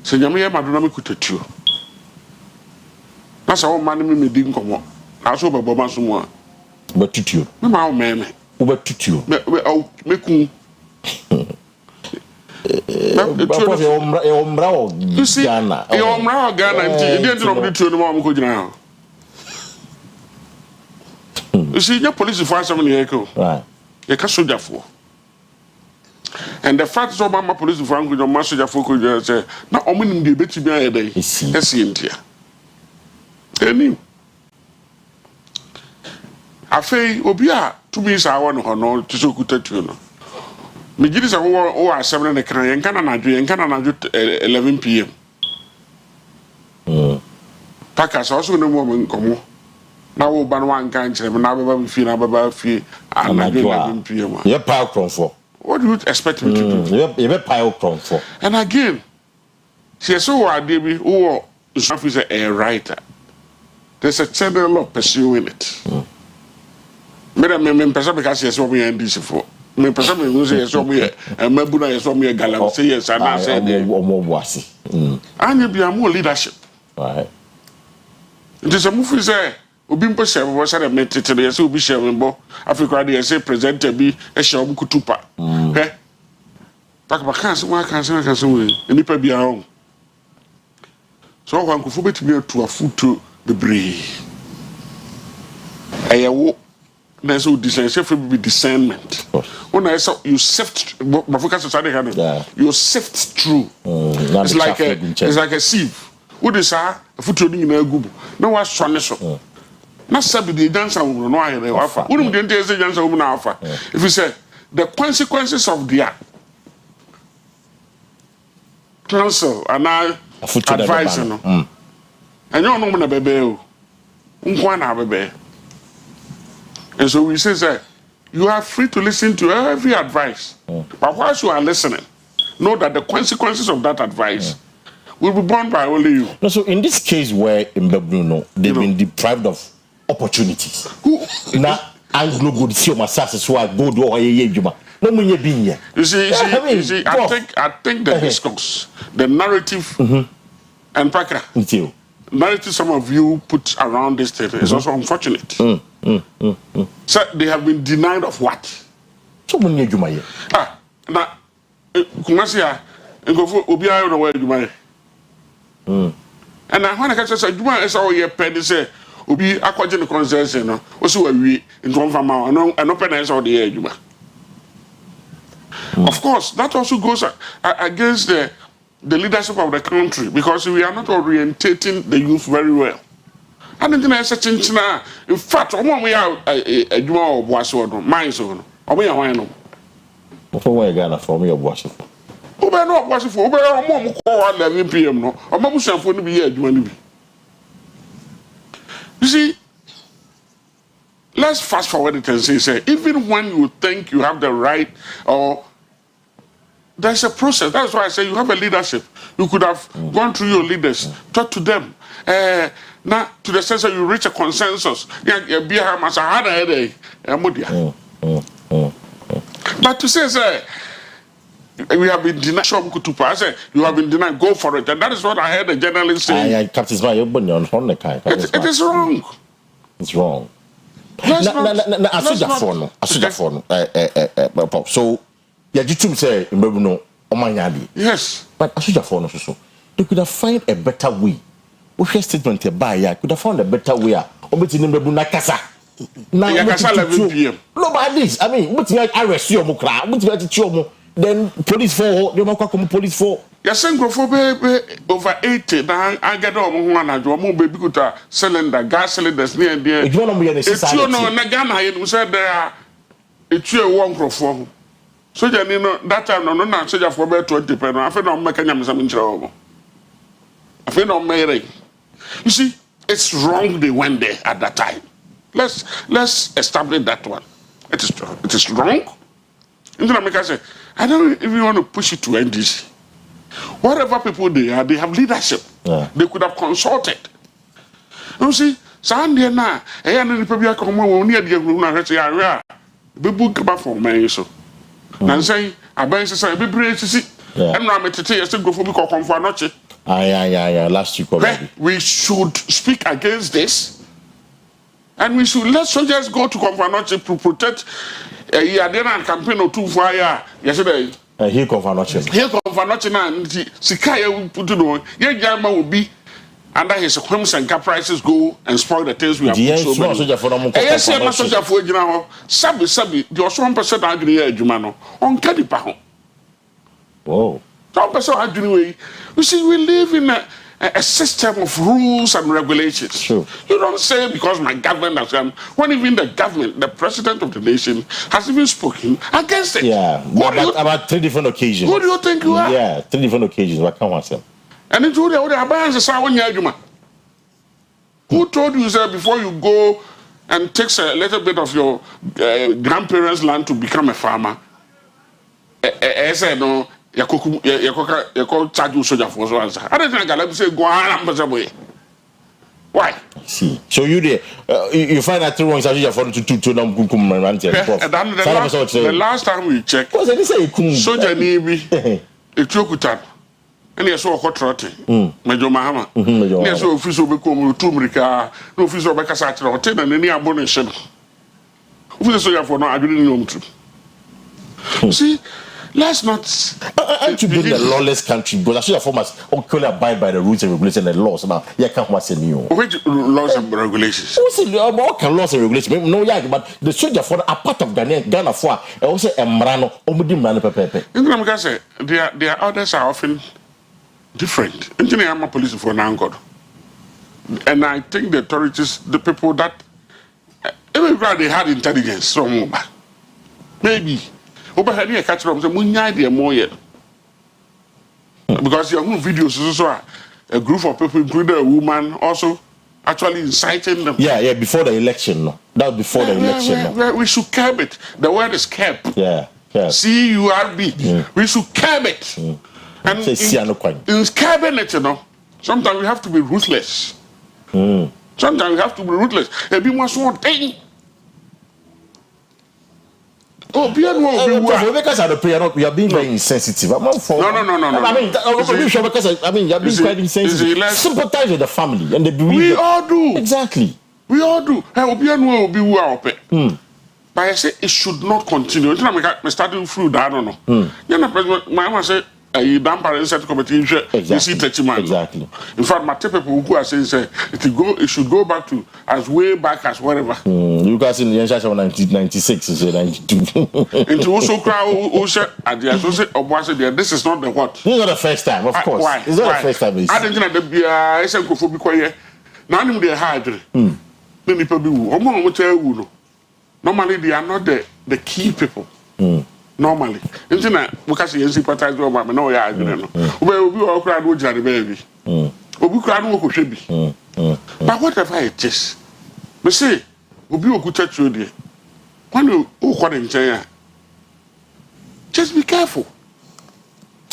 Say, Yamia, Madonna could touch you. That's all money me didn't come on. I saw Baba someone. But to you. No, man. But to you. Oh, make you see, Ghana, you didn't know the two of them. You see, your police find somebody echo. Right. You can't soldier for. And the fact is, my police find your master for could say, not only in the bit to be a day. Yes, India. Any. I say, Obia, 2 minutes I want to know to so good to you. Me gidi sa wo 7 na kan yen kana na 11 p.m. Paka so so no mo nkomo na wo ba no wan kan kire me na baba fi na baba fi na 11 p.m. You pile cron for. What do you expect me to do? You pile cron for. And again, she so what dey be who is a writer. There's a channel of pursuing it. Me person because she so me NDC for. Me person me say so me and mabuna so me gala say yes and I say and you be a more leadership. Right. It is a movie say obi mpo share bo say me tete say obi share me bo Africa dey say presenter bi e share obi kutupa. Eh. Pak kan so we enipa bi a so wan ko fu betimi atu afuto bebre. Eyewo na so discernment. When I saw you sift, you sift through. It's like a sieve. What is that? A foot in a goob. No one strong so. Not sabi the dancer will know I offer. Wouldn't the dancer woman offer? If you say the consequences of their counsel and I advise no. And you know na bebe. Unkwana bebe. And so we say, you are free to listen to every advice. But whilst you are listening, know that the consequences of that advice will be borne by only you. No, so in this case where in Mbebruno, they've been deprived of opportunities. Now, Anglo good see my success so I go do or no money being here. You see, I think the discourse, the narrative, and Paka. Narrative some of you put around this thing is also unfortunate. So they have been denied of what? So many Jumaye. Now, Kumasia, and go for Ubia no way Jumaye. And I want to catch a Juma is all your penny say, Ubi aquagen concession, also a we in one from an open eyes all the air Juma. Of course, that also goes against the leadership of the country because we are not orientating the youth very well. I don't think that's such a in fact, we are a Juma of Wasson, mine so, or we are one. Before I got for me of Wasson. Who may not watch for over 11 p.m. No, or Mabusa for to be here, you see, let's fast forward it and say, even when you think you have the right or there's a process. That's why I say you have a leadership. You could have gone through your leaders, talk to them. Now, to the sense that you reach a consensus. But to say, we have been denied. I say, you have been denied, go for it. And that is what I heard the journalist say. It is wrong. It's wrong. So, you say, yes. But I should have found so. They could have found a better way. What statement by ya could have found a better way. Obeti Mbebuna Kasa. Now, 11 p.m. No, but this, I mean, what's your arrest your mukra? What's your then police for the Maka police for over 80 na agada omo ho anajo omo baby kuta cylinder gas cylinders near there you no be necessary no na Ghana you say there etu e wo nkrofo so je ni no that time no na soldier for be 20 pe no afi no make nyam sam nchira omo afi no mere you see it's wrong they went there at that time let's establish that one it is wrong into na make I say I don't even want to push it to NDC. Whatever people they are, they have leadership. Yeah. They could have consulted. You see, Sunday na, and the people come on near the room say, "Ah, be book about for me so." And say, "I buy say be brave to see." And I'm to tell you, still go for me come for noche. Yeah. Last week already. We should speak against this, and we should let soldiers go to Confanoche to protect. And campaign or two fire yesterday. Here Confanoche and Sikaya put it on. Yama will be under his whims and caprices go and spoil the things we have put so many. Yes, I'm a soldier for you now. Sabi, the 1% agree, Jumano, on Kadipaho. Whoa. 1% agree. You see, we live in a system of rules and regulations. Sure. You don't say because my government has come, when even the government, the president of the nation, has even spoken against it. Yeah, about 3 different occasions. Who do you think you are? Yeah, 3 different occasions. What can one say? And it's who the abandons who told you, sir, before you go and take a little bit of your grandparents' land to become a farmer? I said, no. You charge you soldier for so answer. I don't think I say go on. Why? See, so you there? You find that 3 wrongs soldier for to the last time we checked, soldier nibi etokutan. Any so hot rotting. Major Mahama. Any so official become to America. No official back as at rotten and any abomination. Official soldier for no I didn't know to. See. Let's not. Aren't you being a lawless country? Because I should have formers only abide by the rules and regulations and the laws. Now, you can't watch any. Which laws and regulations? What can laws and regulations? No, yeah, but the soldier for a part of Ghana for also a Mrano, Omudi Pepe. Their orders are often different. Engineer, I'm a police for Nangod. And I think the authorities, the people that even they had intelligence from maybe. Over here, catch them. Say, more yet because your videos is also a group of people, including a woman, also actually inciting them. Yeah. Before the election, no. That was before the election. No. We should curb it. The word is curb. Yeah. CURB. We should curb it. And in curbing it, sometimes we have to be ruthless. Sometimes we have to be ruthless. A bit more small thing. Oh, because of the prayer, we are being very insensitive. No. I mean, you're being quite insensitive. Sympathize with the family and the bereaved. We all do. Exactly. We all do. But I say it should not continue. I'm starting through that. I don't know. My mama said, you don't parents set committee. Exactly. In fact, my people who are saying it should go back to as way back as whatever. You guys in the year 1996, 92. Into also crowd, and the associate, this is not the what? This is not the first time, of course. Why? It's not the first time. I didn't know that I said go for quiet. Now I'm the hard. Many people be normally they are not the key people. Normally, because you sympathize with my no, yeah, we all crowd with the baby. We crowd should be. But whatever it is, we say, we be a good church with you. When you call in China, just be careful.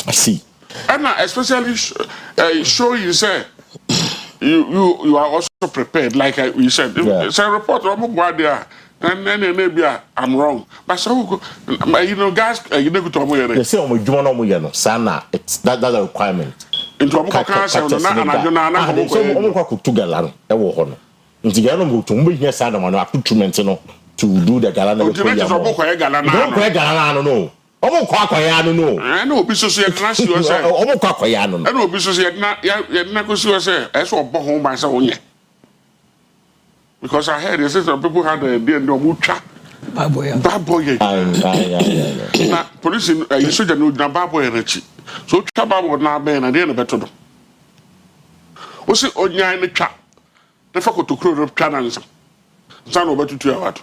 I see. And especially show you say you are also prepared, like you said. It's a report of there. And then maybe I'm wrong. But so guys, you know to Oyerepa. They say Oyerepa, Sana. It's that's a requirement. Into Oyerepa, to do the galana. I know business I know business because I heard they say some people had a mucha bad boy. Now police in you should know bad boy energy. So chaba wo na be na dey no beto do. O si onyan ne twa. Ne fa kotokro ro twa na nsa. Nsa no betutu ya wato.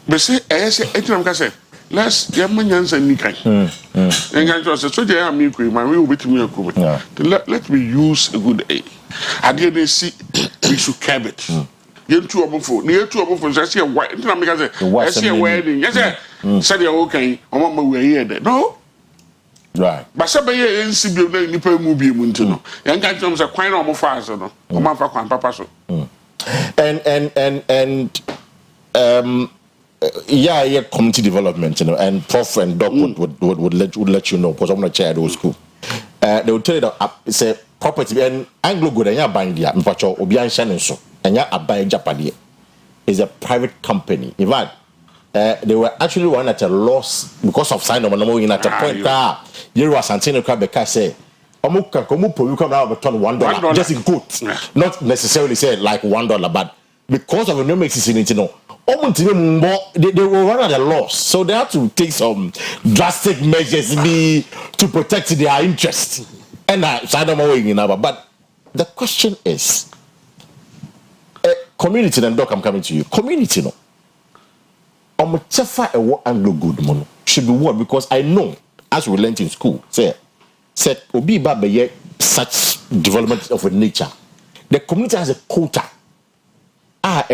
Be say say etinam ka say let's yamanyansa ni kan. Engan just so dey am ikwe man we will betumi akome. Let me use a good aid. Ade dey see we should curb it. Yentu omofo ni yetu omofo say why etinam ka say wedding. Yes say dey okay omo ma we here there. No. Right. But sabeye nsi bi na nipa mu bi mu ntino. Engan just say kwan na omofo aso no. Omo afa kwan papa so. And yeah, community development, and Prof and Doc would let you know because I'm not chair those school. They would tell you that it's a property and Anglo good and ya buying there, Mpacho Obian Shannon so and ya abide Japadi is a private company. In fact, they were actually one at a loss because of sign of an in at a point you was Santino Crabeka say Omuka Komupo you come out of $1 just in quote, not necessarily say like $1, but because of a new mixing in it, they will run at a loss, so they have to take some drastic measures to protect their interest. And I don't know, but the question is, community and Doc, I'm coming to you. Community, no. Anglo good mono should be what? Because I know, as we learned in school, said Obi Baba such development of a nature. The community has a quota.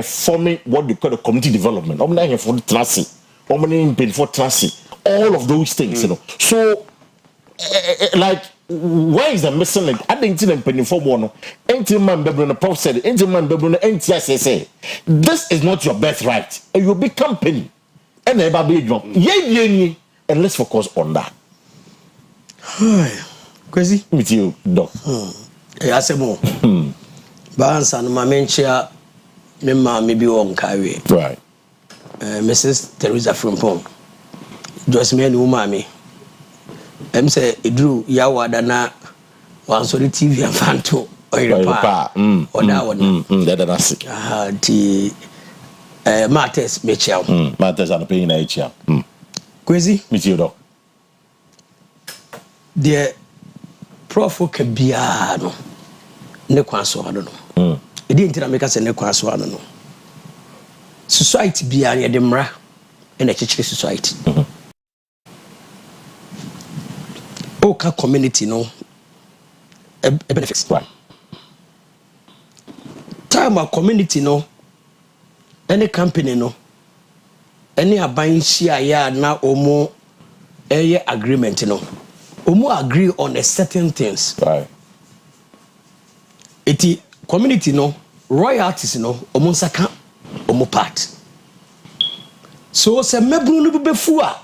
Forming what they call the community development. I'm not here for tracing. I'm not here for tracing. All of those things, you know. So, like, where is the missing link? I didn't see penny for one. Ain't man bebre the prof said. Ain't man bebre ain't say. This is not your birthright. And you big company. And never be job. Yeah. And let's focus on that. Kwesi, with you, Doc. I say more. Balance and my mentor. Maybe on carry. Right. Mrs. Teresa Frimpong. Just me and umami. Say Idru Yawadana was on the TV and fan to Oyerepa. Or that one. That's the Martes Mitchell. Martes are paying HL. Kwesi? With you, Doc. The Prof. Kabiano. Nekwanso, I don't know. It didn't make us a necross no. Society be a demra and a church society. Oka community no a benefits. Right. Time our community no any company no any buying share ya na omo agreement no. Omo agree on a certain things. Right. Iti community no royalties no omunsaka omu part so se mebru no befu a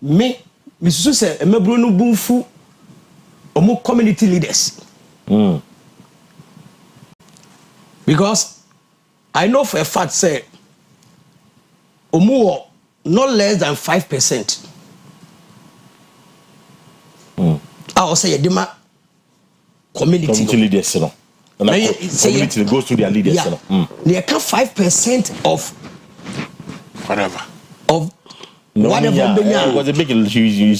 me misusu se mebru no bunfu omu community leaders because I know for a fact say omu not less than 5% I say yedima community leaders no. And community goes to their leaders. Yeah. They account 5% of whatever. Of whatever. It was a big huge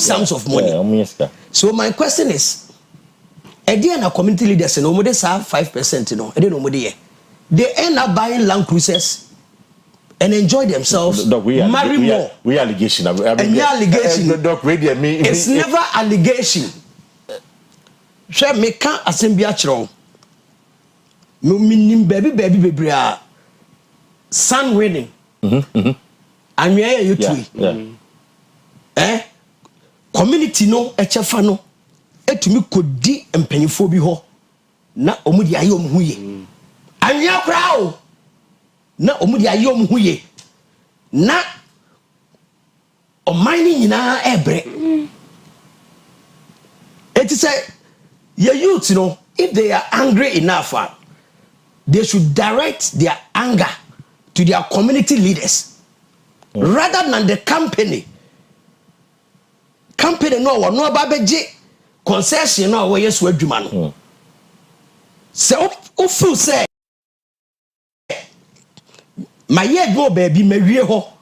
sums of money. So my question is, again, a community leaders no more they have 5%, you know. I don't know they end up buying Land Cruisers and enjoy themselves. Marry more. We allegation. Allegation. Doc, it's never allegation. She me kan asem chro no minim baby sun winning anwea you tui community no echefa no etumi kodi empanyifo bi ho na omudi aye omhuye anwea kra o na omudi aye omhuye na omani nyina ebre it is your youth, you know, if they are angry enough, they should direct their anger to their community leaders rather than the company. Company no babeji concession no we yes wadwuma no. So ofu say my head go baby mawie ho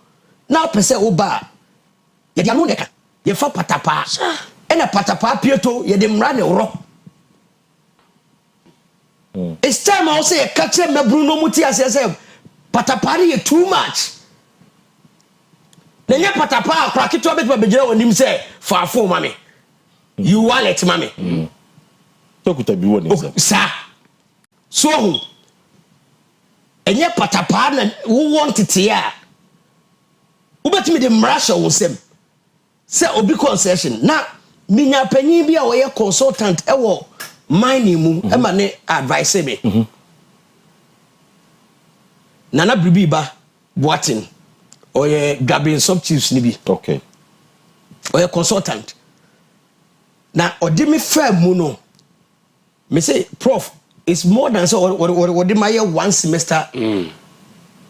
na pese wo ba ye dia no neka ye fa patapa ena patapa pieto ye de mra ne woro it's time I say catch me Bruno muti ase patapa ye too much na ye patapa akra kito be bejira wonim say fa fo mame you wallet mame to kuta bi woni sa so enye patapa na wo want it ya wo betimi de mrasha wo sem say obi concession na minya panyin bi a wo ye consultant ewo mining mu e ma ne advice me nana bribi ba boatin oye gabin substitutes ni bi okay oye consultant na odi me fa mu no me say prof it's more than so what my year one semester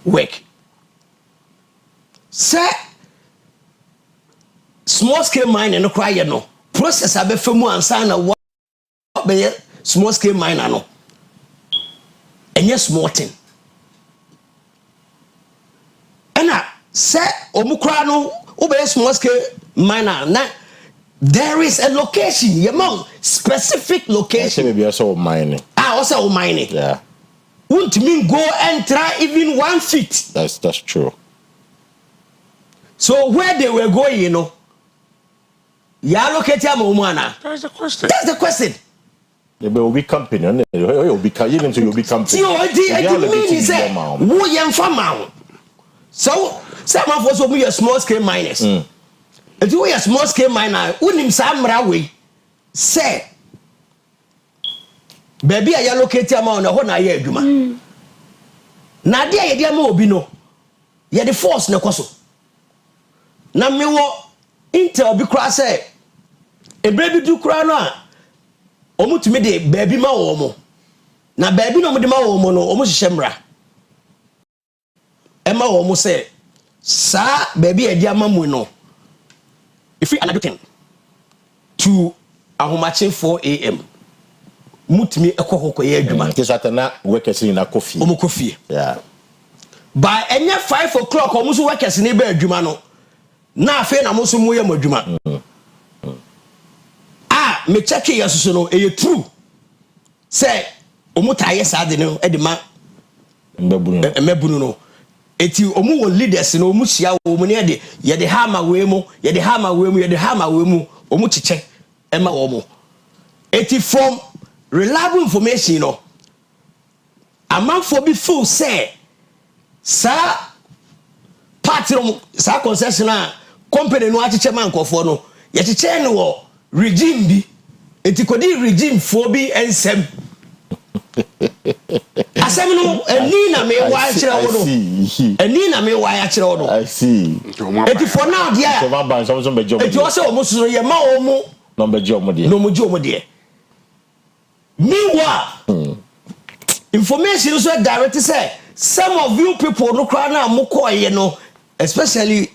work say small scale mining no cry no process abefa mu ansa na what be small scale miner no enye small thing ena say omukra no obey small scale miner na there is a location yamong specific location maybe also mining also mining yeah won't mean go and try even 1 feet that's true so where they were going you know ya locate am umana that's the question there will be company and you be you into you be company see what it mean say wo yem farmer so some of us we small scale miners if you are small scale miner unim samra we say baby a locate am on ho na ye adwuma na dia ye dia ma obi no ye the force na koso na me wo intel bi kra say e baby du kra no a omutumi de baby ma wo mo na baby no mo de ma wo mo no omo hihye mra e ma wo mo say sa baby e dia ma mu no if you another to ahomache 4 am mutumi ekoko ye adwuma kisatana workers ni na coffee omo coffee yeah by enya 5 o'clock omo so workers ni ba adwuma no na afi na mo so mu ye madwuma me check here so no e true say omo taye saade no e de ma mbabunu no eti omo wo leaders no omo hia wo mo ne de ye de hama we mu ye de hama we mu omo chiche e ma wo mo eti from reliable information no amanfo bi feel say sa party no sa concession a company no achiche man kofo no ye chiche no wo regime bi eti kodi regime fo bi ensem asem no eni na me wa kire wo no eni na me wa kire wo no I see eti for now dia eti o se o mo so ye ma o mo no be job de no mo job de meanwhile information so direct say some of you people no cry na mo ko ye no especially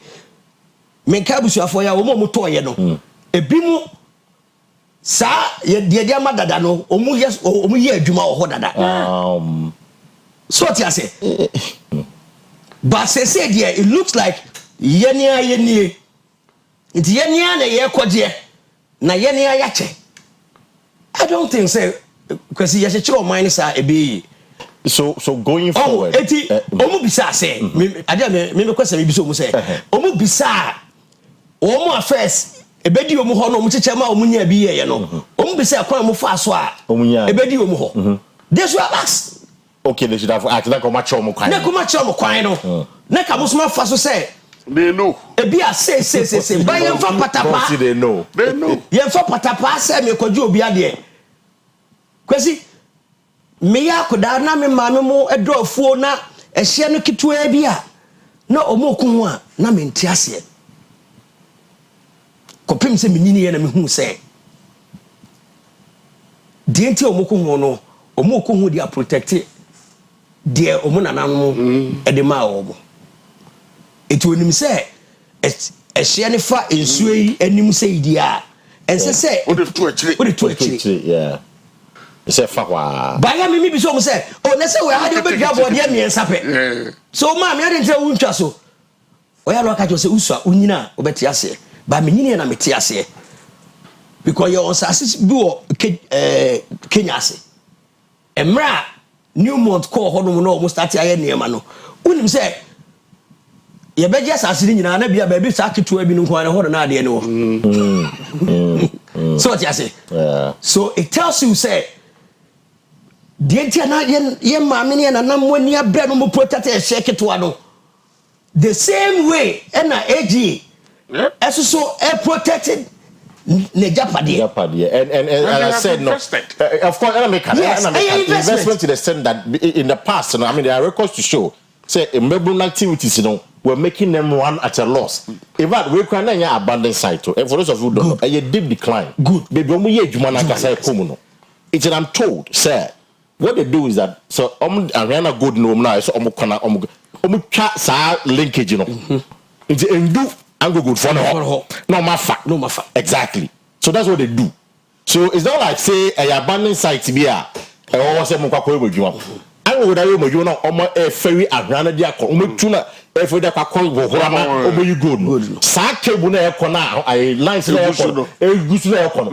me kabusu afọ ya wo mo to ye no ebi mu sa ye dia madada no omu ye adwuma ho dada so ti ase but say there it looks like yenia it yenia na ye koje na yenia ya che I don't think say Kwesi ye chiro mine sa ebe so going forward eti omu bisa say me kwesa me bisa omu say omu bisa omu affairs ebedi omu ho no omu cheche ma omu nya bi ye no omu bisa kwan mu fa so a ebedi omu ho they should have asked okay they should have asked na ko ma cho omu kwan na ko ma cho omu kwan no na ka mo so ma fa so say they know ebi a say ba ye fa patapa they know ye fa patapa say me kwaji obi ade Kwesi me ya koda na me maame mo edofuo na ehye no kitwa bia na omoku ho a na me nti ase kopim se menini ye na me hu se de nti omoku ho no omoku ho dia protect de omunana no e de ma obo eti onim se ehye ne fa ensuo yi anim se idia ense se o de to achire yeah say fakwa baya mimi bi so mo say o na say we ha de obedua body e miensa pe so ma me ade ntre wuntwa so o ya lo ka jo say usua unyina obeti ase ba menyine na mete ase because your assist bi wo Kenya ase emra Newmont call hodom no almost start aye niema no unim say ye beje asase ni nyina na bia ba bi sa keto abi no kwan hodo na de ne wo so what you say so it tells you say the entire na ye maame ne na namwani abre no mo protect e shake to ano the same way na AG so protected Japadi and I said no of course I make investment to the extent that in the past I mean there are records to show say enabling activities we're making them run at a loss. In fact, we can now abandon site. And for those of you who don't know, a deep decline. Good. Baby, it's I'm told, sir. What they do is that so Ariana good no now so linkage, you know. It's do and go good for no mafa. Exactly. So that's what they do. So it's not like say a abandoned site be a always say I would have you know a ferry Ariana diako tuna if we that call you good. Sake buna ekona I lines na ekona e gusu na ekona.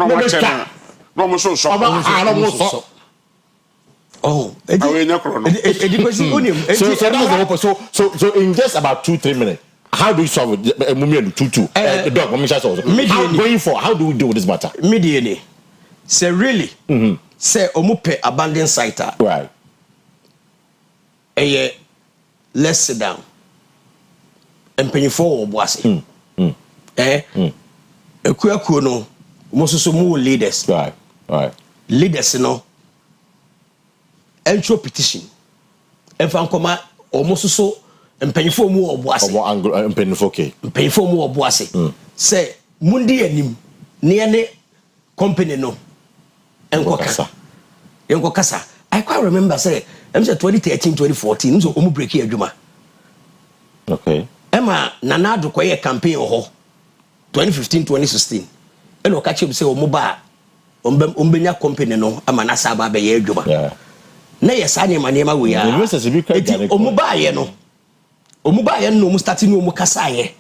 No so oh, so in just about 2-3 minutes, how do you solve it? The dog, going for how do we deal with this matter? Mediane. Say really, say omupe abandoned site. Right. Let's sit down. And pay for Boise. Akua no, most of more leaders. Right. Leaders, you know. Entry petition. If I'm coming, almost so, and pay for more Boise. And pay for more Boise. Say, Mundi and him, near company no. And Kokasa. I quite remember, say, I'm 2013, 2014, so Omu break here, Juma. Okay. Emma Nanado Koye campaign or 2015, 2016. And I'll catch him say Omuba Umbenya company no Amanasa Baba Juma. Yeah. Nay, Sani Manema we are. Omuba no. Omuba no Mustati no Mukasaye.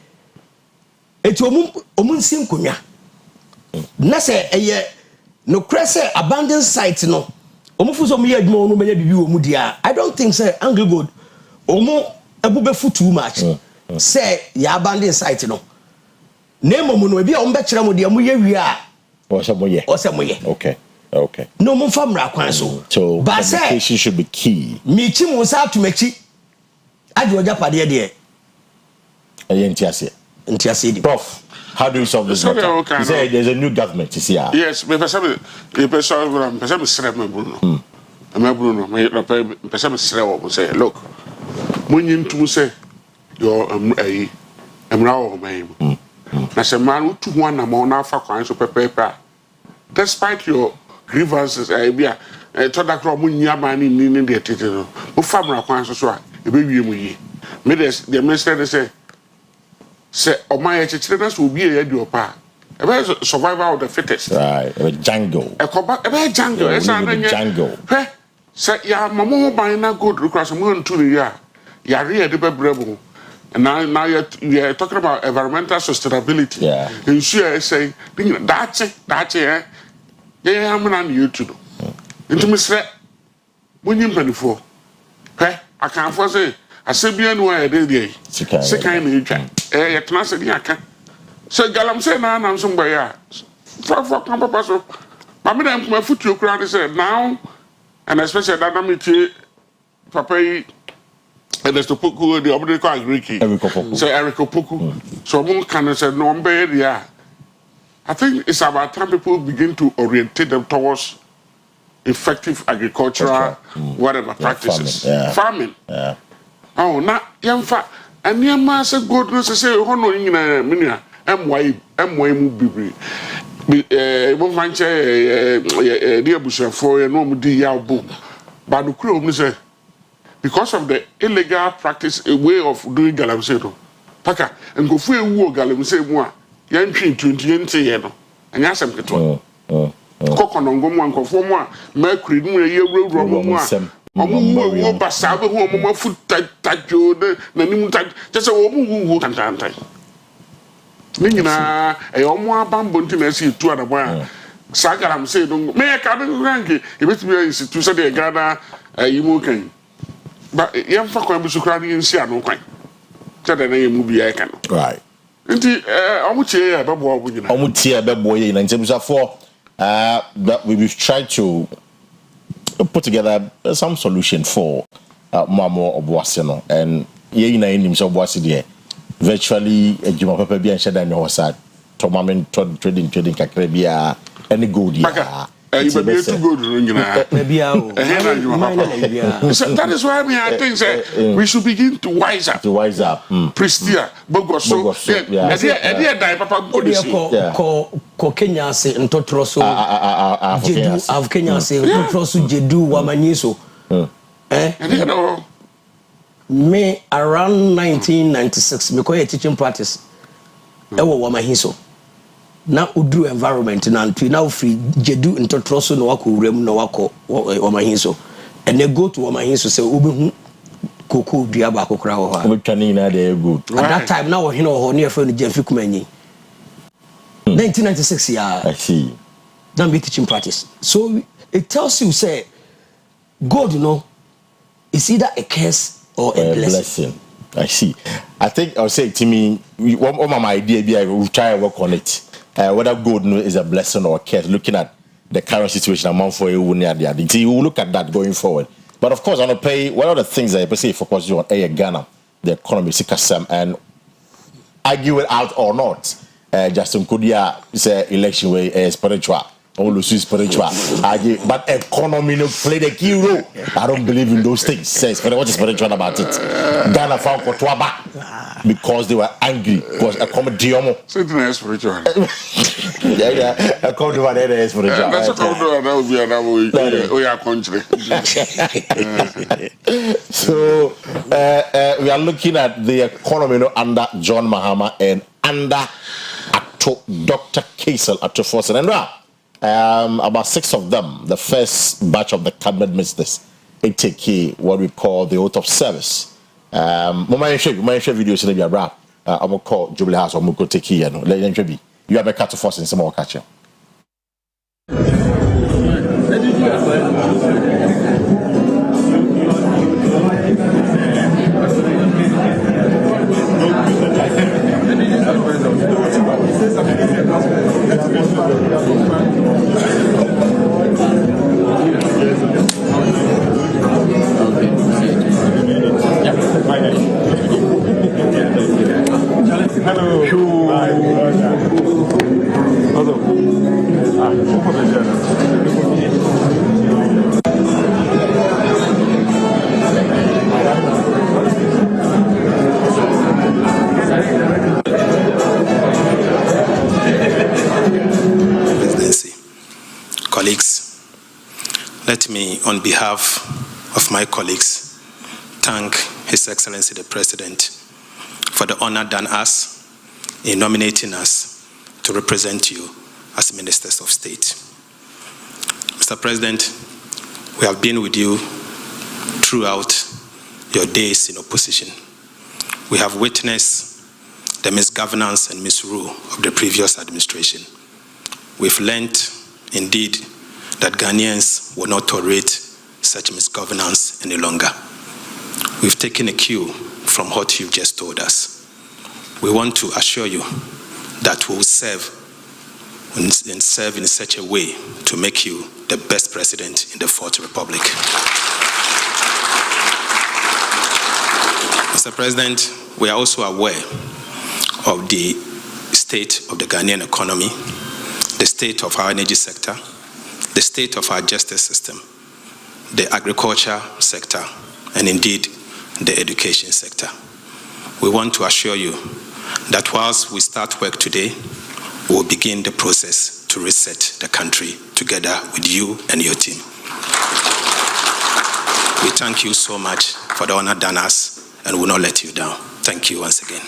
It's Omunsim Kunya. Nase a year no cresse abandoned site no. Omufuso me admo no me bibi omudia. I don't think say Anglo good. Omo ebubefu too much. Say ya abandoned site no. Name omo no ebi a ombe kire mo de mo ye wi a. Osemoye. Okay. No mo famra kwan so. So communication should be key. Me chi mo sa to mechi. Ade oja pade de. Entiase di. Prof, how do you solve this matter? You say there's a new government, you see. Yes, me person srem Bruno. Bruno, me person srem say, look, when you to say your emra o me. Na se man to one amount na fa kwan so pepepa. Despite your grievances, bia to da kro munya man ni de tete no. Mo famra kwan so a e be wie mu yi. Me the minister say o my children so be e do pa. About survival of the fittest. Right, a jungle. About jungle. It's a jungle. Hey, say ya mama buy na good because I'm going to the year. Ya read the Bible. And now you're talking about environmental sustainability. Yeah. And she say, that's it. Yeah, I'm on YouTube. Into me say, when you pay for, hey, I can't for say, I say be anywhere day day. Second you can. You can say I can. So galam say now I'm somebody. For papa so. Mama dem my foot you crowd say now, and especially that I'm papa. And there's the Poku, the Obriko Agriki. So Eric Poku. So one can say no yeah. I think it's about time people begin to orientate them towards effective agricultural whatever practices. Farming. Yeah. Oh, not young fat. And your master goodness to say, Hono in a minia, MY Mubi. One venture, dear Busher for a normal D. book. But the crew say, because of the illegal practice, a way of doing galamsey, Paka, and go for a war galamsey more, young tree 20 years, and yes, I'm getting Coconut on Goman conform one, Mercury, a year road, Roman, Basabe, who foot touch you, the just a woman who can't. Ningina, a more bamboo to see 200 1. Sagaram say, don't make a rank. It must be to say Ghana, you moving. But young Fakon was crying in Siano Quine. Tell the name movie I can. Right. Omutia, Baboy, in terms of four, that we've tried to put together some solution for Mamo Obuasino and Yena in himself was there. Virtually, Juma Papa and Shadan was at Tomamin trading Kakrabia, any good. You may be too good, maybe that is why I think we should begin to wise up. Pristia, Bogoso, Kenya say Ntotroso, Jedu, Kenya say Ntotroso, Jedu, Wamaniso. Me around 1996, me a teaching practice. Ewo Wamahiso. Na udru environment na ntu na free Jedu Ntotroso no wako urem no wako Wamahinso and they go to Wamahinso say obehu koko dua ba kokora ho ha obetwane na dey good at that time na wo hene ho ne afro no Jemfi Kumanyi 1996 yeah. I see. Then be teaching practice. So it tells you say God, you know, is either a curse or a blessing. I see. I think I'll say to me, one of my idea I will try and work on it. Whether God is a blessing or a curse, looking at the current situation among for you, you will look at that going forward. But of course, I'm going to pay one of the things that I say focus on Ghana, the economy, and argue it out or not. Justin Kudia is an election way spiritual. All spiritual. But economy no play the key role. I don't believe in those things. Says, but what is spiritual about it? Ghana found Kotwaba because they were angry. Because a comedy something spiritual. Yeah, a comedy spiritual. That's a comedy that would be another country. So we are looking at the economy under John Mahama and under Dr. Kaisel Atufosen. And about 6 of them, the first batch of the cabinet ministers, take what we call the oath of service. My share videos in the rap. I'm going to call Jubilee House or Muko take here. You have a cut to force in some more catcher. Colleagues, let me, on behalf of my colleagues, thank His Excellency the President for the honor done us in nominating us to represent you as Ministers of State. Mr. President, we have been with you throughout your days in opposition. We have witnessed the misgovernance and misrule of the previous administration. We've learned, indeed, that Ghanaians will not tolerate such misgovernance any longer. We've taken a cue from what you've just told us. We want to assure you that we will serve in such a way to make you the best president in the Fourth Republic. Mr. President, we are also aware of the state of the Ghanaian economy, the state of our energy sector, the state of our justice system, the agriculture sector, and indeed the education sector. We want to assure you that whilst we start work today, we will begin the process to reset the country together with you and your team. We thank you so much for the honor done us and will not let you down. Thank you once again.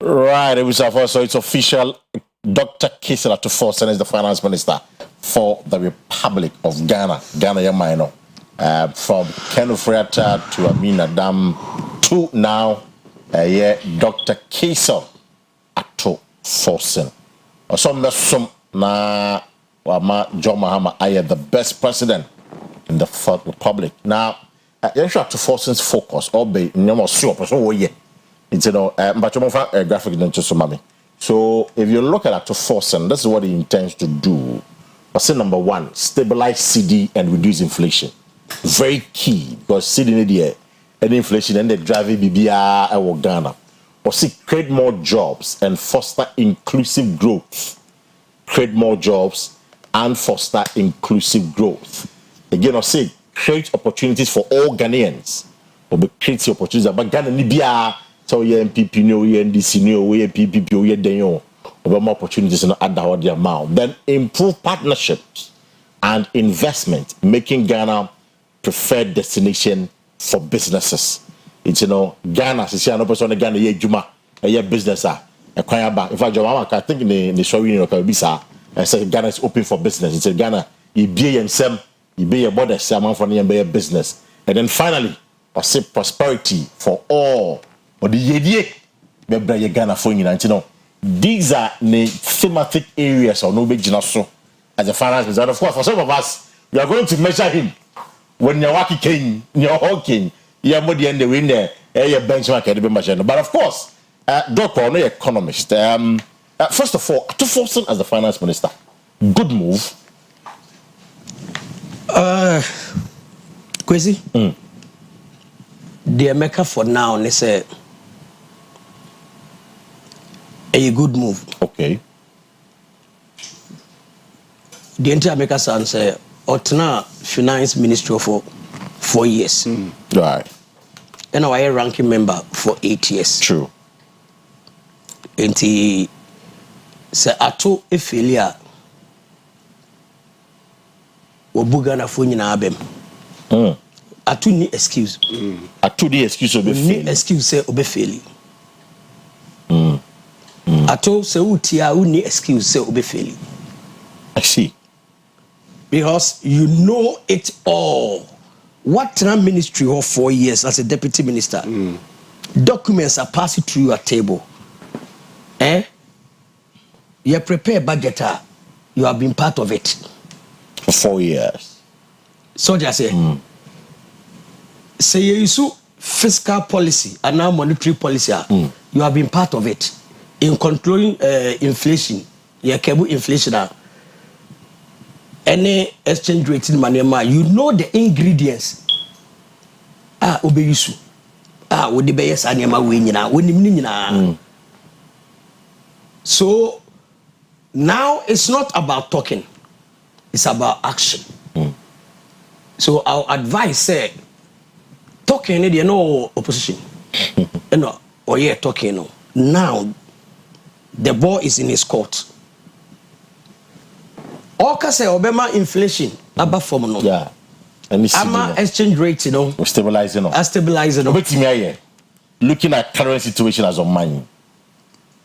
Right, it was so it's official. Dr. Kaisel Atufosen is the finance minister for the Republic of Ghana. Ghana, Yamaino. From Ken Ofriata to Amin Adam to now, Dr. Kaisel Atufosen. forcing. Or some na John Mahama I am the best president in the Fourth Republic. Now, you have to forcing focus or be no sure person yeah. It's but you graphic than just mommy. So if you look at to forcing, this is what he intends to do. But say number one, stabilize CD and reduce inflation. Very key because CD in the and inflation and the driving BBR or Ghana. Or see, create more jobs and foster inclusive growth. Create more jobs and foster inclusive growth. Again, I say, create opportunities for all Ghanaians. Or create opportunities. But Ghana Nibia, so you MPP, no, you NDC, no, you PPP, you Denyo. Over more opportunities and add the amount. Then improve partnerships and investment, making Ghana preferred destination for businesses. It's Ghana, no person Ghana ye juma, a business a kwayaba. In fact, I think in the show you know I said Ghana is open for business. It's Ghana, you be and some, you be a border, some for the business. And then finally, I say prosperity for all. But the ye be Ghana for you these are the thematic areas of no big so as a finance minister. And of course, for some of us, we are going to measure him when you're walking king, you're walking. Yeah, more the end the win there. Your benchmark at the machine. But of course, Dr. No economist. First of all, to Forson as the finance minister, good move. Kwesi. The America for now, they say a good move. Okay. The entire America son say, Otna finance ministry for 4 years. Right. And I am ranking member for 8 years. True. And he said, Ato a failure. Obugana phone na abem. Ato ni excuse. Ato the excuse obe fail. Ni excuse say obe fail. Ato say utia uni excuse say obe fail. I see. Because you know it all. What Trump ministry for 4 years as a deputy minister? Documents are passing through your table. You prepare budget. You have been part of it for 4 years. So just say, say you issue fiscal policy and now monetary policy. You have been part of it in controlling inflation. You cable inflation. Any exchange rate in Manema, you know the ingredients. Obeyusu. Would the best anima win. So now it's not about talking, it's about action. So our advice say, talking, you know, opposition. You know, or yeah, talking. No. Now the ball is in his court. Oka say Obama inflation aba form no. Yeah. And Ama exchange rate, you know. We're stabilizing. Stabilizing. Looking at current situation as of money.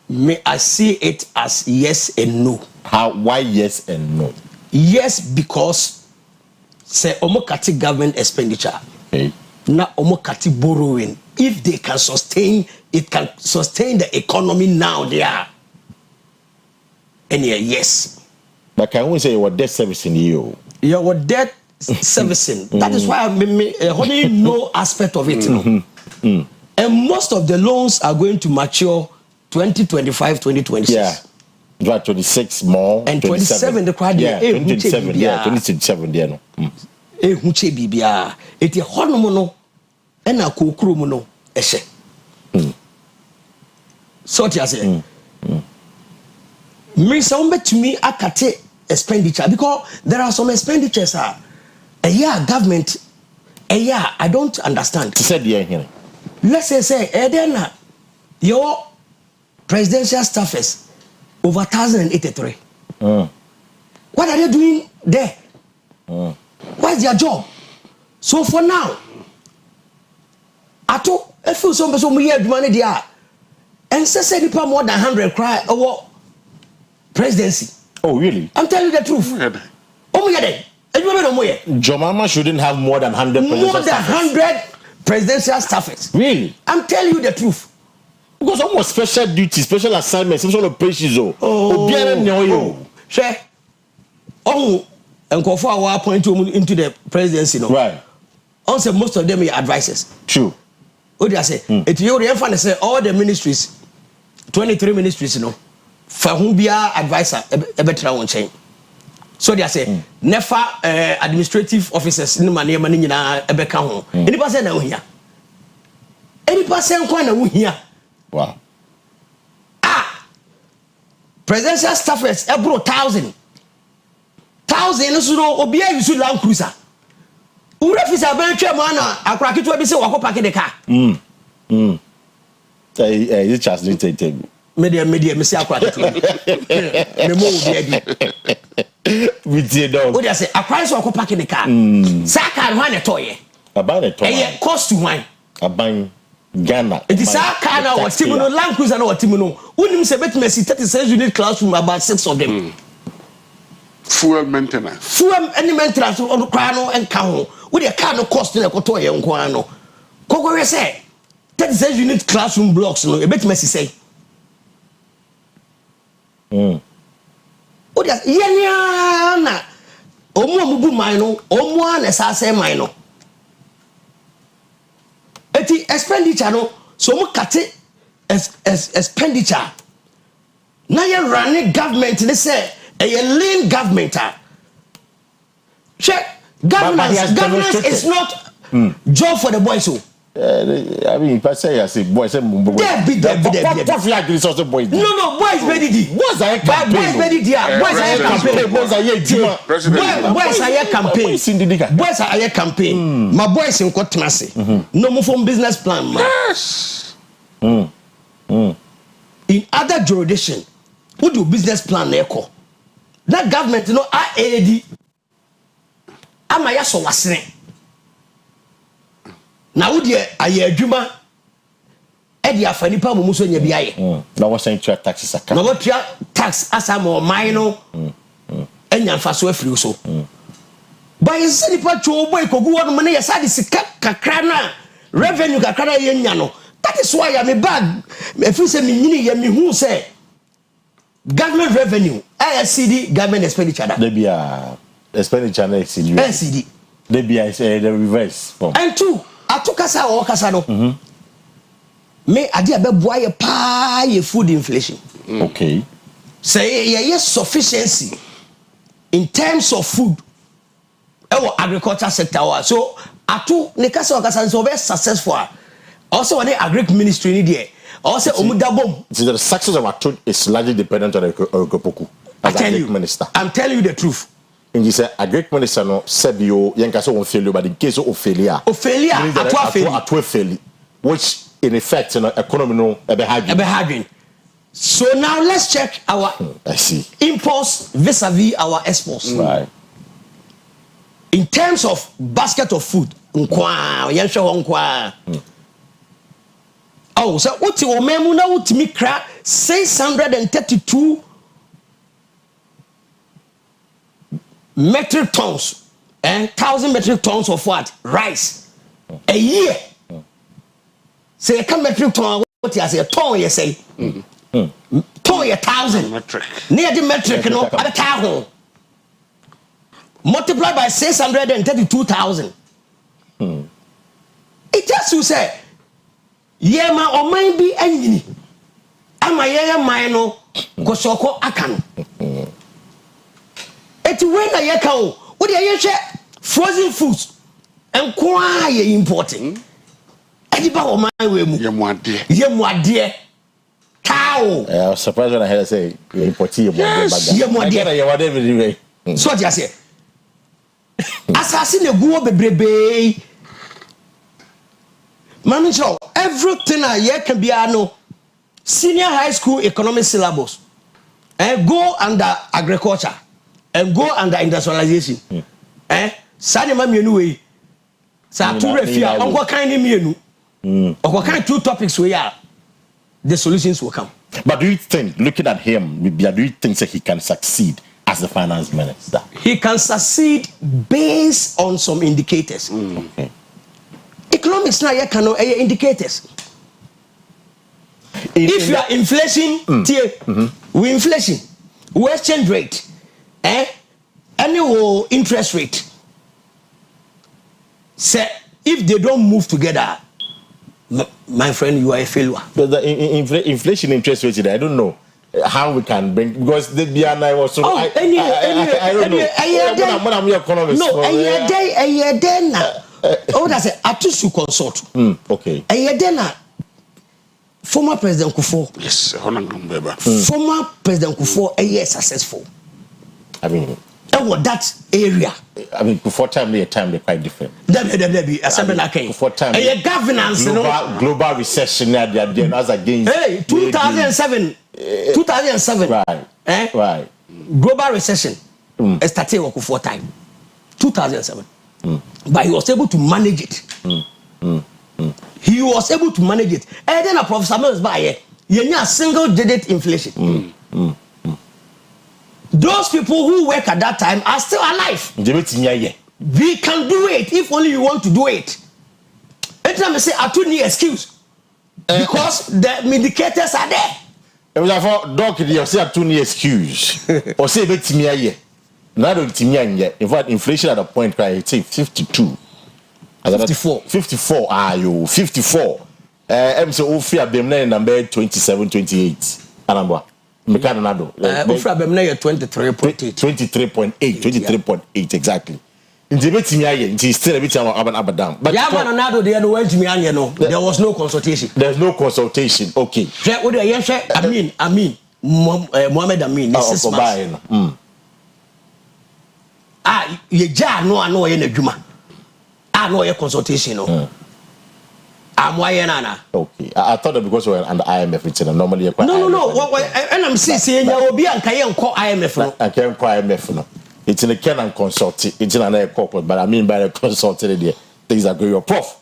May I see it as yes and no. How? Why yes and no? Yes, because say omokati government expenditure. Okay. Na omokati borrowing. If they can sustain, it can sustain the economy now there. And yeah, yes. But can we say your debt servicing you? Your debt servicing. That is why I only know aspect of it. And most of the loans are going to mature 2025, 2026. Yeah. 26 more. And 27 the crowd. Yeah, 2027. Yeah, 2027 there no. Huche bibia. Eti hono no. Ena kokro mu no. Ehye. So what you say? Me say to me akate expenditure because there are some expenditures government I don't understand. Said here. Let's say then your presidential staffers over 1,083. What are they doing there? What's their job? So for now, I feel some weird money there. And say people more than 100 cry over presidency. Oh, really? I'm telling you the truth. Oh, my God. Jomama shouldn't have more than 100 more than 100 presidential staffers. Really? I'm telling you the truth. Because almost special duty, special assignments, special operations. Share. Oh, and Kofa appoint into the presidency. No. Right. Also, most of them are advisors. True. What do I say? If you say all the ministries, 23 ministries, you know, for whom be our advisor, a better one chain. So they say, never administrative officers in money in a becker home. Any person now here. Any person now here. Wow. Presidential staffers, about 1,000. 1,000, so obia you should Land Cruiser. Urefisa benche mana akura kitu bi se wako park the car. You just need to take. Media me se akura kitu. Me mo obi adi. With you dog. What do you say? Akura so wako park the car. Sa car ho na toye. Aban the toye. Eh cost to wine. Aban Ghana. It is our car now what team no Land Cruiser no what team no. Unim se bet me 36 unit classroom about 6 of them. Fuel maintenance. Fuel any maintenance on car no and car. With the car no cost na ko toye nko ano. Koko we say 36 unit classroom blocks no e bet me say. What is yenya na omo amubu man no omo ana sa say man no. Eti expenditure no so mo kate expenditure na ye running government they say a lean government check governance is not job for the boys so I mean if I say boys say boys no boys ready boys are campaign boys are campaign my boys in Kotenase no more from business plan man. Yes. In other jurisdiction who do business plan echo that government no AAD ama ya so wasene na wo de aye adwuma e de afani pa mumu so nya bi aye na wo sen tua taxes aka na wo tua tax asa mo man no enya mfaso afiri so ba yesi ni pa two boy kogu won mo ne yesa de sika kakra na revenue kakra na ye nya no that is why me bag me fi se me nyini ye me hu say government revenue ASCD government expenditure that there be a expenditure na ASCD there be a the reverse form and two atukasa o kasa no me ade abeboa ye pa ye food inflation okay say ye sufficiency in terms of food our agriculture sector so atu ne kasa o kasa so be successful also when the agric ministry ni there also omudabom the success of Atu is largely dependent on Oyerepa as agric minister. I'm telling you the truth. And you say agric minister no said you yanka so failure but in case of failure Atu failure which in effect you know economy no ebe hardwin. So now let's check our I see imports vis-a-vis our exports. Right. In terms of basket of food nkwa yansho nkwa oh, so uti omemu na utimi kra 632 metric tons and 1,000 metric tons of what? Rice. A year. Say a metric ton what you say a ton you say. Ton 1,000 metric. Near the metric no at a multiply by 632,000. It just you say yema o man bi anyini ama yeye man no kosoko aka no eti when na ye ka o de ye hwe frozen foods enko a ye importing edi ba o man we mu ye mu ade cow I was surprised when I heard say you import ye mu ade so dia say assassin eguo bebrebe manager everything I can be no senior high school economics syllabus and go under agriculture and go under industrialization sani ma mienu we sa to refia onko kan ni mienu onko kan two topics we are the solutions will come. But do you think looking at him do you think that he can succeed as the finance minister? He can succeed based on some indicators. Okay. Economics now you can indicators. if you are inflation, we inflation, we exchange rate, any interest rate. Say if they don't move together, my friend, you are a failure. But the inflation interest rate, I don't know how we can bring, because the BNI was so. I don't know. I'm economist. No, a year then. Oh, that's it. I should consult. Okay. A year then. Former President Kufuor. Yes, former President Kufuor, a year successful. I mean, that area. I mean, before time they quite different. Before time. A governance, global recession as against. Hey, 2007. 2007. Right. Right. Global recession. Started Kufuor time. 2007. But he was able to manage it. He was able to manage it. And then a Professor Mills by a single digit inflation. Those people who work at that time are still alive. We can do it if only you want to do it. Every time I say I don't need excuse because the indicators are there. It was for doc you say I don't need excuse or say bet me aye. Now don't me yet. In fact, inflation at a point where it's 52. 54. 54. Ah, you 54. MC Ofia Bemna number 27, 28. Anamba. Mekanado. Ofia Bemna 23.8. 23.8 exactly. In the meeting, it is still a bit of Abadam. But Yamanado, they went to me, no. There was no consultation. There's no consultation. Okay. Amin. Mohammed Amin. No, Juma. No consultation. No. Okay. I thought that because we're under IMF, it's normally a No. And I'm saying, you will be and can call IMF. I can't call IMF. No. It's in a can consult. It's in another corporate, but I mean by the consulted there, things are going. Prof.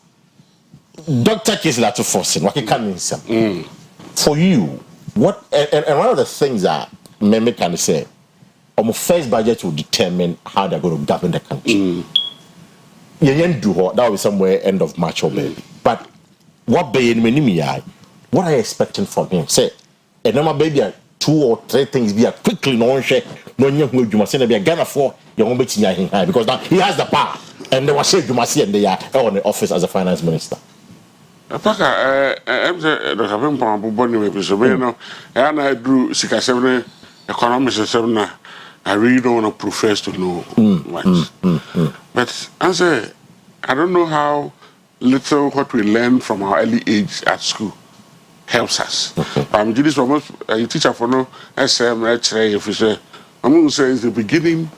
Dr. Kwesi to force what can for you, what and one of the things that Meme can say, our first budget will determine how they're going to govern the country. That will be somewhere end of March or maybe. But what are you expecting from him? Say, and now baby, 2 or 3 things be quickly you must say be Ghana for your own because now he has the power and they were saying you must see and they are on the office as a finance minister. Paka, I'm the having Bonnie Webisobeno, and I drew Sika economics seminar. I really don't want to profess to know much. But answer, I don't know how little what we learn from our early age at school helps us. I'm doing this almost a teacher for no SM, if you say, I'm going to say it's the beginning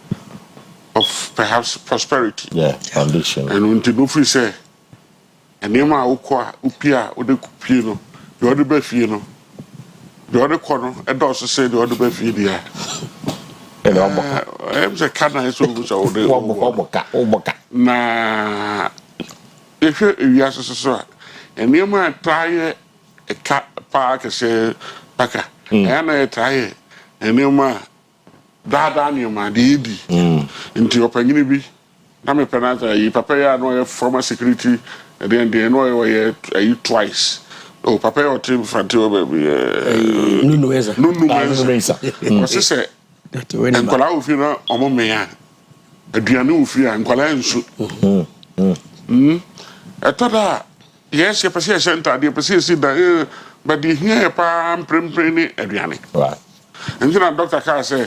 of perhaps prosperity. Yeah, foundation. And when you free say, and Nema Ukwa, Upia, or the Cupino, the other Befino, the other corner, and also say the other Befidia. I'm the Kana is always all the na if you are so, and Nema try a cat park, say, Paka, and I try, and Nema. Dada ni madidi into your pengibi na me penata yi papa ya no former security and then they know you twice oh papa your team fanti baby nunu eza what's say and kola ofi na omo me ya aduane ofi ya nkola nsu etoda yes you pese center dey pese si da but the here pa prempreni aduane right and then doctor ka say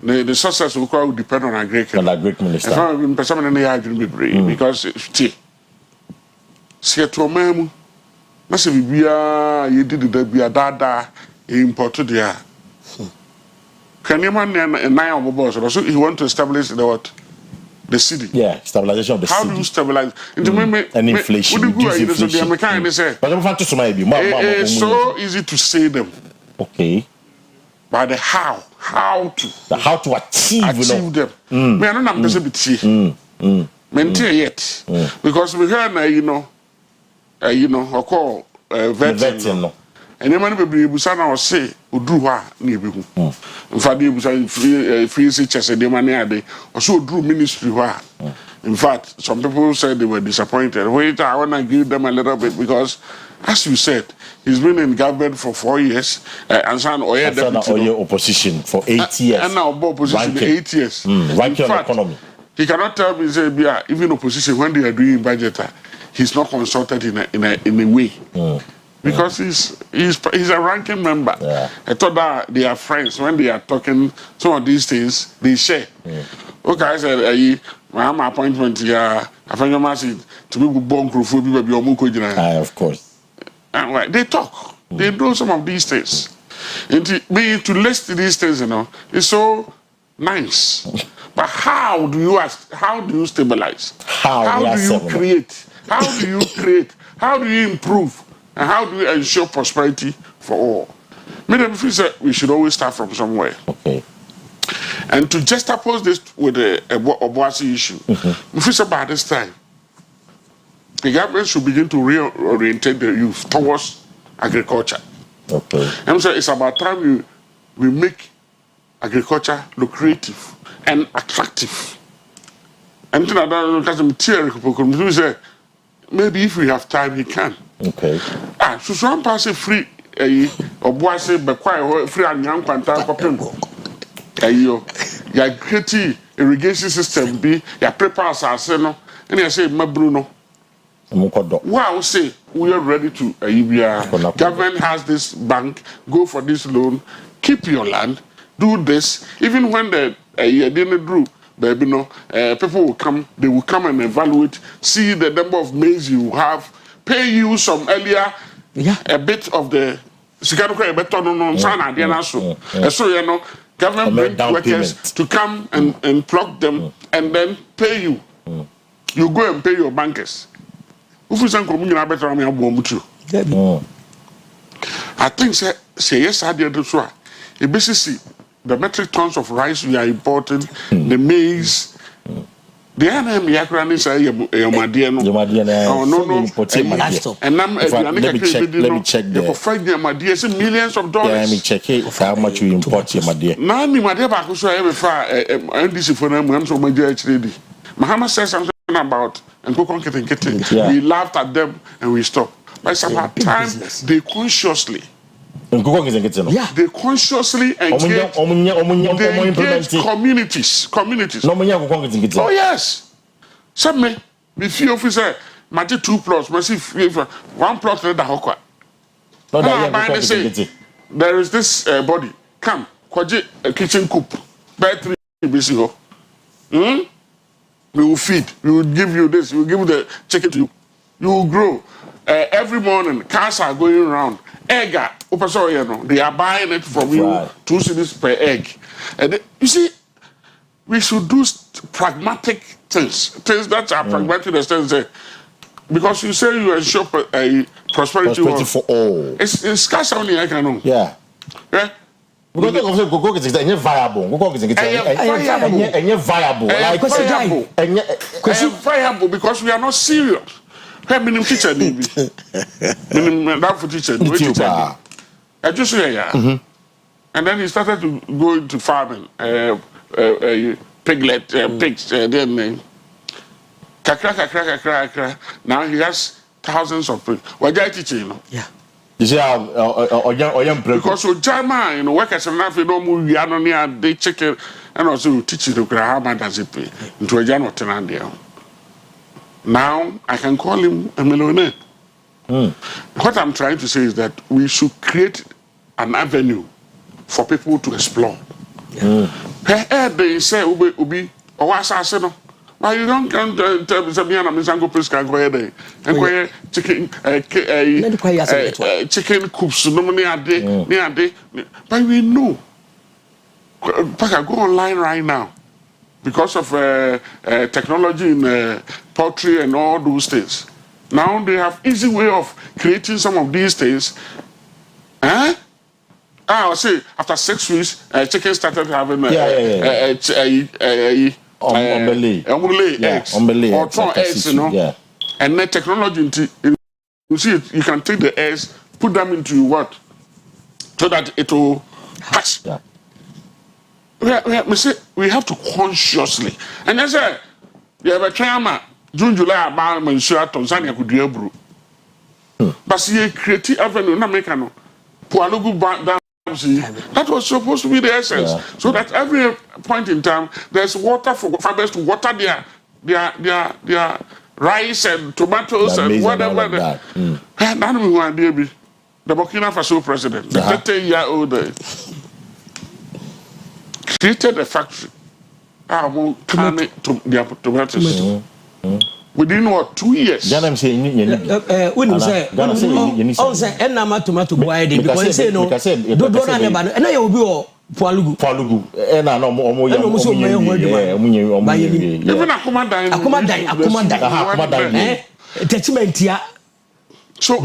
the success will depend on a Greek minister. Because see to memu massive bia you did the bia dada imported there. Can you man and 9 of boss so he want to establish the city? Yeah, stabilization of the city. How do you stabilize and inflation? It's so easy to say them. Okay. But the how to achieve them. Me I don't know person be maintain yet because we hear I call vetting. And man be busa na o say oduru ha na ebehu. Mfa dey busa free chess dey man ade. O so oduru ministry ha. In fact, some people said they were disappointed. Wait, I want to give them a little bit because as you said, he's been in government for 4 years, and son Oye opposition for 8 years. And now opposition 8 years. Ranking on economy. He cannot tell me say, even opposition when they are doing budget, he's not consulted in a way. Because he's a ranking member. Yeah. I thought that they are friends. When they are talking some of these things, they share. Okay, I said, my appointment here, I find your message to be born of course. And they talk. They know some of these things. And to list these things, is so nice. But how do you stabilize? How do you create? How do you create? How do you improve? And how do you ensure prosperity for all? Madam Fisher, we should always start from somewhere. Okay. And to juxtapose this with the Obuasi issue, Fisher, by this time, the government should begin to reorientate the youth towards agriculture. Okay. And so it's about time we make agriculture lucrative and attractive. And then I say, maybe if we have time, he can. Okay. So some pass a free Obuasi bequire free and young quanta copim. Ya create irrigation system be ya prepare as no and I say Mabruno. Wow, say we are ready to government has this bank, go for this loan, keep your land, do this. Even when the didn't do, baby, people will come, they will come and evaluate, see the number of maize you have, pay you some earlier, a bit of the so government bring workers to come and plug them and then pay you. You go and pay your bankers. I think say yes, I did this one. Basically, the metric tons of rice we are importing, the maize. The enemy Yakrani say let me check the millions of dollars. Let me check it how much you import your madia. Nani madia back so every far NDC for them I'm so much Muhammad says something about and go we laughed at them and we stopped. But it's about time they consciously engage communities. Oh yes. Some me few officer Mati 2+, massive 1 plot the hokwa. There is this body. Come, kwaje a kitchen coop. Buy 3 busy ho. We will feed. We will give you this. We will give you the chicken to you. You will grow. Every morning, cars are going around. Egg, they are buying it from you 2 cedis per egg. And you see, we should do pragmatic things that are pragmatic in the sense because you say you ensure prosperity for all. It's scarce only I can know. Yeah. Because go is viable. Viable because we are not serious. Minimum teacher maybe. Minimum that for teacher. I just say and then he started to go into farming. Piglet, pigs, then kakra. Now he has thousands of pigs. What are you teaching? Yeah. You see how because so Jama, workers and nothing no more we are not near they check it and also teach you to how much does it pay into a Jano Tenandia. Now I can call him a millionaire. What I'm trying to say is that we should create an avenue for people to explore. They say ubi or what's no. Why you don't come to tell me I'm Misango Pisca go ahead and go chicken coops no near day. But we know. Paka go online right now because of technology in poultry and all those things. Now they have easy way of creating some of these things. I'll say after 6 weeks, chicken started having eggs, and then technology, you see, you can take the eggs, put them into what, so that it will hatch. We have to consciously, and I say, you have a trauma. June, July, about Monsieur Tanzania could do a brew. But see, creative avenue, na make no. Pualugu that was supposed to be the essence, so that every point in time there's water for farmers to water their rice and tomatoes and whatever. And then we want to be the Burkina Faso president, the 30-year-old, created a factory. I won't can it to their tomatoes. Within what 2 years? Ghana say wouldn't say and na tomato boy dey because say no do na neba no na you obi o Pualugu e na no omo ya even Akuma dan attachment ya so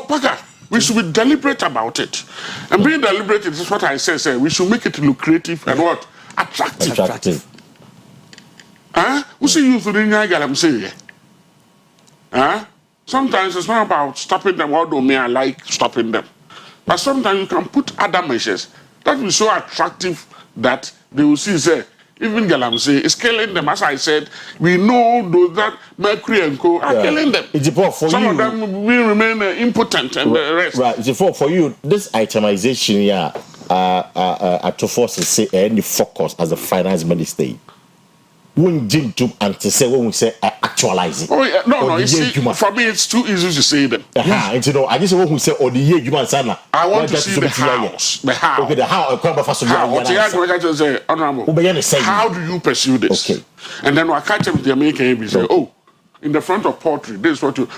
Paka, we should be deliberate about it, and being deliberate is what I say we should make it lucrative and what attractive. Who see you for the Galam say? Sometimes it's not about stopping them, although me I like stopping them. But sometimes you can put other measures that will be so attractive that they will see, say, even Galam say, is killing them. As I said, we know those that Mercury and Co. are killing them. It's for some you. of them will remain impotent and the rest. Right. It's for you. This itemization, to force to say any focus as a finance minister. When Jim to and to say when we say actualize it. Oh yeah, no. You see, for me it's too easy to say them. I just want to say or the year you sana. I want to see the house. The how. Okay, the how. How do you pursue this? Okay. And then I catch them with the American say, oh, in the front of poultry, this is what you.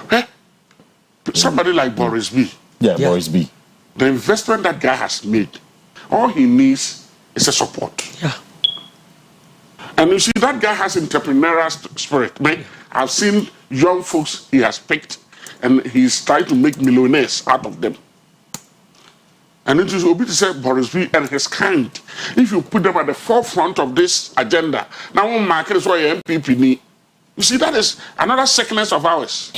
Somebody like Boris B. Boris B. The investment that guy has made, all he needs is a support. Yeah. And you see, that guy has entrepreneurial spirit. Man, I've seen young folks he has picked, and he's trying to make millionaires out of them. And it is Obi to say Boris B. and his kind. If you put them at the forefront of this agenda, now one market is what your MPP need. You see, that is another sickness of ours.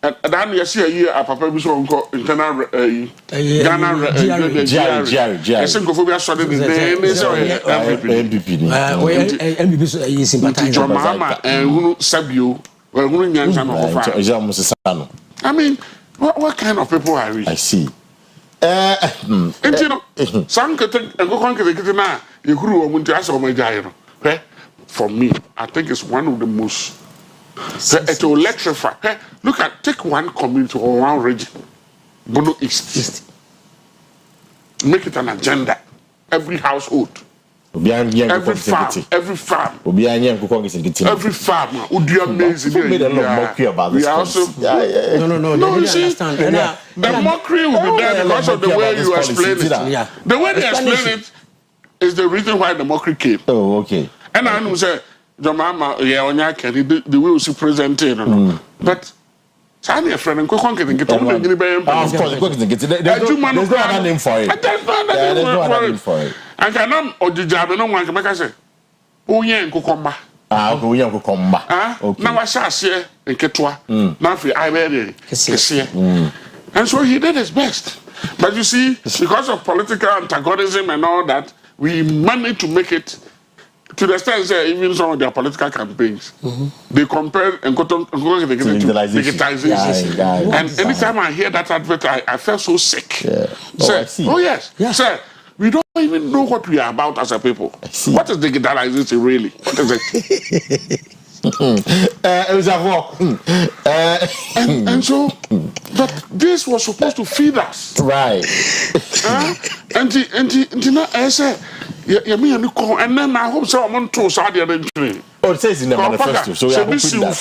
And then you see a year a papa bi so nko internal Ghana GRI. I think Kofobi asode the name so MPP ni. MPP so yi sympathize. Your mama hunu sabio, hunu nyansa no hofa. I mean, what kind of people are we? I see. Some kete na yehuru o muntu asa o magyae no. For me, I think it's one of the most it will electrify. Take one community or one region, Bono East. Make it an agenda. Every household, every farm, every farm. Would be amazing. Made a lot of mockery about this. We also no. You see, the mockery will be there because of the way you explain it. Yeah. The way they explain it is the reason why the mockery came. Oh, okay. And I know say. The mama, the way we see presenting, but Sani a friend and go conquer and get on the of course, there's no other name for it. There's no other name for it. And cannot or the job, no one can make us say, oh, yeah, go come back. Now I shall say, and Ketua, Nafi, I read it. And so he did his best. But you see, because of political antagonism and all that, we managed to make it. To the extent that even some of their political campaigns, they compare and go to digitization. And anytime I hear that advert, I felt so sick. Oh yes. Sir, we don't even know what we are about as a people. What is digitalization really? What is it? And so, but this was supposed to feed us. Right. And I said, and then I hope someone told Saudi Arabia. Oh, it says in the manifesto. So we are hoping that.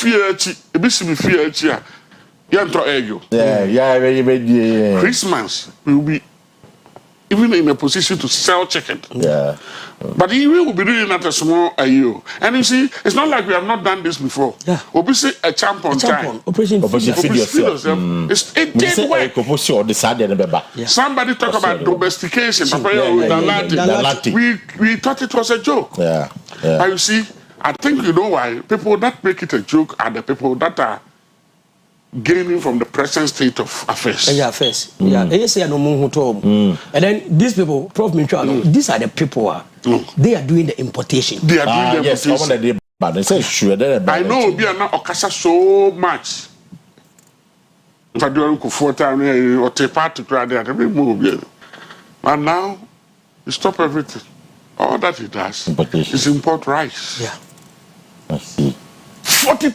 Christmas we will be even in a position to sell chicken. Yeah. But he will be doing that a small AU. And you see, it's not like we have not done this before. Yeah. Obviously, a champ on time. Operation feed yourself. It did work. Somebody talk about domestication. We thought it was a joke. Yeah. But you see, I think you know why. People that make it a joke are the people that are gaining from the present state of affairs. And then these people, Prof. Mitchell, these are the people, they are doing the importation. They are doing the importation. But they say sure that I know be na okasa so much. If I do go for time or take part to try that every move. But now you stop everything. All that he does is import rice. Yeah. I see. 40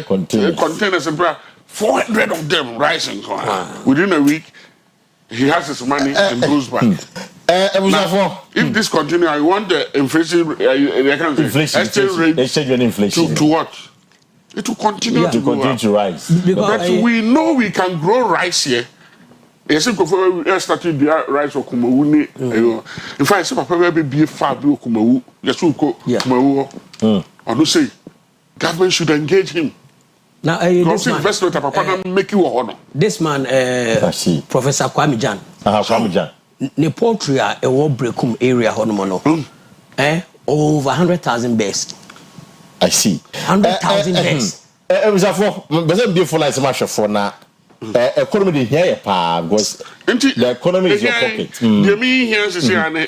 containers and 400 of them rising. Within a week, he has his money and goes back. Now, if this continues, I want the inflation, exchange rate to what? It will continue to rise. But we know we can grow rice here. Yes, if started the rice or Kumawu. In fact, if Papa be a far blue Kumawu, yes, Kumawu. I don't say government should engage him. Now, this man, make you honor. This man, Professor Kwame Jan. Kwame Jan. Ne poultry a war breakum area honomono. Over 100,000 bears. I see. 100,000 bears. It was a for beautiful as much for now. Economy here, because the economy is your pocket. The me here is saying,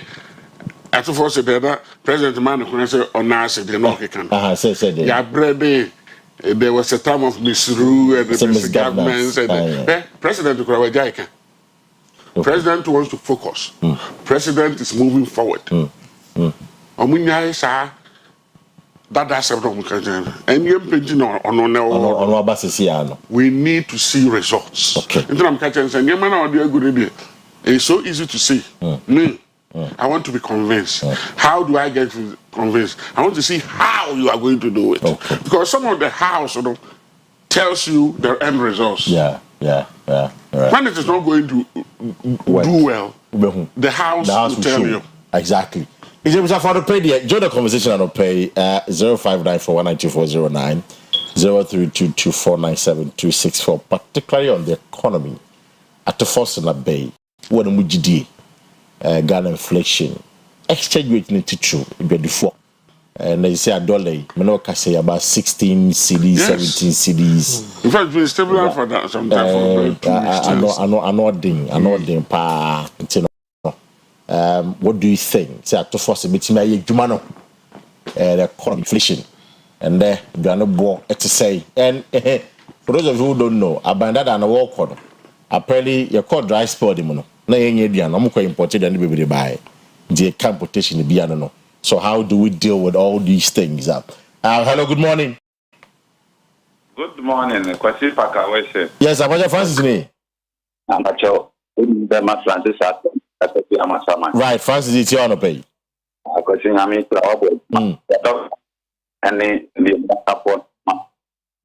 at the first day, President Man who say on us the North said yeah, bread. There was a time of misrule and the misgovernance and President Ukraine. President wants to focus. President is moving forward. We need to see results. Okay. It's so easy to see. Me, I want to be convinced. How do I get convinced? I want to see how you are going to do it. Okay. Because some of the house tells you the end results. Yeah. Right. When it is not going to do well, the house will tell you. Exactly. Is it for the pay? Join the conversation on the pay 0594192409 0322497264, particularly on the economy at the first in the bay. What the mujidi Ghana inflation exchange rate need to true before. And they say a dollar, Manoka say about 16 CDs, 17 CDs. In fact, we stable for that sometimes. I know pa. What do you think? Say at the first a bit me jumano the economic inflation and there you are no more to say. And for those of you who don't know, abandoned and a walk on apparently you call dry spell no yenye dia no mo imported and be buy the computation be no. So how do we deal with all these things? Hello, good morning. Good morning, Kwesi Pakawese. Yes, Abacha Francis me. Abacha, Francis right, Francis is here on the pay. Kwesi Nyami Traobo. And the support.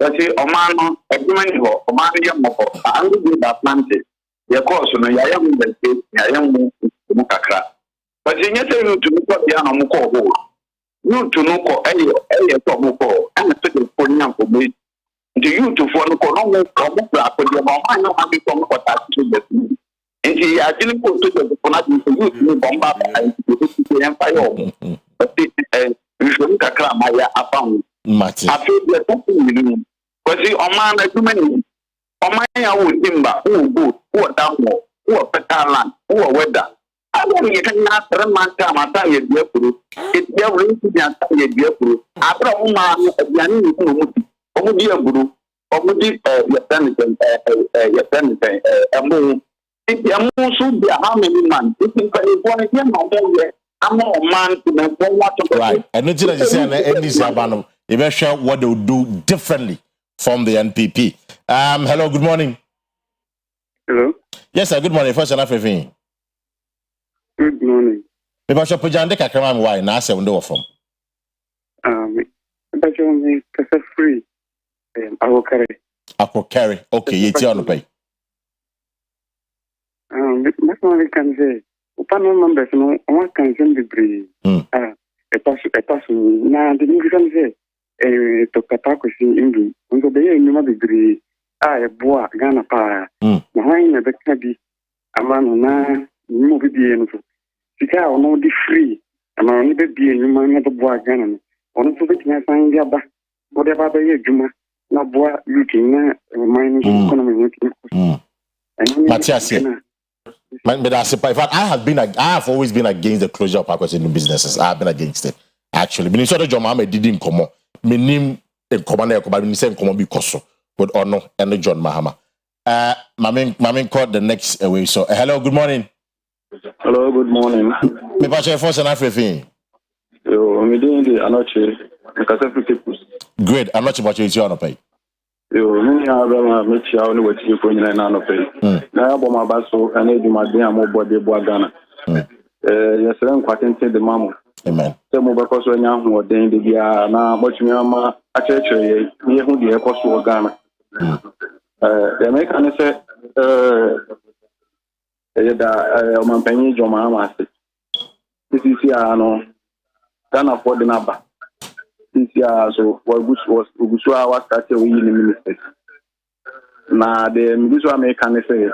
Kwesi Omano, everyone who Omani Yamoko, I will be that planted. Your course, no, I am the state, I am Mukakra. But in your turn to look at the Anamuko, you to know Tomoko, and the second for for me. Do you to follow Kono, Komukra, for your mama, I know how to come for that to the and he actually put to the Ponati for you to bomb and the empire. But we should look at Maya upon Mati. I feel the something. But see, Oman, too many. Omaya would timber, who good, who are down, who are Petalan, who are weather. I don't know, you cannot run my time. I tell you, dear Puru. It's their ring to be a dear Puru. After Oman, Yanni, Omudi Guru, Omudi, your senator, if you are should be how many months? If you want to get I'm not a man to make what to right. And nothing as you say, and this Abano, you better share what they will do differently from the NPP. Hello, good morning. Hello. Yes, sir, good morning. First and everything. Good morning. Maybe I should put you on the camera. Why? Now, I say, we do it from. But you are free. I will carry. Okay, it's on the pay. That's what we can say. Upon members, no one can send the breeze. A person, now the English can say, to Katakusi Indu, and the day you might be a boa, Ghana pa. Behind the Becky, a man, na, movie and so. Sika or no, the free, a man, only be a human at the boa Ghana. On to the sign the back, whatever the Juma, no boa looking, minus economy. Matthias, but in fact, I have always been against the closure of Akwa Asieduaa businesses. I have been against it. Actually, Minnesota John didn't come. Me name commander but me say come because so with honor and John Mahama. Mamin called the next away. So hello, good morning. Hello, good morning. Me pacha force na afefin. Yo, me doing the anoche. Great, I'm not about you on pay. Yo, me have me chia only what you for na no pay. Na abo ma baso ana di ma den amo body bo Ghana. Yesere nkwatente de mamu. Amen. Se mo be koso nya ho den de bia na botumi ama acheche ye hu de koso Ghana. The American say da o man panyi joma amase. This is here no Ghana for the number. This year so Ogusua was started with the minister. Now the Minister American say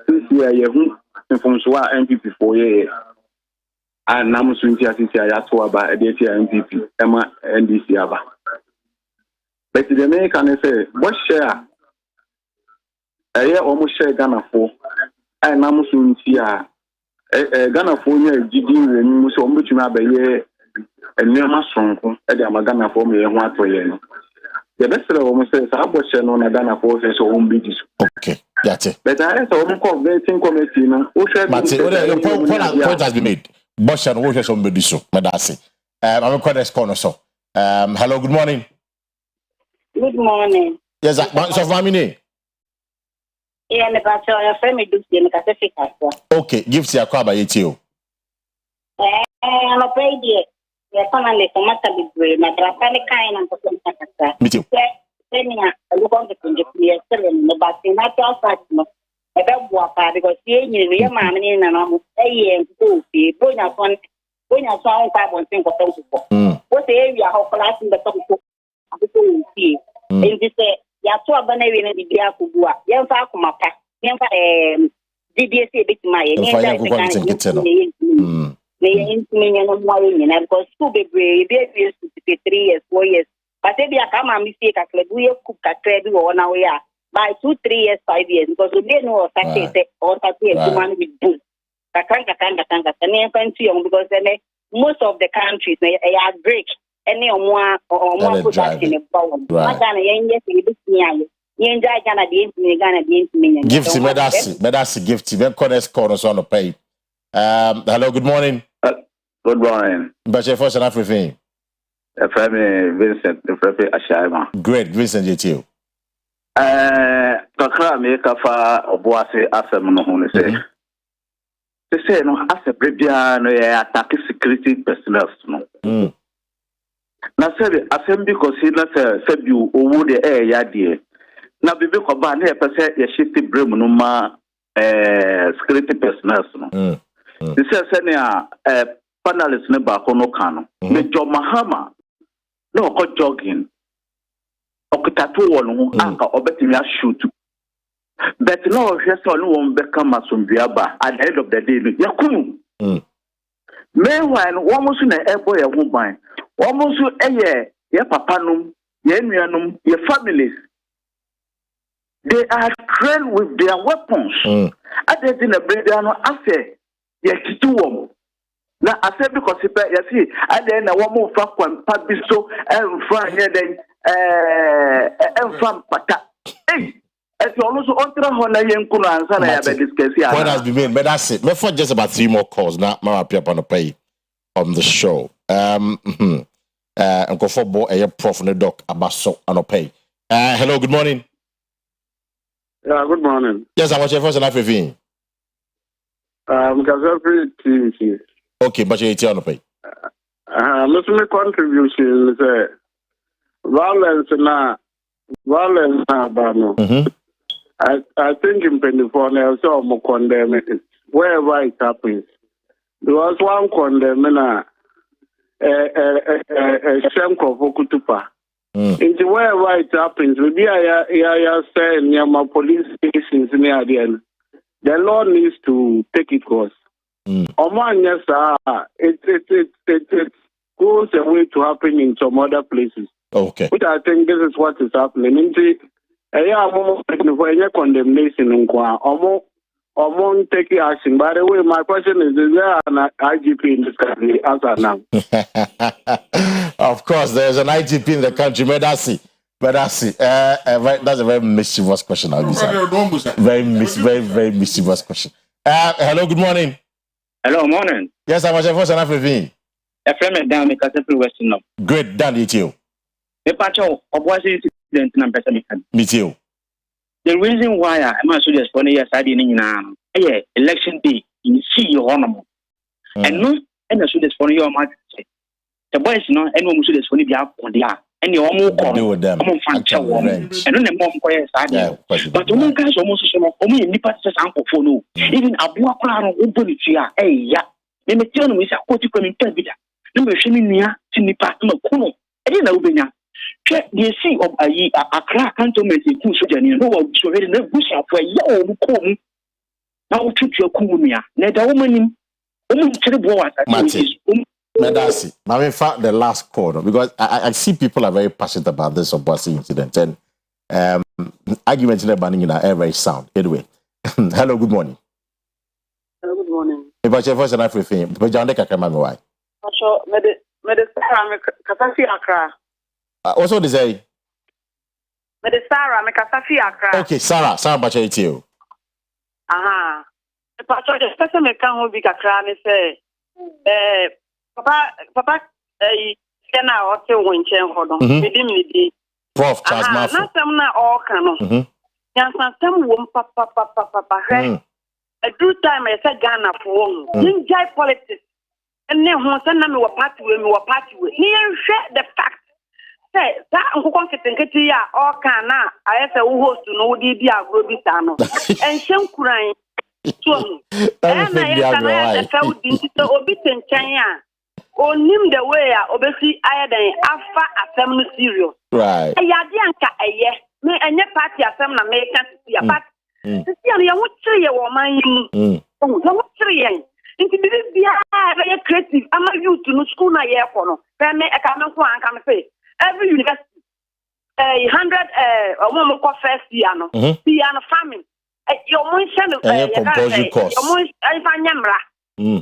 this year you from Swa MPP for year. And now Suntia this year ya to about MPP Emma NDC aba. But the American say what share a year almost share Ghana for and now Suntia Ghana for year GD when so much be and near my strong at the Amagana for me and what for you. The best of almost says I was on Ghana for his own business. Okay, that's it. But I have a vetting committee. Point has been made. Bosch and Waters on Bediso, Madasi. I'm a quite corner so. Hello, good morning. Good morning. Yes, that's of my name. Yeah, and about your family do see in the Pacific. Okay, give to your crab by you. I'm afraid yeah, finally, so much of it, my grandfather kind and person. Me too. I look on the yesterday, but in that outside, about what because your mamma in and almost a year and 2 feet, going up on going out on 5 1 thing of those. What the area how collapsing the top of the sea. And this say, Yatua Banari and the Diakua, Yanfa Kumapa, Yanfa DBSA bit my because school be brave, 3 years, 4 years. But if you come and mistake a club, we cook a trade or now we are by 2, 3 years, 5 years, because we didn't know such or such a man with boom. Because most of the countries are break any more production in power. Gifts, medasi, gifts. We have corners on the pay. Hello, good morning. Good morning. But your first and everything. Vincent, the Frepe Asieduaa. Great, Vincent, you too. Kakra me kafa oboase asem no ho say. They say no ase brebia no attack security personnel no. Na say asem because he na say bi owo de ya de. Na bibi ko ba na e pese ye shift brem no ma security personnel no. They say na panelists ne ba ko no kan no. Me Jo Mahama no ko jogging. Okutatu won ho anka obetimi a shoot. But no hwese on won beka masombiaba at the end of the day no yakum. Meanwhile one musu na ebo ye ho ban. One musu eye ye papa num, ye nuanum, ye families. They are trained with their weapons. At the end of the day no ase ye titu won. Na ase because you see at the end na one more fa kwampa bi so emfa here then emfa pata. Hey, as you also ontra ho na yenku na ansa na ya be discuss here. What has been made, but that's it. For just about 3 more calls now. Mama appear upon the pay on the show. Uncle football a prof no doc abaso on pay. Hello, good morning. Yeah, good morning. Yes, I was your first and everything. TV. Okay, but you're on pay. My contribution is violence na bano. I think in Pennsylvania, so I'm condemn it wherever it happens. There was one condemn na Shenko Fokutupa. Into wherever it happens, maybe I say near my police stations near the end. The law needs to take its course. Oman, yes, it goes away to happen in some other places. Okay. But I think this is what is happening. Into condemnation in Kwa, or won't take action. By the way, my question is there an IGP in this country? Answer now. Of course, there's an IGP in the country. That's a very mischievous question. Very mischievous question. Hello, good morning. Hello, morning. Yes, I'm Ashefo Sanafevi. A friend down the Castle Western. Great, done it you. The patch of what is incident in America. Me too. The reason why I'm also just 1 year side in election day in see your honor. And no, and I should just for your market. The boys no, and one should just for the app on the app. And you almost do with them. And then the mom quiet side. But the one guys almost only in the past uncle for no. Even Abua Crown open it here. Hey, yeah. They may tell me, what you come in Pebida. Number shimmy near Tinipa, no Kuno. I didn't know. Check the sea of a crack cantonment in Kusujan. You know what? So very no bush up for you. Now treat your Kumia. Neither woman terrible. Medasi. Now, in fact, the last call, because I see people are very passionate about this Obuasi incident, and arguments in the banning are very sound. Anyway, hello, good morning. Hello, good morning. If I first and everything, but John Decker came why? So, Medesara, Kasafi Accra. What's what they say? Medesara, Kasafi Accra. Okay, Sarah, Bacha, it's you. Aha. The patron, the person may come home, be Accra, and say, Papa, Sena or two winchen hold on. Prof. Charles Murphy. Not some all canon. Yes, some womb, papa. A good time I said Ghana for one. Jai politics. And then who send them a party with me or party with. Near share the fact. Say, that who can't get here all can now. I have a host to know the Diablo. And some crying. And I have a obedient China. O nim the way obesi ayeden afa asem no serious right ayade anka eye me enye party asem na me kan si but si ya wo kire ye wo man yi o wo kire ye nti bibia very creative ama youth no school na ye ko no pe me e ka me ko anka me say every university 100 mo ko first year no piano farming your mo share your mo I nyamra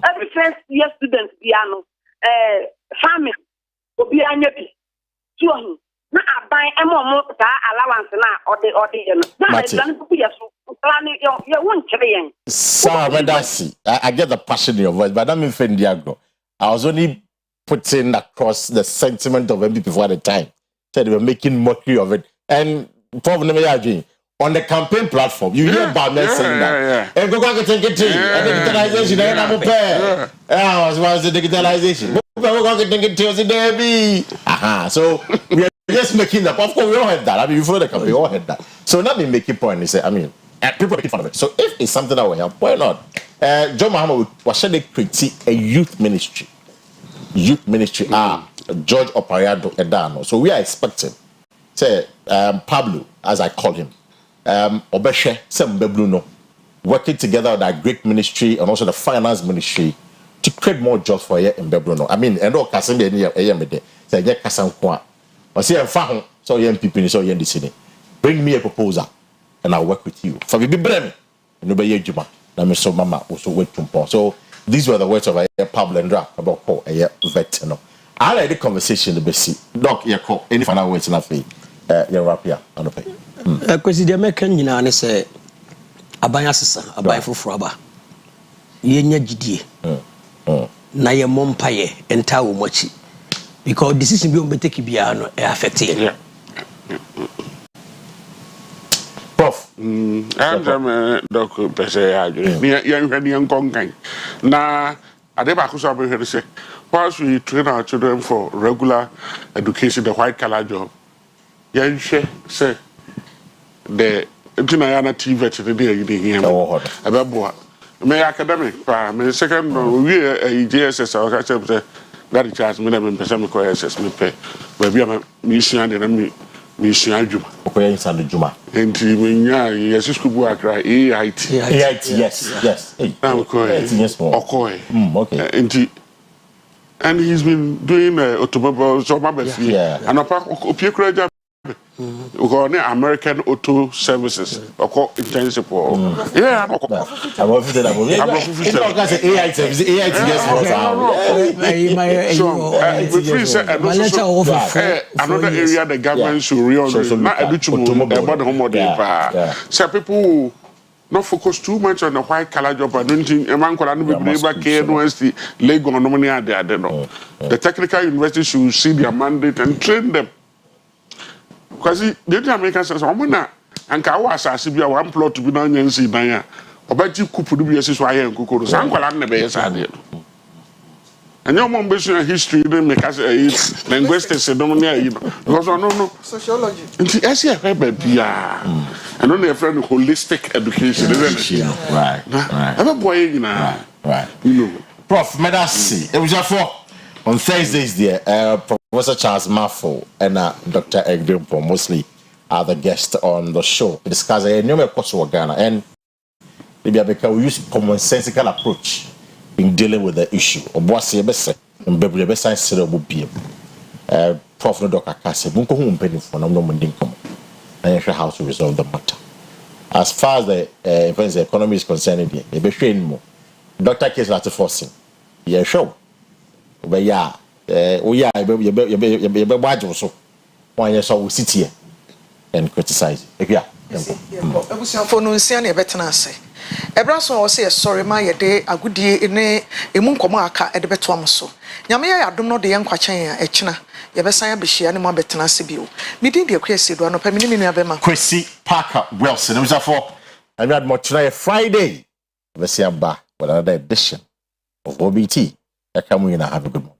every first year student piano farming obi anya bi so na aban emo ta allowance na ode you know na dan ku yeso plan you won kire yen Sarah Medasi, I get the passion in your voice, but I'm in Diagno. I was only putting across the sentiment of MPP for the time. Said they were making mockery of it. And probably on the campaign platform, you hear about me saying that. And go back and take it. And the digitalization, I'm a pair. Was the digitalization. So we are just making that. Of course, we all had that. I mean, you follow the campaign, we all had that. So let me make a point. Say, I mean, people are making fun of it. So if it's something that will help, why not? John Mahama was trying to create a youth ministry. Youth ministry. George Opariado Edano. So we are expecting, say, Pablo, as I call him, Obeshe, Sembe Bruno, working together with that great ministry and also the finance ministry to create more jobs for you in Bebruno. I mean, and all Kasimbe Yamede, say, get Kasankwa. Or see, I'm fine, so young people in so young city. Bring me a proposal and I'll work with you. For we be brave, and obey Juma. Let me so Mama also wait to So these were the words of Pablo and Rap about a veteran. I like the conversation the best. Doc, you call any final words enough. You're up here on the pay. Kwesi the American nyina ne say abanya sesa abai foforo aba yenya gidie na ye mompaye enta wo mochi because decision bi o beteki bia no e affect ye Prof I'm doc pese ajure ni yan hwani nkonkan na ade ba kuso abehwe say once we train our children for regular education, the white collar job yan hwe say the Tinayana TV to the day you hear about my academic, my second year JSS, I said that charge me never person ko SS me pay. But we are mission and mission Juma. Okay, Sunday Juma. And when yes, school work right AIT. Yes. I'm okay. Okay. And he's been doing automobile so my best. And apart Because American Auto Services, or intensive. Yeah, I'm another area the government should reorganize. Not about home. So people not focus too much on the white collar job. I don't think a man could be able to care no the Lego no money are there. The technical university should see their mandate and train them. Because the American says, I'm not, and Kawas as if you are one plot to be done and see Daya. Or bet you could put the why and Kuku, Sanqualan never idea. And your mom based on history, then make us a linguistics, you know, because no sociology. And yes, and only a friend of holistic education, isn't it? Right. I'm a boy, you know. Right. You know, Prof, Medasi, it was your fault. On Thursdays, there, Professor Charles Maffo and Dr. Egrimpo mostly are the guests on the show to discuss a new course of Ghana. And maybe we use commonsensical approach in dealing with the issue. Obuasi ebese, mbebule ebese sere obubi. Prof. Dr. Kase, bunko hu mpeni for no munding come. And how to resolve the matter. As far as the economy is concerned, ebe train more. Dr. Kase lati forcing. Yeah, sure. But yeah, you be so. Why you so sit here and criticize? Yeah. For no nsia na ebetena ase. Ebra so say sorry ma ye de agudie ne emu nkomo aka e de beto am so. Nyame ya adom no de ye nkwachen a ekina ye besan abehia ne mo betena ase bio. Midin de Akua Asieduaa no pa me nua be ma. Kwesi Parker Wilson. It was for I had more tonight Friday. Let's see about another edition of OBT. I come in and have a good morning.